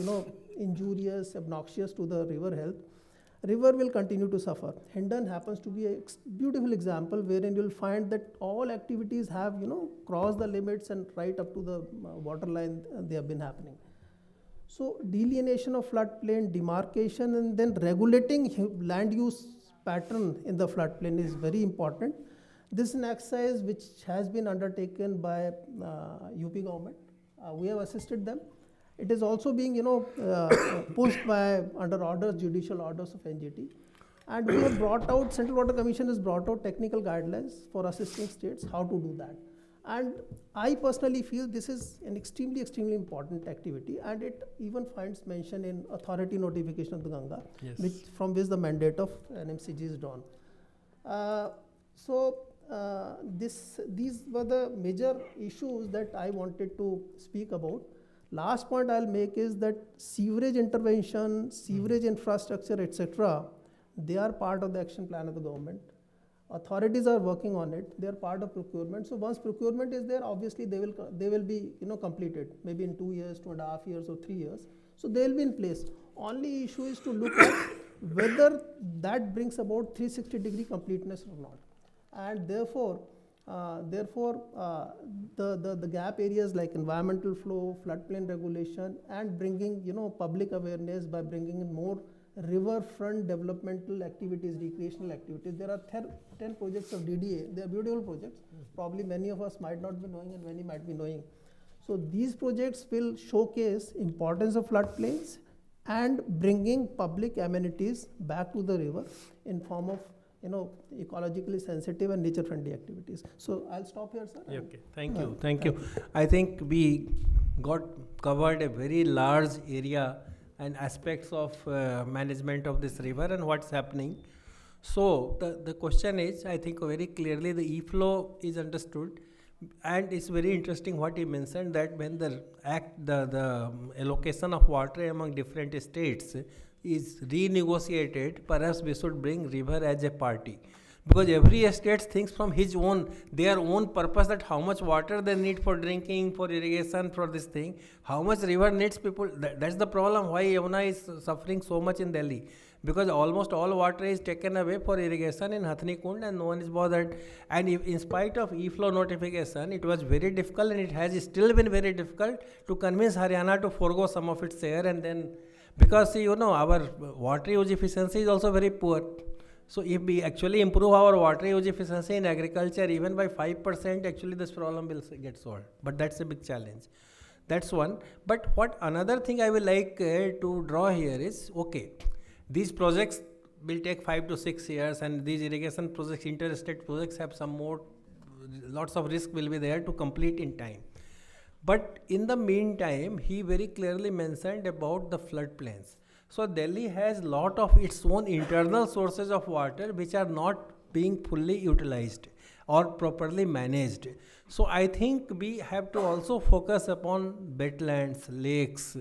injurious, obnoxious to the river health, river will continue to suffer. Hindon happens to be a beautiful example wherein you will find that all activities have crossed the limits and right up to the water line they have been happening. So delineation of floodplain, demarcation, and then regulating land use pattern in the floodplain is very important. This is an exercise which has been undertaken by UP government. We have assisted them. It is also being pushed by under orders, judicial orders of NGT. And we have brought out, Central Water Commission has brought out technical guidelines for assisting states how to do that. And I personally feel this is an extremely, extremely important activity, and it even finds mention in authority notification of the Ganga, Yes. from which the mandate of NMCG is drawn. These were the major issues that I wanted to speak about. Last point I'll make is that sewerage intervention, sewerage infrastructure, etc., they are part of the action plan of the government. Authorities are working on it. They are part of procurement. So once procurement is there, obviously they will be completed, maybe in 2 years, 2.5 years, or 3 years. So they will be in place. Only issue is to look at whether that brings about 360-degree completeness or not. And therefore, the gap areas like environmental flow, floodplain regulation, and bringing public awareness by bringing in more riverfront developmental activities, recreational activities. There are 10 projects of DDA. They are beautiful projects. Probably many of us might not be knowing, and many might be knowing. So these projects will showcase importance of floodplains and bringing public amenities back to the river in form of ecologically sensitive and nature friendly activities. So I'll stop here, sir. Yeah, okay, thank you. I think we covered a very large area and aspects of management of this river and what's happening. So the question is, I think very clearly the e-flow is understood, and it's very interesting what he mentioned, that when the allocation of water among different states is renegotiated, perhaps we should bring river as a party, because every state thinks from their own purpose, that how much water they need for drinking, for irrigation, for this thing, how much river needs people. That's the problem why Yamuna is suffering so much in Delhi, because almost all water is taken away for irrigation in Hathni Kund and no one is bothered. And in spite of e-flow notification, it was very difficult, and it has still been very difficult to convince Haryana to forego some of its share. And then, because our water use efficiency is also very poor. So if we actually improve our water use efficiency in agriculture even by 5%, actually this problem will get solved. But that's a big challenge. That's one. But what another thing I will like to draw here is, okay, these projects will take 5 to 6 years, and these irrigation projects, interstate projects, have lots of risk will be there to complete in time. But in the meantime, he very clearly mentioned about the floodplains. So Delhi has lot of its own internal sources of water which are not being fully utilized or properly managed. So I think we have to also focus upon wetlands, lakes,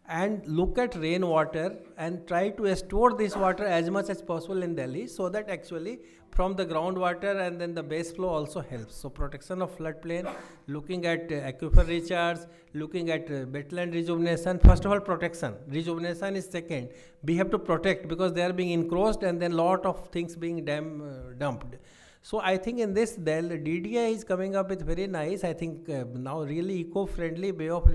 and look at rainwater and try to store this water as much as possible in Delhi, so that actually from the groundwater and then the base flow also helps. So protection of floodplain, looking at aquifer recharge, looking at wetland rejuvenation. First of all, protection. Rejuvenation is second. We have to protect because they are being encroached and then lot of things being dumped. So I think in this, the DDI is coming up with very nice, I think now really eco-friendly way of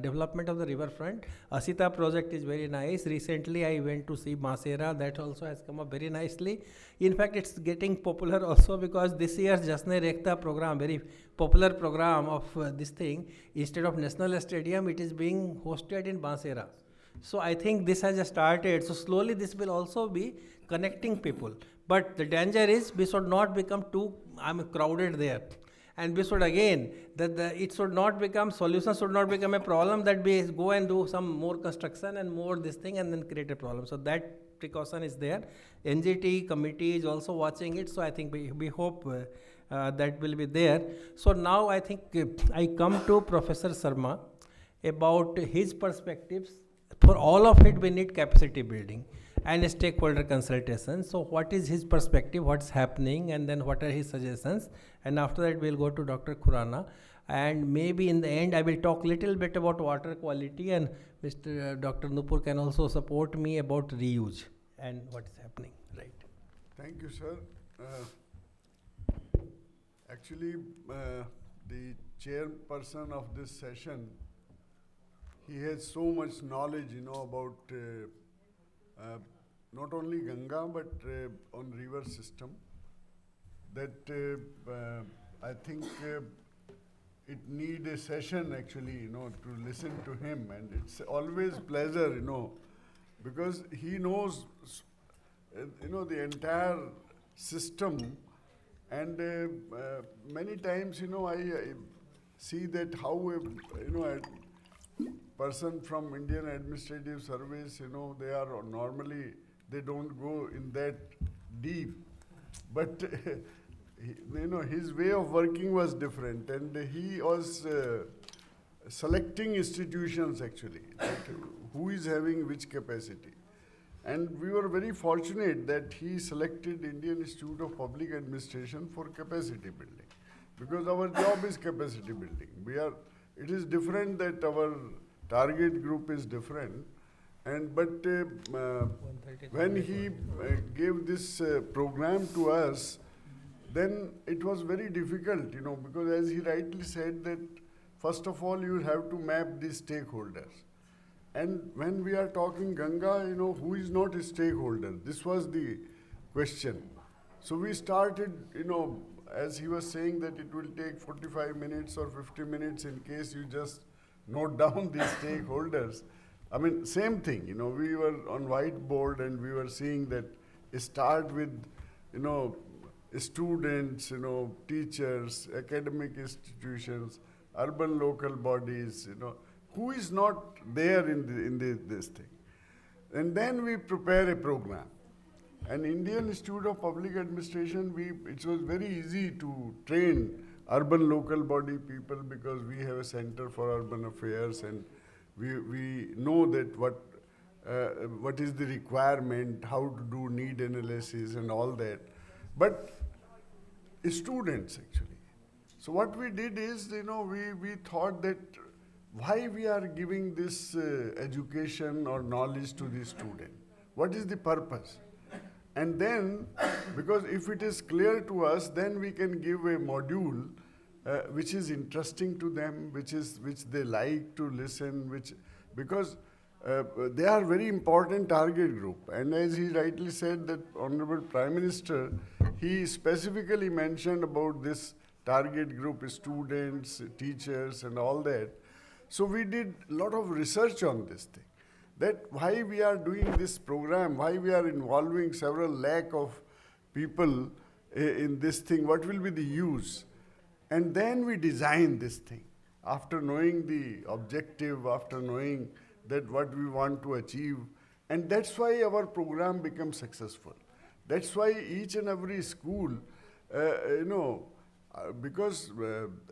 development of the riverfront. Asita project is very nice. Recently I went to see Basera, that also has come up very nicely. In fact, it's getting popular also because this year's Jasne Rekhta program, very popular program of this thing, instead of National Stadium, it is being hosted in Basera. So I think this has started. So slowly this will also be connecting people. But the danger is we should not become too crowded there. And we should again, it should not become, solution should not become a problem that we go and do some more construction and more this thing and then create a problem. So that precaution is there. NGT committee is also watching it. So I think we hope that will be there. So now I think I come to Professor Sharma about his perspectives. For all of it, we need capacity building and stakeholder consultation. So what is his perspective, what's happening, and then what are his suggestions? And after that, we'll go to Dr. Khurana. And maybe in the end, I will talk little bit about water quality, and Dr. Nupur can also support me about reuse and what is happening, right? Thank you, sir. Actually, the chairperson of this session, he has so much knowledge, about not only Ganga, but on river system, that I think it need a session actually, to listen to him. And it's always pleasure, because he knows, the entire system And many times, I see that how, a person from Indian Administrative Service, they are normally, they don't go in that deep. But, his way of working was different, and he was selecting institutions actually, who is having which capacity. And we were very fortunate that he selected Indian Institute of Public Administration for capacity building, because our job is capacity building. It is different that our target group is different, but when he gave this program to us, then it was very difficult, because as he rightly said that first of all you have to map the stakeholders. And when we are talking Ganga, who is not a stakeholder? This was the question. So we started, as he was saying that it will take 45 minutes or 50 minutes in case you just note down these stakeholders. I mean, same thing, we were on whiteboard and we were seeing that start with, students, teachers, academic institutions, urban local bodies, who is not there in this thing. And then we prepare a program. And Indian Institute of Public Administration, it was very easy to train urban local body people because we have a Center for Urban Affairs and we know that what is the requirement, how to do need analysis and all that. But students actually. So what we did is, we thought that why we are giving this education or knowledge to the student? What is the purpose? And then, because if it is clear to us, then we can give a module which is interesting to them, which they like to listen, because they are very important target group. And as he rightly said, that Honorable Prime Minister, he specifically mentioned about this target group, students, teachers, and all that. So we did a lot of research on this thing, that why we are doing this program, why we are involving several lakh of people in this thing, what will be the use? And then we design this thing. After knowing the objective, after knowing that what we want to achieve, and that's why our program becomes successful. That's why each and every school, because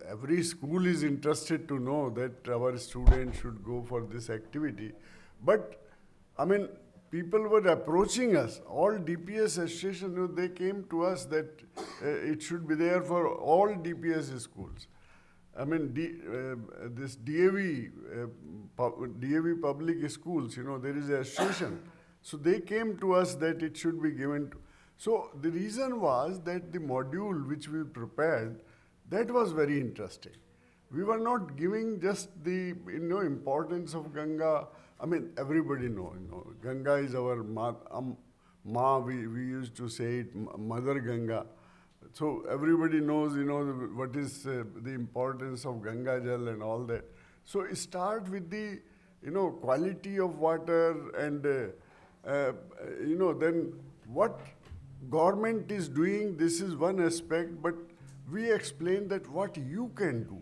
every school is interested to know that our students should go for this activity. But, people were approaching us, all DPS associations, they came to us that it should be there for all DPS schools. This DAV public schools, there is an association. So they came to us that it should be given to. So the reason was that the module which we prepared, that was very interesting. We were not giving just the importance of Ganga. Everybody know, Ganga is our Ma, we used to say it, Mother Ganga. So everybody knows, what is the importance of Ganga Jal and all that. So start with the, quality of water and, then what government is doing, this is one aspect, but we explain that what you can do,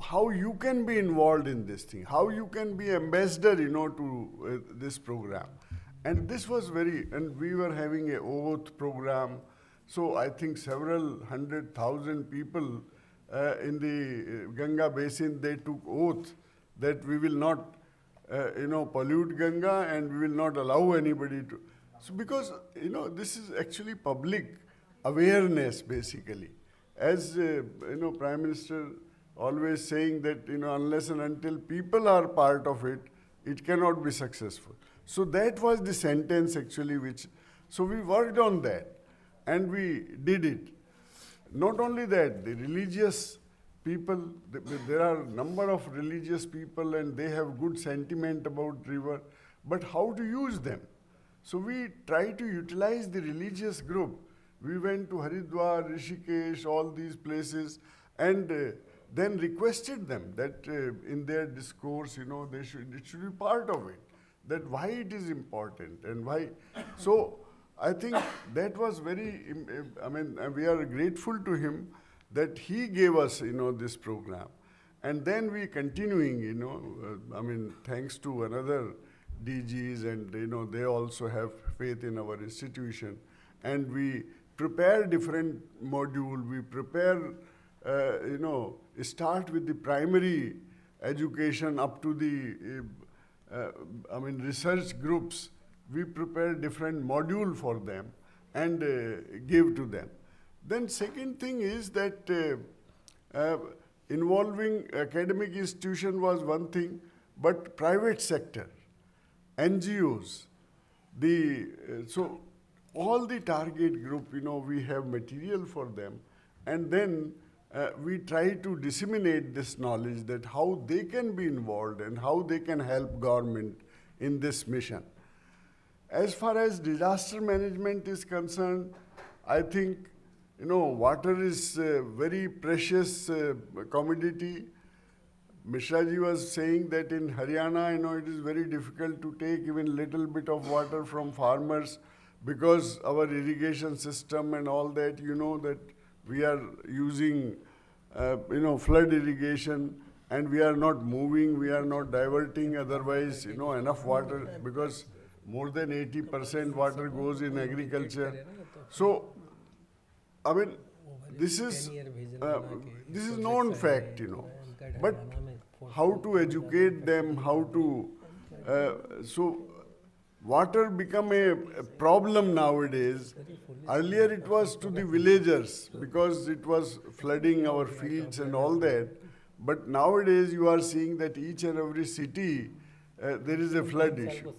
how you can be involved in this thing, how you can be ambassador, to this program. And this was and we were having a oath program. So I think several 100,000 people in the Ganga basin, they took oath that we will not, pollute Ganga and we will not allow anybody to. So because, this is actually public awareness basically. As, Prime Minister always saying that, unless and until people are part of it, it cannot be successful. So that was the sentence actually so we worked on that and we did it. Not only that, the religious people, there are a number of religious people and they have good sentiment about river, but how to use them? So we try to utilize the religious group. We went to Haridwar, Rishikesh, all these places, and then requested them that in their discourse, it should be part of it, that why it is important and why. So I think that was very, I mean, we are grateful to him that he gave us, this program. And then we continuing, I mean, thanks to another DGs and, they also have faith in our institution. And we prepare different module, we prepare, start with the primary education up to the, research groups. We prepare different module for them and give to them. Then second thing is that involving academic institution was one thing, but private sector, NGOs, so all the target group, we have material for them, and then we try to disseminate this knowledge that how they can be involved and how they can help government in this mission. As far as disaster management is concerned, I think, water is a very precious commodity. Mishraji was saying that in Haryana, it is very difficult to take even little bit of water from farmers because our irrigation system and all that, that we are using, flood irrigation, and we are not moving, we are not diverting, otherwise, enough water, because more than 80% water goes in agriculture. So, I mean, this is known fact, but how to educate them, how to, so water become a problem nowadays. Earlier it was to the villagers because it was flooding our fields and all that, but nowadays you are seeing that each and every city there is a flood issue.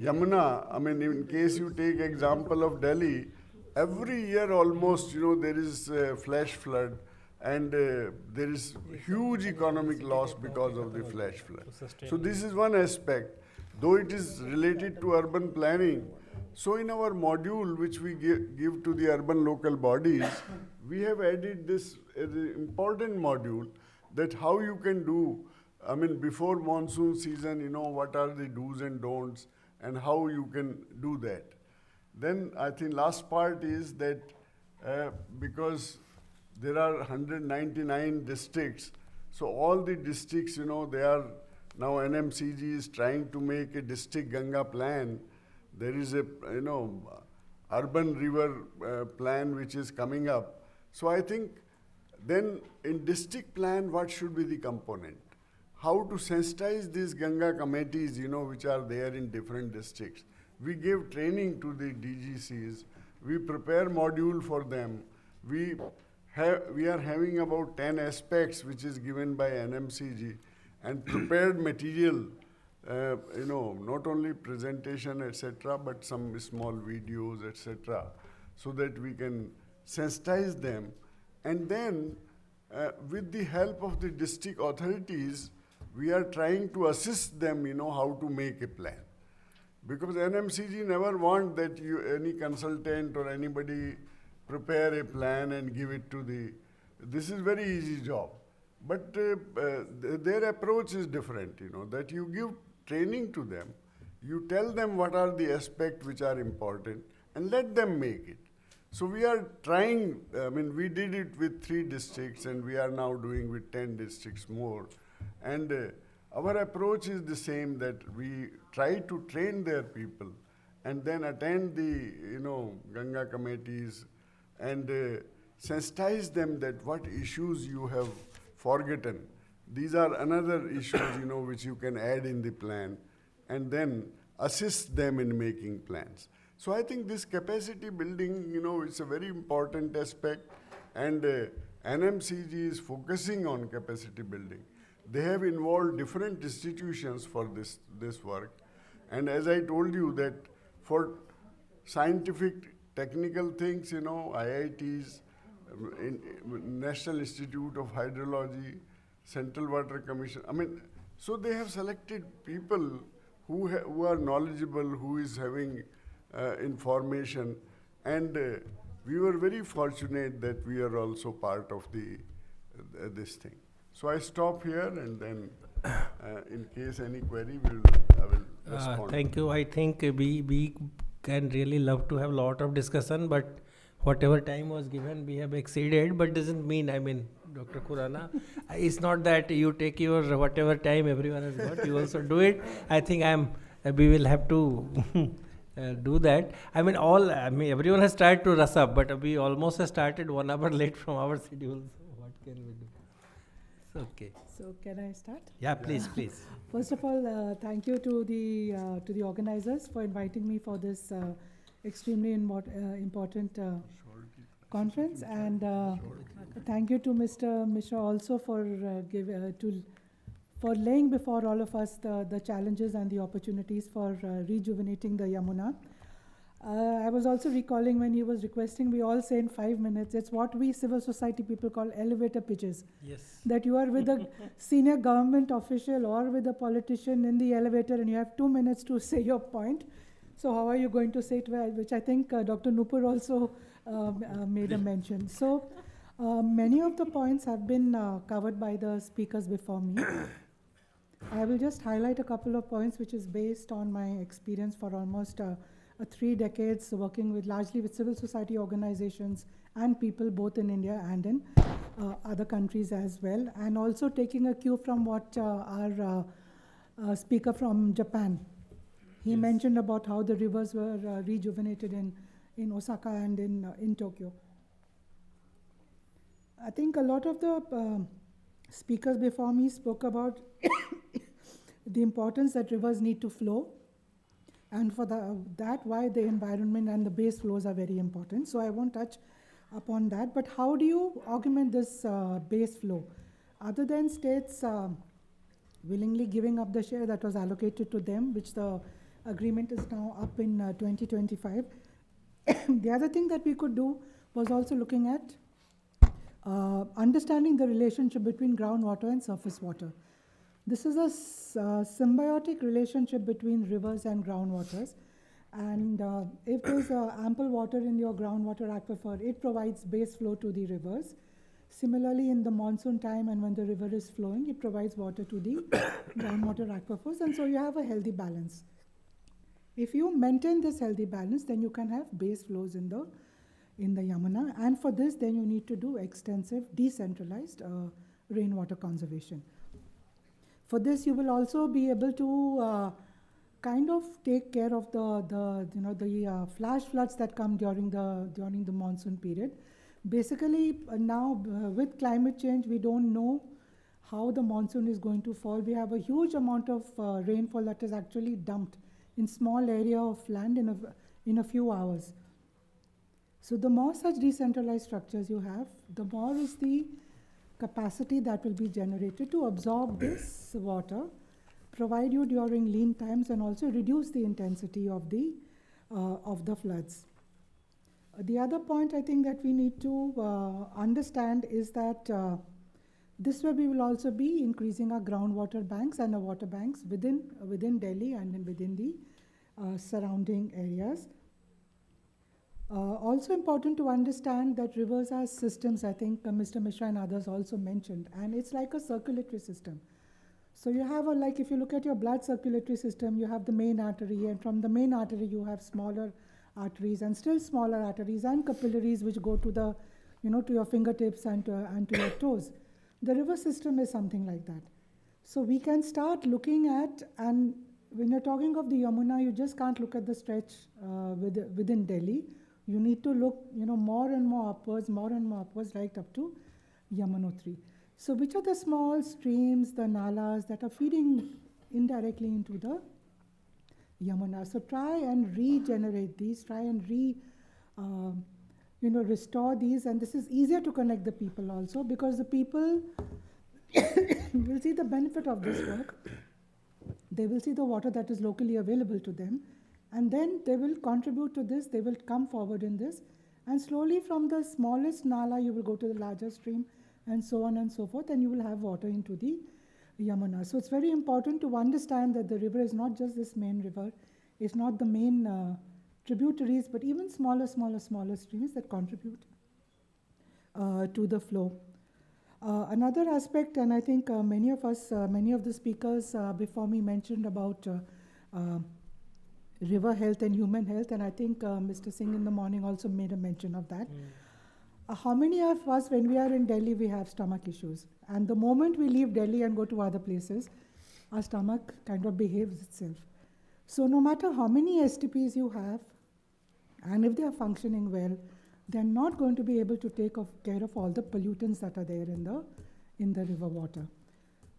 Yamuna, I mean, in case you take example of Delhi, every year almost, there is flash flood, and there is huge economic loss because of the flash flood. So this is one aspect, though it is related to urban planning. So in our module, which we give to the urban local bodies, we have added this important module that how you can do, I mean, before monsoon season, what are the do's and don'ts, and how you can do that. Then I think last part is that because there are 199 districts, so all the districts, they are, now NMCG is trying to make a district Ganga plan. There is a, urban river plan which is coming up. So I think then in district plan, what should be the component? How to sensitize these Ganga committees, which are there in different districts. We give training to the DGCs. We prepare module for them. We are having about 10 aspects which is given by NMCG, and prepared material, not only presentation, etc., but some small videos, etc., so that we can sensitize them. And then with the help of the district authorities, we are trying to assist them, how to make a plan. Because NMCG never want that any consultant or anybody prepare a plan and give it to the, this is very easy job. But their approach is different, that you give training to them, you tell them what are the aspects which are important, and let them make it. So we are trying, we did it with 3 districts, and we are now doing with 10 districts more. And our approach is the same, that we try to train their people and then attend the, Ganga committees and sensitize them that what issues you have forgotten. These are another issues, which you can add in the plan, and then assist them in making plans. So I think this capacity building, it's a very important aspect, and NMCG is focusing on capacity building. They have involved different institutions for this work. And as I told you that for scientific, technical things, IITs, National Institute of Hydrology, Central Water Commission, so they have selected people who are knowledgeable, who is having information, and we were very fortunate that we are also part of this thing. So I stop here, and then in case any query, I will respond. Thank you. I think we can really love to have a lot of discussion, but whatever time was given, we have exceeded. But doesn't mean, I mean, Dr. Khurana, it's not that you take your whatever time everyone has got, you also do it. I think we will have to do that. I mean, everyone has tried to rush up, but we almost have started 1 hour late from our schedule. So what can we do? It's okay. So can I start? Yeah, please, please. First of all, thank you to the organizers for inviting me for this extremely important conference, and thank you to Mr. Mishra also for for laying before all of us the challenges and the opportunities for rejuvenating the Yamuna. I was also recalling when he was requesting we all say in 5 minutes, it's what we civil society people call elevator pitches. Yes. That you are with a senior government official or with a politician in the elevator and you have 2 minutes to say your point. So how are you going to say it well? Which I think Dr. Nupur also made a mention. So many of the points have been covered by the speakers before me. I will just highlight a couple of points which is based on my experience for almost 3 decades working largely with civil society organizations and people both in India and in other countries as well, and also taking a cue from what our speaker from Japan, he mentioned about how the rivers were rejuvenated in Osaka and in Tokyo. I think a lot of the speakers before me spoke about the importance that rivers need to flow, and for that why the environment and the base flows are very important. So I won't touch upon that, but how do you augment this base flow? Other than states willingly giving up the share that was allocated to them, which the agreement is now up in 2025. The other thing that we could do was also looking at understanding the relationship between groundwater and surface water. This is a symbiotic relationship between rivers and groundwaters, and if there's ample water in your groundwater aquifer, it provides base flow to the rivers. Similarly, in the monsoon time and when the river is flowing, it provides water to the groundwater aquifers, and so you have a healthy balance. If you maintain this healthy balance, then you can have base flows in the Yamuna, and for this then you need to do extensive decentralized rainwater conservation. For this, you will also be able to kind of take care of the flash floods that come during the monsoon period. Basically, now with climate change, we don't know how the monsoon is going to fall. We have a huge amount of rainfall that is actually dumped in small area of land in a few hours. So the more such decentralized structures you have, the more is the capacity that will be generated to absorb this water, provide you during lean times, and also reduce the intensity of the floods. The other point I think that we need to understand is that this way we will also be increasing our groundwater banks and our water banks within Delhi and within the surrounding areas. Also important to understand that rivers are systems, I think Mr. Mishra and others also mentioned, and it's like a circulatory system. So you have like if you look at your blood circulatory system, you have the main artery, and from the main artery you have smaller arteries and still smaller arteries and capillaries which go to the, to your fingertips and to your toes. The river system is something like that. So we can start looking at, and when you're talking of the Yamuna, you just can't look at the stretch within Delhi. You need to look, more and more upwards, right up to Yamunotri. So which are the small streams, the nalas that are feeding indirectly into the Yamuna? So try and regenerate these, try and restore these, and this is easier to connect the people also, because the people will see the benefit of this work. They will see the water that is locally available to them, and then they will contribute to this, they will come forward in this, and slowly from the smallest nala you will go to the larger stream, and so on and so forth, and you will have water into the Yamuna. So it's very important to understand that the river is not just this main river, it's not the main tributaries, but even smaller streams that contribute to the flow. Another aspect, and I think many of the speakers before me mentioned about river health and human health, and I think Mr. Singh in the morning also made a mention of that. How many of us, when we are in Delhi, we have stomach issues? And the moment we leave Delhi and go to other places, our stomach kind of behaves itself. So no matter how many STPs you have, and if they are functioning well, they're not going to be able to take care of all the pollutants that are there in the river water.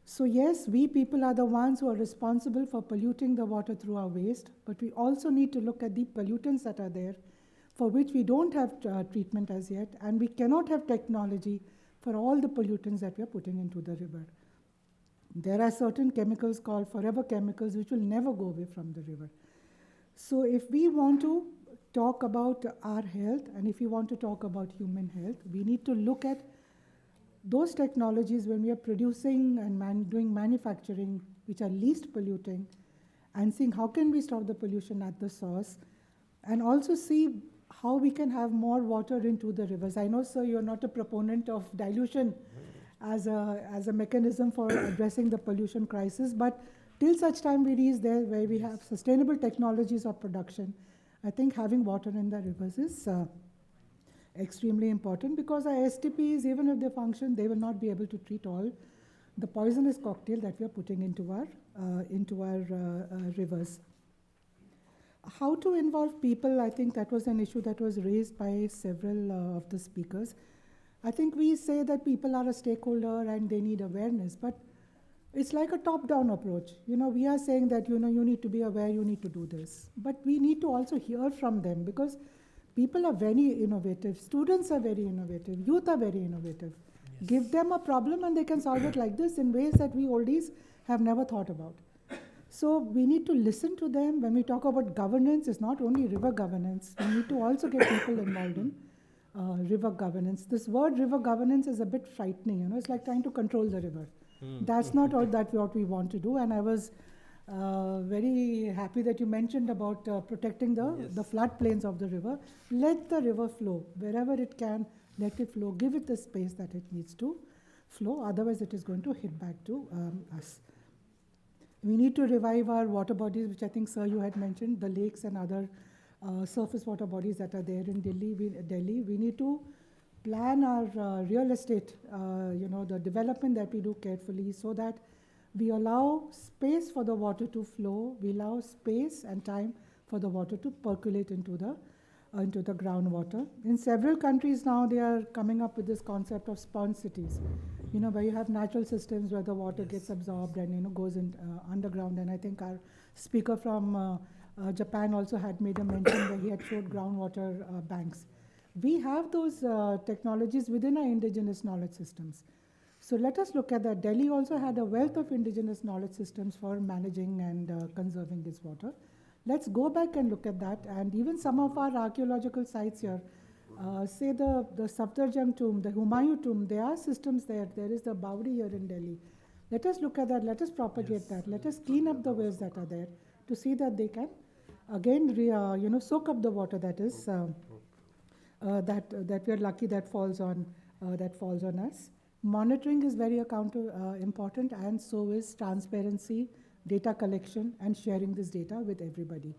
So yes, we people are the ones who are responsible for polluting the water through our waste, but we also need to look at the pollutants that are there, for which we don't have treatment as yet, and we cannot have technology for all the pollutants that we are putting into the river. There are certain chemicals called forever chemicals which will never go away from the river. So if we want to talk about our health, and if we want to talk about human health, we need to look at those technologies when we are producing and doing manufacturing which are least polluting, and seeing how can we stop the pollution at the source, and also see how we can have more water into the rivers. I know, sir, you're not a proponent of dilution as a mechanism for addressing the pollution crisis, but till such time we reach there where we have sustainable technologies of production, I think having water in the rivers is extremely important, because our STPs, even if they function, they will not be able to treat all the poisonous cocktail that we are putting into our rivers. How to involve people, I think that was an issue that was raised by several of the speakers. I think we say that people are a stakeholder and they need awareness, but it's like a top-down approach. We are saying that, you need to be aware, you need to do this. But we need to also hear from them, because people are very innovative, students are very innovative, youth are very innovative. Yes. Give them a problem and they can solve it like this in ways that we oldies have never thought about. So we need to listen to them. When we talk about governance, it's not only river governance. We need to also get people involved in river governance. This word river governance is a bit frightening. It's like trying to control the river. That's not all that what we want to do. And I was very happy that you mentioned about protecting the floodplains of the river. Let the river flow wherever it can. Let it flow. Give it the space that it needs to flow. Otherwise, it is going to hit back to us. We need to revive our water bodies, which I think, sir, you had mentioned, the lakes and other surface water bodies that are there in Delhi. We need to plan our real estate, the development that we do carefully, so that we allow space for the water to flow. We allow space and time for the water to percolate into the groundwater. In several countries now, they are coming up with this concept of sponge cities, where you have natural systems where the water gets absorbed and goes in underground. And I think our speaker from Japan also had made a mention where he had showed groundwater banks. We have those technologies within our indigenous knowledge systems. So let us look at that. Delhi also had a wealth of indigenous knowledge systems for managing and conserving this water. Let's go back and look at that. And even some of our archaeological sites here, say the Safdarjung tomb, the Humayun tomb, there are systems there. There is the Baudi here in Delhi. Let us look at that. Let us propagate that. Let us clean up the wells that are there to see that they can, again, soak up the water that is that we are lucky that falls on us. Monitoring is very important, and so is transparency, data collection, and sharing this data with everybody.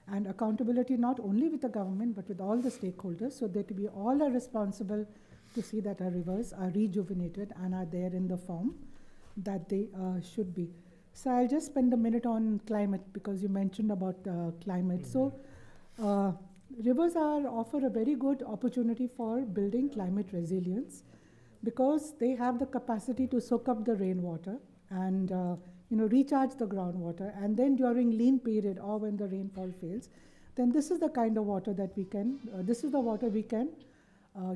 And accountability not only with the government, but with all the stakeholders, so that we all are responsible to see that our rivers are rejuvenated and are there in the form that they should be. So I'll just spend a minute on climate, because you mentioned about climate. So rivers offer a very good opportunity for building climate resilience, because they have the capacity to soak up the rainwater and recharge the groundwater, and then during lean period or when the rainfall fails, then this is the kind of water that we can,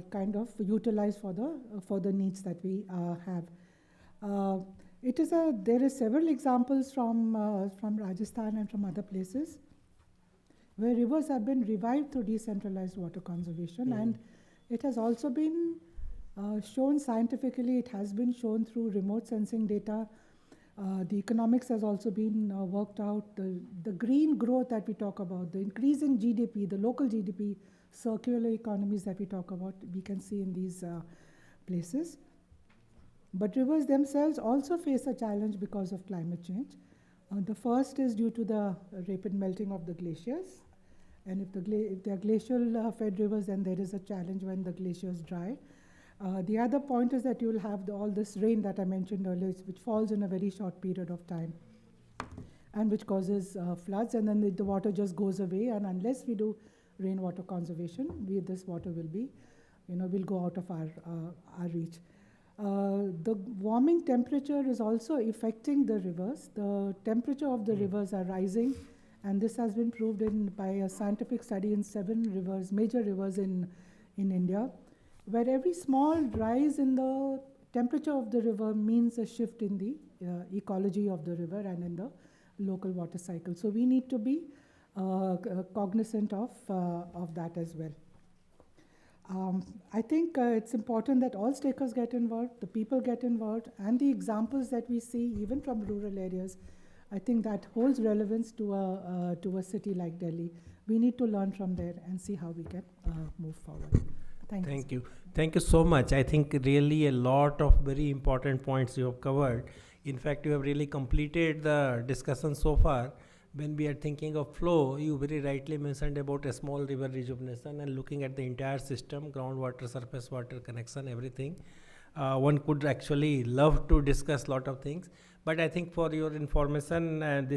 kind of utilize for the needs that we have. There is several examples from Rajasthan and from other places where rivers have been revived through decentralized water conservation, and it has also been shown scientifically. It has been shown through remote sensing data. The economics has also been worked out. The green growth that we talk about, the increase in GDP, the local GDP, circular economies that we talk about, we can see in these places. But rivers themselves also face a challenge because of climate change. The first is due to the rapid melting of the glaciers. And if they are glacial fed rivers, then there is a challenge when the glaciers dry. The other point is that you will have all this rain that I mentioned earlier, which falls in a very short period of time and which causes floods, and then the water just goes away. And unless we do rainwater conservation, this water will be, will go out of our reach. The warming temperature is also affecting the rivers. The temperature of the rivers are rising, and this has been proved by a scientific study in 7 rivers, major rivers in India, where every small rise in the temperature of the river means a shift in the ecology of the river and in the local water cycle. So we need to be cognizant of that as well. I think it's important that all stakeholders get involved, the people get involved, and the examples that we see even from rural areas, I think that holds relevance to a city like Delhi. We need to learn from there and see how we can move forward. Thank you. Thank you so much. I think really a lot of very important points you have covered. In fact, you have really completed the discussion so far. When we are thinking of flow, you very rightly mentioned about a small river rejuvenation and looking at the entire system, groundwater, surface water connection, everything. One could actually love to discuss lot of things, but I think for your information,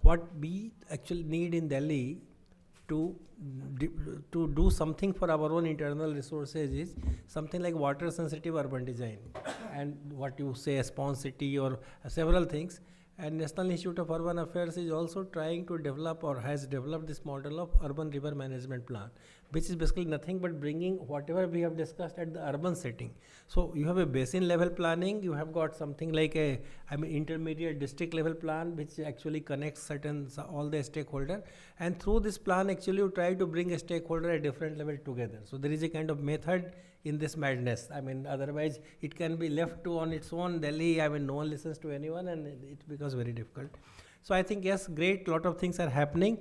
what we actually need in Delhi to do something for our own internal resources is something like water sensitive urban design and what you say a sponge city or several things. And National Institute of Urban Affairs is also trying to develop or has developed this model of urban river management plan, which is basically nothing but bringing whatever we have discussed at the urban setting. So you have a basin level planning, you have got something like intermediate district level plan, which actually connects all the stakeholder. And through this plan, actually you try to bring a stakeholder at different level together. So there is a kind of method in this madness. Otherwise it can be left to on its own. Delhi, no one listens to anyone and it becomes very difficult. So I think, yes, great, lot of things are happening.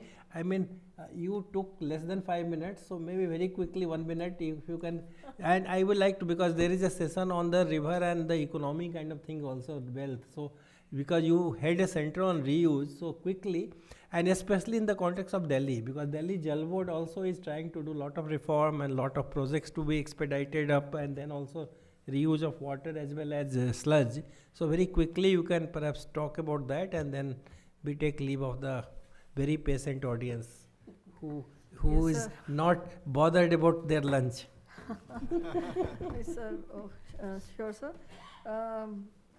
You took less than 5 minutes, so maybe very quickly 1 minute if you can. And I would like to, because there is a session on the river and the economy kind of thing also, wealth. So because you had a center on reuse, so quickly, and especially in the context of Delhi, because Delhi Jal Board also is trying to do lot of reform and lot of projects to be expedited up, and then also reuse of water as well as sludge. So very quickly you can perhaps talk about that, and then we take leave of the very patient audience who Yes, is not bothered about their lunch. Yes, sir. Sure, sir.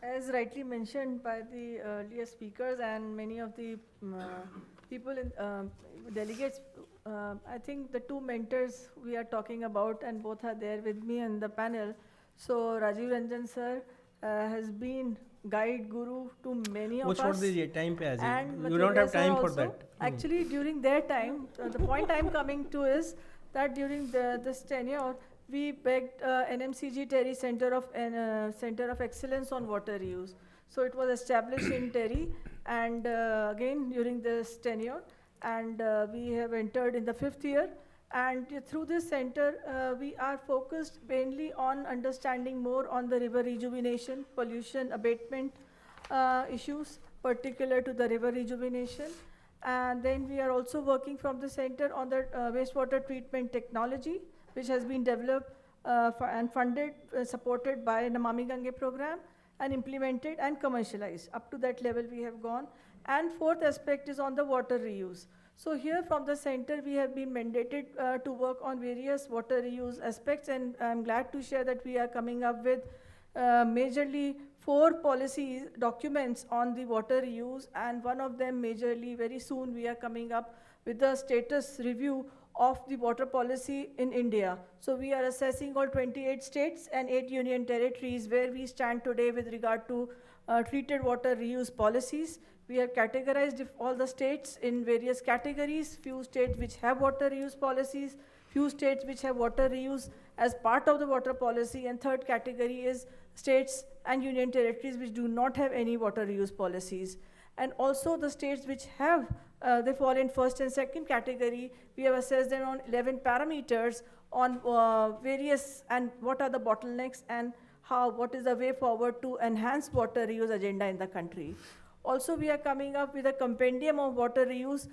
As rightly mentioned by the earlier speakers and many of the people in delegates, I think the 2 mentors we are talking about, and both are there with me in the panel. So Rajiv Ranjan sir has been guide guru to many of us. And you don't have time for that. Actually, during their time, the point I'm coming to is that during this tenure, we begged NMCG Terry Center of Excellence on Water Reuse. So it was established in Terry, and again during this tenure, and we have entered in the 5th year. And through this center, we are focused mainly on understanding more on the river rejuvenation, pollution abatement issues, particular to the river rejuvenation. And then we are also working from the center on the wastewater treatment technology, which has been developed and funded, supported by Namami Gange program, and implemented and commercialized. Up to that level we have gone. And 4th aspect is on the water reuse. So here from the center we have been mandated to work on various water reuse aspects, and I'm glad to share that we are coming up with majorly 4 policy documents on the water reuse, and one of them majorly very soon we are coming up with the status review of the water policy in India. So we are assessing all 28 states and 8 union territories where we stand today with regard to treated water reuse policies. We have categorized all the states in various categories, few states which have water reuse policies, few states which have water reuse as part of the water policy, and 3rd category is states and union territories which do not have any water reuse policies. And also the states which have, they fall in 1st and 2nd category, we have assessed them on 11 parameters on various, and what are the bottlenecks and what is the way forward to enhance water reuse agenda in the country. Also, we are coming up with a compendium of water reuse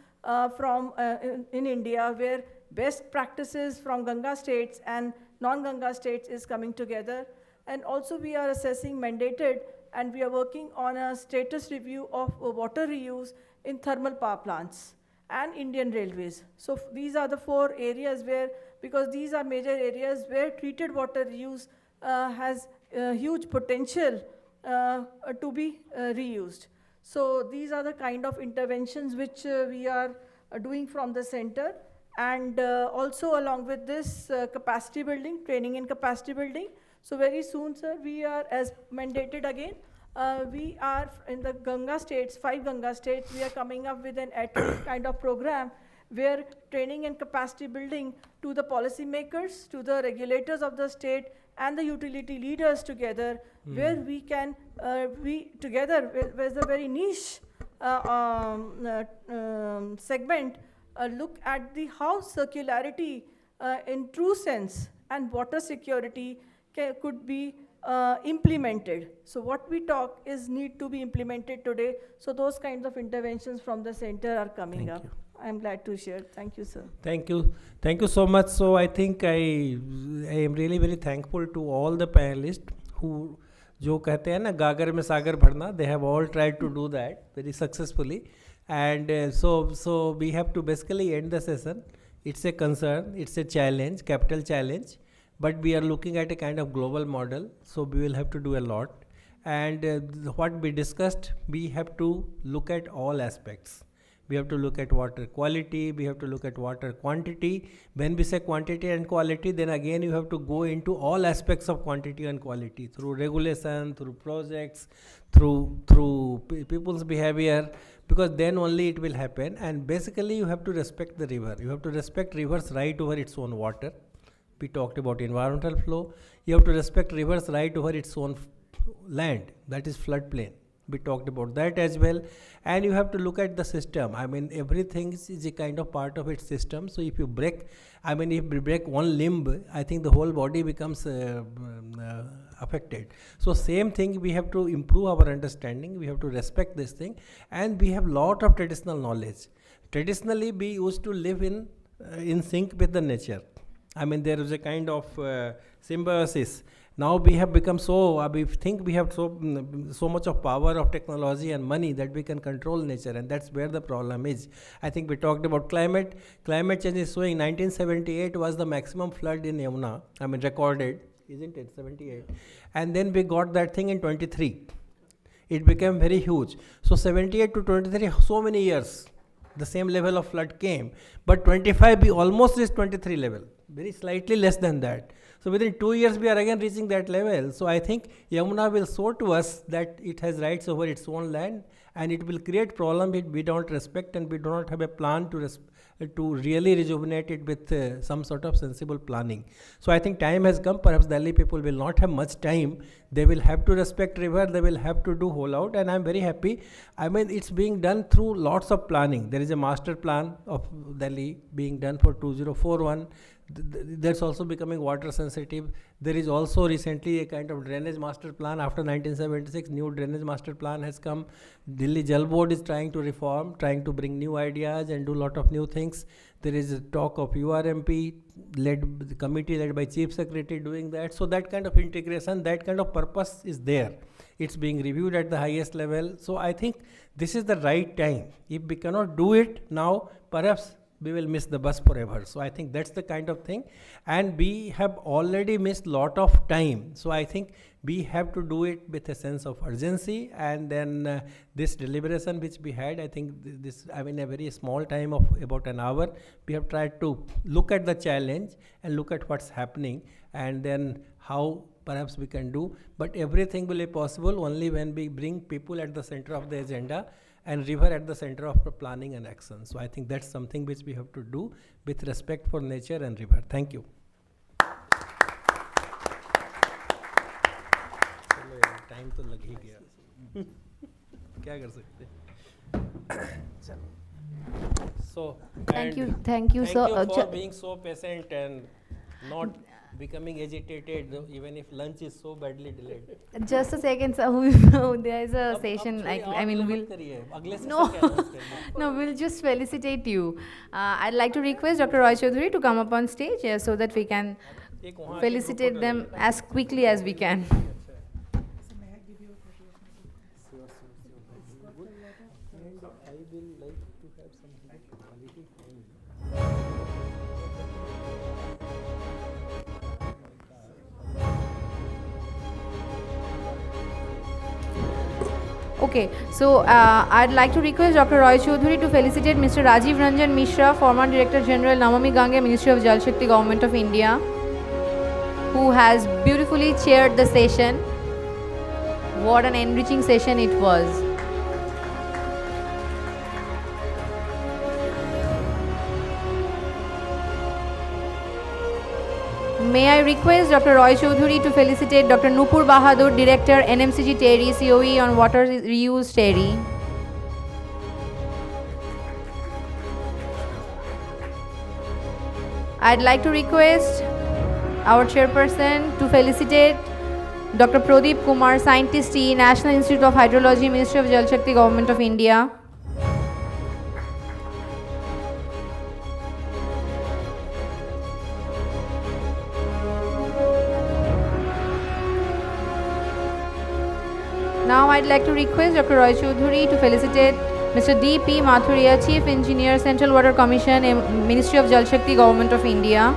in India, where best practices from Ganga states and non-Ganga states is coming together. And also we are assessing mandated, and we are working on a status review of water reuse in thermal power plants and Indian railways. So these are the 4 areas where, because these are major areas where treated water reuse has huge potential to be reused. So these are the kind of interventions which we are doing from the center. And also along with this capacity building, training and capacity building. So very soon, sir, we are, as mandated again, we are in the Ganga states, 5 Ganga states, we are coming up with an ad-hoc kind of program where training and capacity building to the policymakers, to the regulators of the state, and the utility leaders together, where we can, we together with a very niche segment, look at the how circularity in true sense and water security could be implemented. So what we talk is need to be implemented today. So those kinds of interventions from the center are coming up. I'm glad to share. Thank you, sir. Thank you. Thank you so much. So I think I am really very thankful to all the panelists who जो कहते हैं ना गागर में सागर भरना, they have all tried to do that very successfully. And so we have to basically end the session. It's a concern, it's a challenge, capital challenge, but we are looking at a kind of global model, so we will have to do a lot. And what we discussed, we have to look at all aspects. We have to look at water quality, we have to look at water quantity. When we say quantity and quality, then again you have to go into all aspects of quantity and quality through regulation, through projects, through people's behavior, because then only it will happen. And basically you have to respect the river. You have to respect river's right over its own water. We talked about environmental flow. You have to respect river's right over its own land, that is floodplain. We talked about that as well. And you have to look at the system. I mean, everything is a kind of part of its system. So if you break, I mean, if you break one limb, I think the whole body becomes affected. So same thing, we have to improve our understanding. We have to respect this thing. And we have lot of traditional knowledge. Traditionally, we used to live in sync with the nature. I mean, there is a kind of symbiosis. Now we have become so, we think we have so much of power of technology and money that we can control nature, and that's where the problem is. I think we talked about climate. Climate change is showing 1978 was the maximum flood in Yamuna, I mean recorded, isn't it, 78? And then we got that thing in 23. It became very huge. So 78 to 23, so many years, the same level of flood came. But 25, we almost reached 23 level, very slightly less than that. So within 2 years, we are again reaching that level. So I think Yamuna will show to us that it has rights over its own land, and it will create problem if we don't respect and we do not have a plan to really rejuvenate it with some sort of sensible planning. So I think time has come. Perhaps Delhi people will not have much time. They will have to respect river. They will have to do whole out. And I'm very happy. I mean, it's being done through lots of planning. There is a master plan of Delhi being done for 2041. That's also becoming water sensitive. There is also recently a kind of drainage master plan after 1976. New drainage master plan has come. Delhi Jal Board is trying to reform, trying to bring new ideas and do a lot of new things. There is a talk of URMP the committee led by Chief Secretary doing that. So that kind of integration, that kind of purpose is there. It's being reviewed at the highest level. So I think this is the right time. If we cannot do it now, perhaps we will miss the bus forever. So I think that's the kind of thing. And we have already missed a lot of time. So I think we have to do it with a sense of urgency. And then this deliberation which we had, I think this, I mean, a very small time of about an hour, we have tried to look at the challenge and look at what's happening and then how perhaps we can do. But everything will be possible only when we bring people at the center of the agenda and river at the center of planning and action. So I think that's something which we have to do with respect for nature and river. Thank you. Time to lag hi gaya. Kya kar sakte? So thank you, sir. Thank you for being so patient and not becoming agitated even if lunch is so badly delayed. Just a second, sir. There is a session. I mean, we'll. No, no, we'll just felicitate you. I'd like to request Dr. Roy Chaudhary to come up on stage so that we can felicitate them as quickly as we can. Okay, so I'd like to request Dr. Roy Chaudhary to felicitate Mr. Rajiv Ranjan Mishra, former Director General, Namami Gange, Ministry of Jal Shakti, Government of India, who has beautifully chaired the session. What an enriching session it was. May I request Dr. Roy Chaudhary to felicitate Dr. Nupur Bahadur, Director, NMCG TERI, COE on Water Reuse TERI. I'd like to request our chairperson to felicitate Dr. Pradeep Kumar, Scientist E, National Institute of Hydrology, Ministry of Jal Shakti, Government of India. Now I'd like to request Dr. Roy Chaudhary to felicitate Mr. D.P. Mathuria, Chief Engineer, Central Water Commission, Ministry of Jal Shakti, Government of India.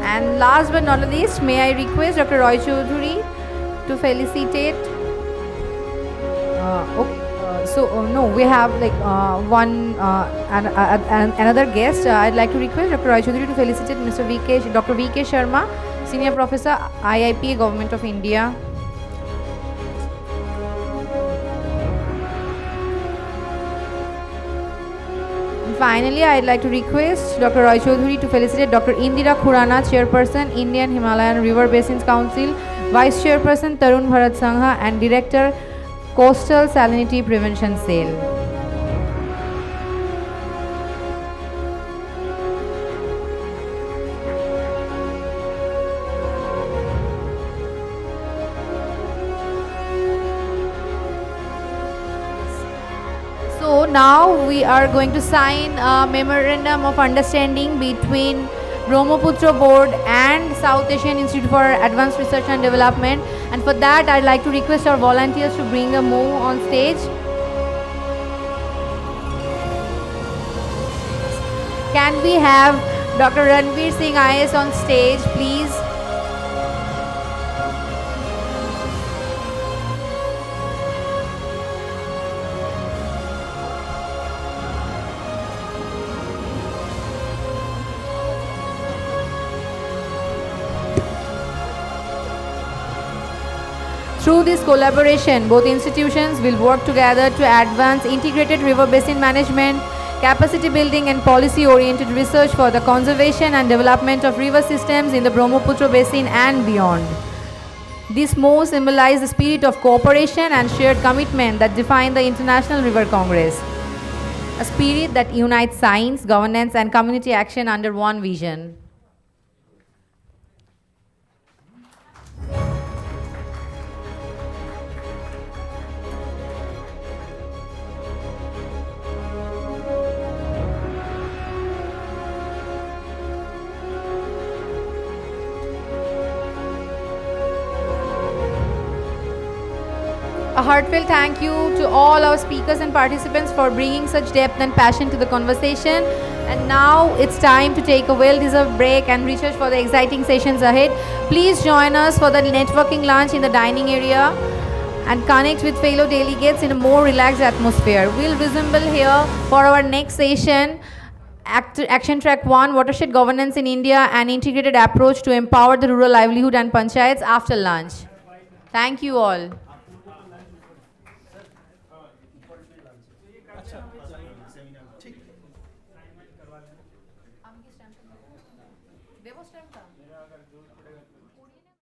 And last but not least, may I request Dr. Roy Chaudhary to felicitate. No, we have like another guest. I'd like to request Dr. Roy Chaudhary to felicitate Dr. V.K. Sharma, Senior Professor, IIPA, Government of India. And finally, I'd like to request Dr. Roy Chaudhary to felicitate Dr. Indira Khurana, Chairperson, Indian Himalayan River Basins Council, Vice Chairperson, Tarun Bharat Sangha, and Director, Coastal Salinity Prevention Cell. So now we are going to sign a memorandum of understanding between Brahmaputra Board and South Asian Institute for Advanced Research and Development, and for that I'd like to request our volunteers to bring the MOU on stage. Can we have Dr. Ranveer Singh IAS on stage, please? Through this collaboration, both institutions will work together to advance integrated river basin management, capacity building and policy-oriented research for the conservation and development of river systems in the Brahmaputra basin and beyond. This MOU symbolizes the spirit of cooperation and shared commitment that define the International River Congress, a spirit that unites science, governance and community action under one vision. A heartfelt thank you to all our speakers and participants for bringing such depth and passion to the conversation. And now it's time to take a well-deserved break and research for the exciting sessions ahead. Please join us for the networking lunch in the dining area and connect with fellow delegates in a more relaxed atmosphere. We'll reassemble here for our next session, Action Track 1, Watershed Governance in India, an integrated approach to empower the rural livelihood and panchayats after lunch. Thank you all.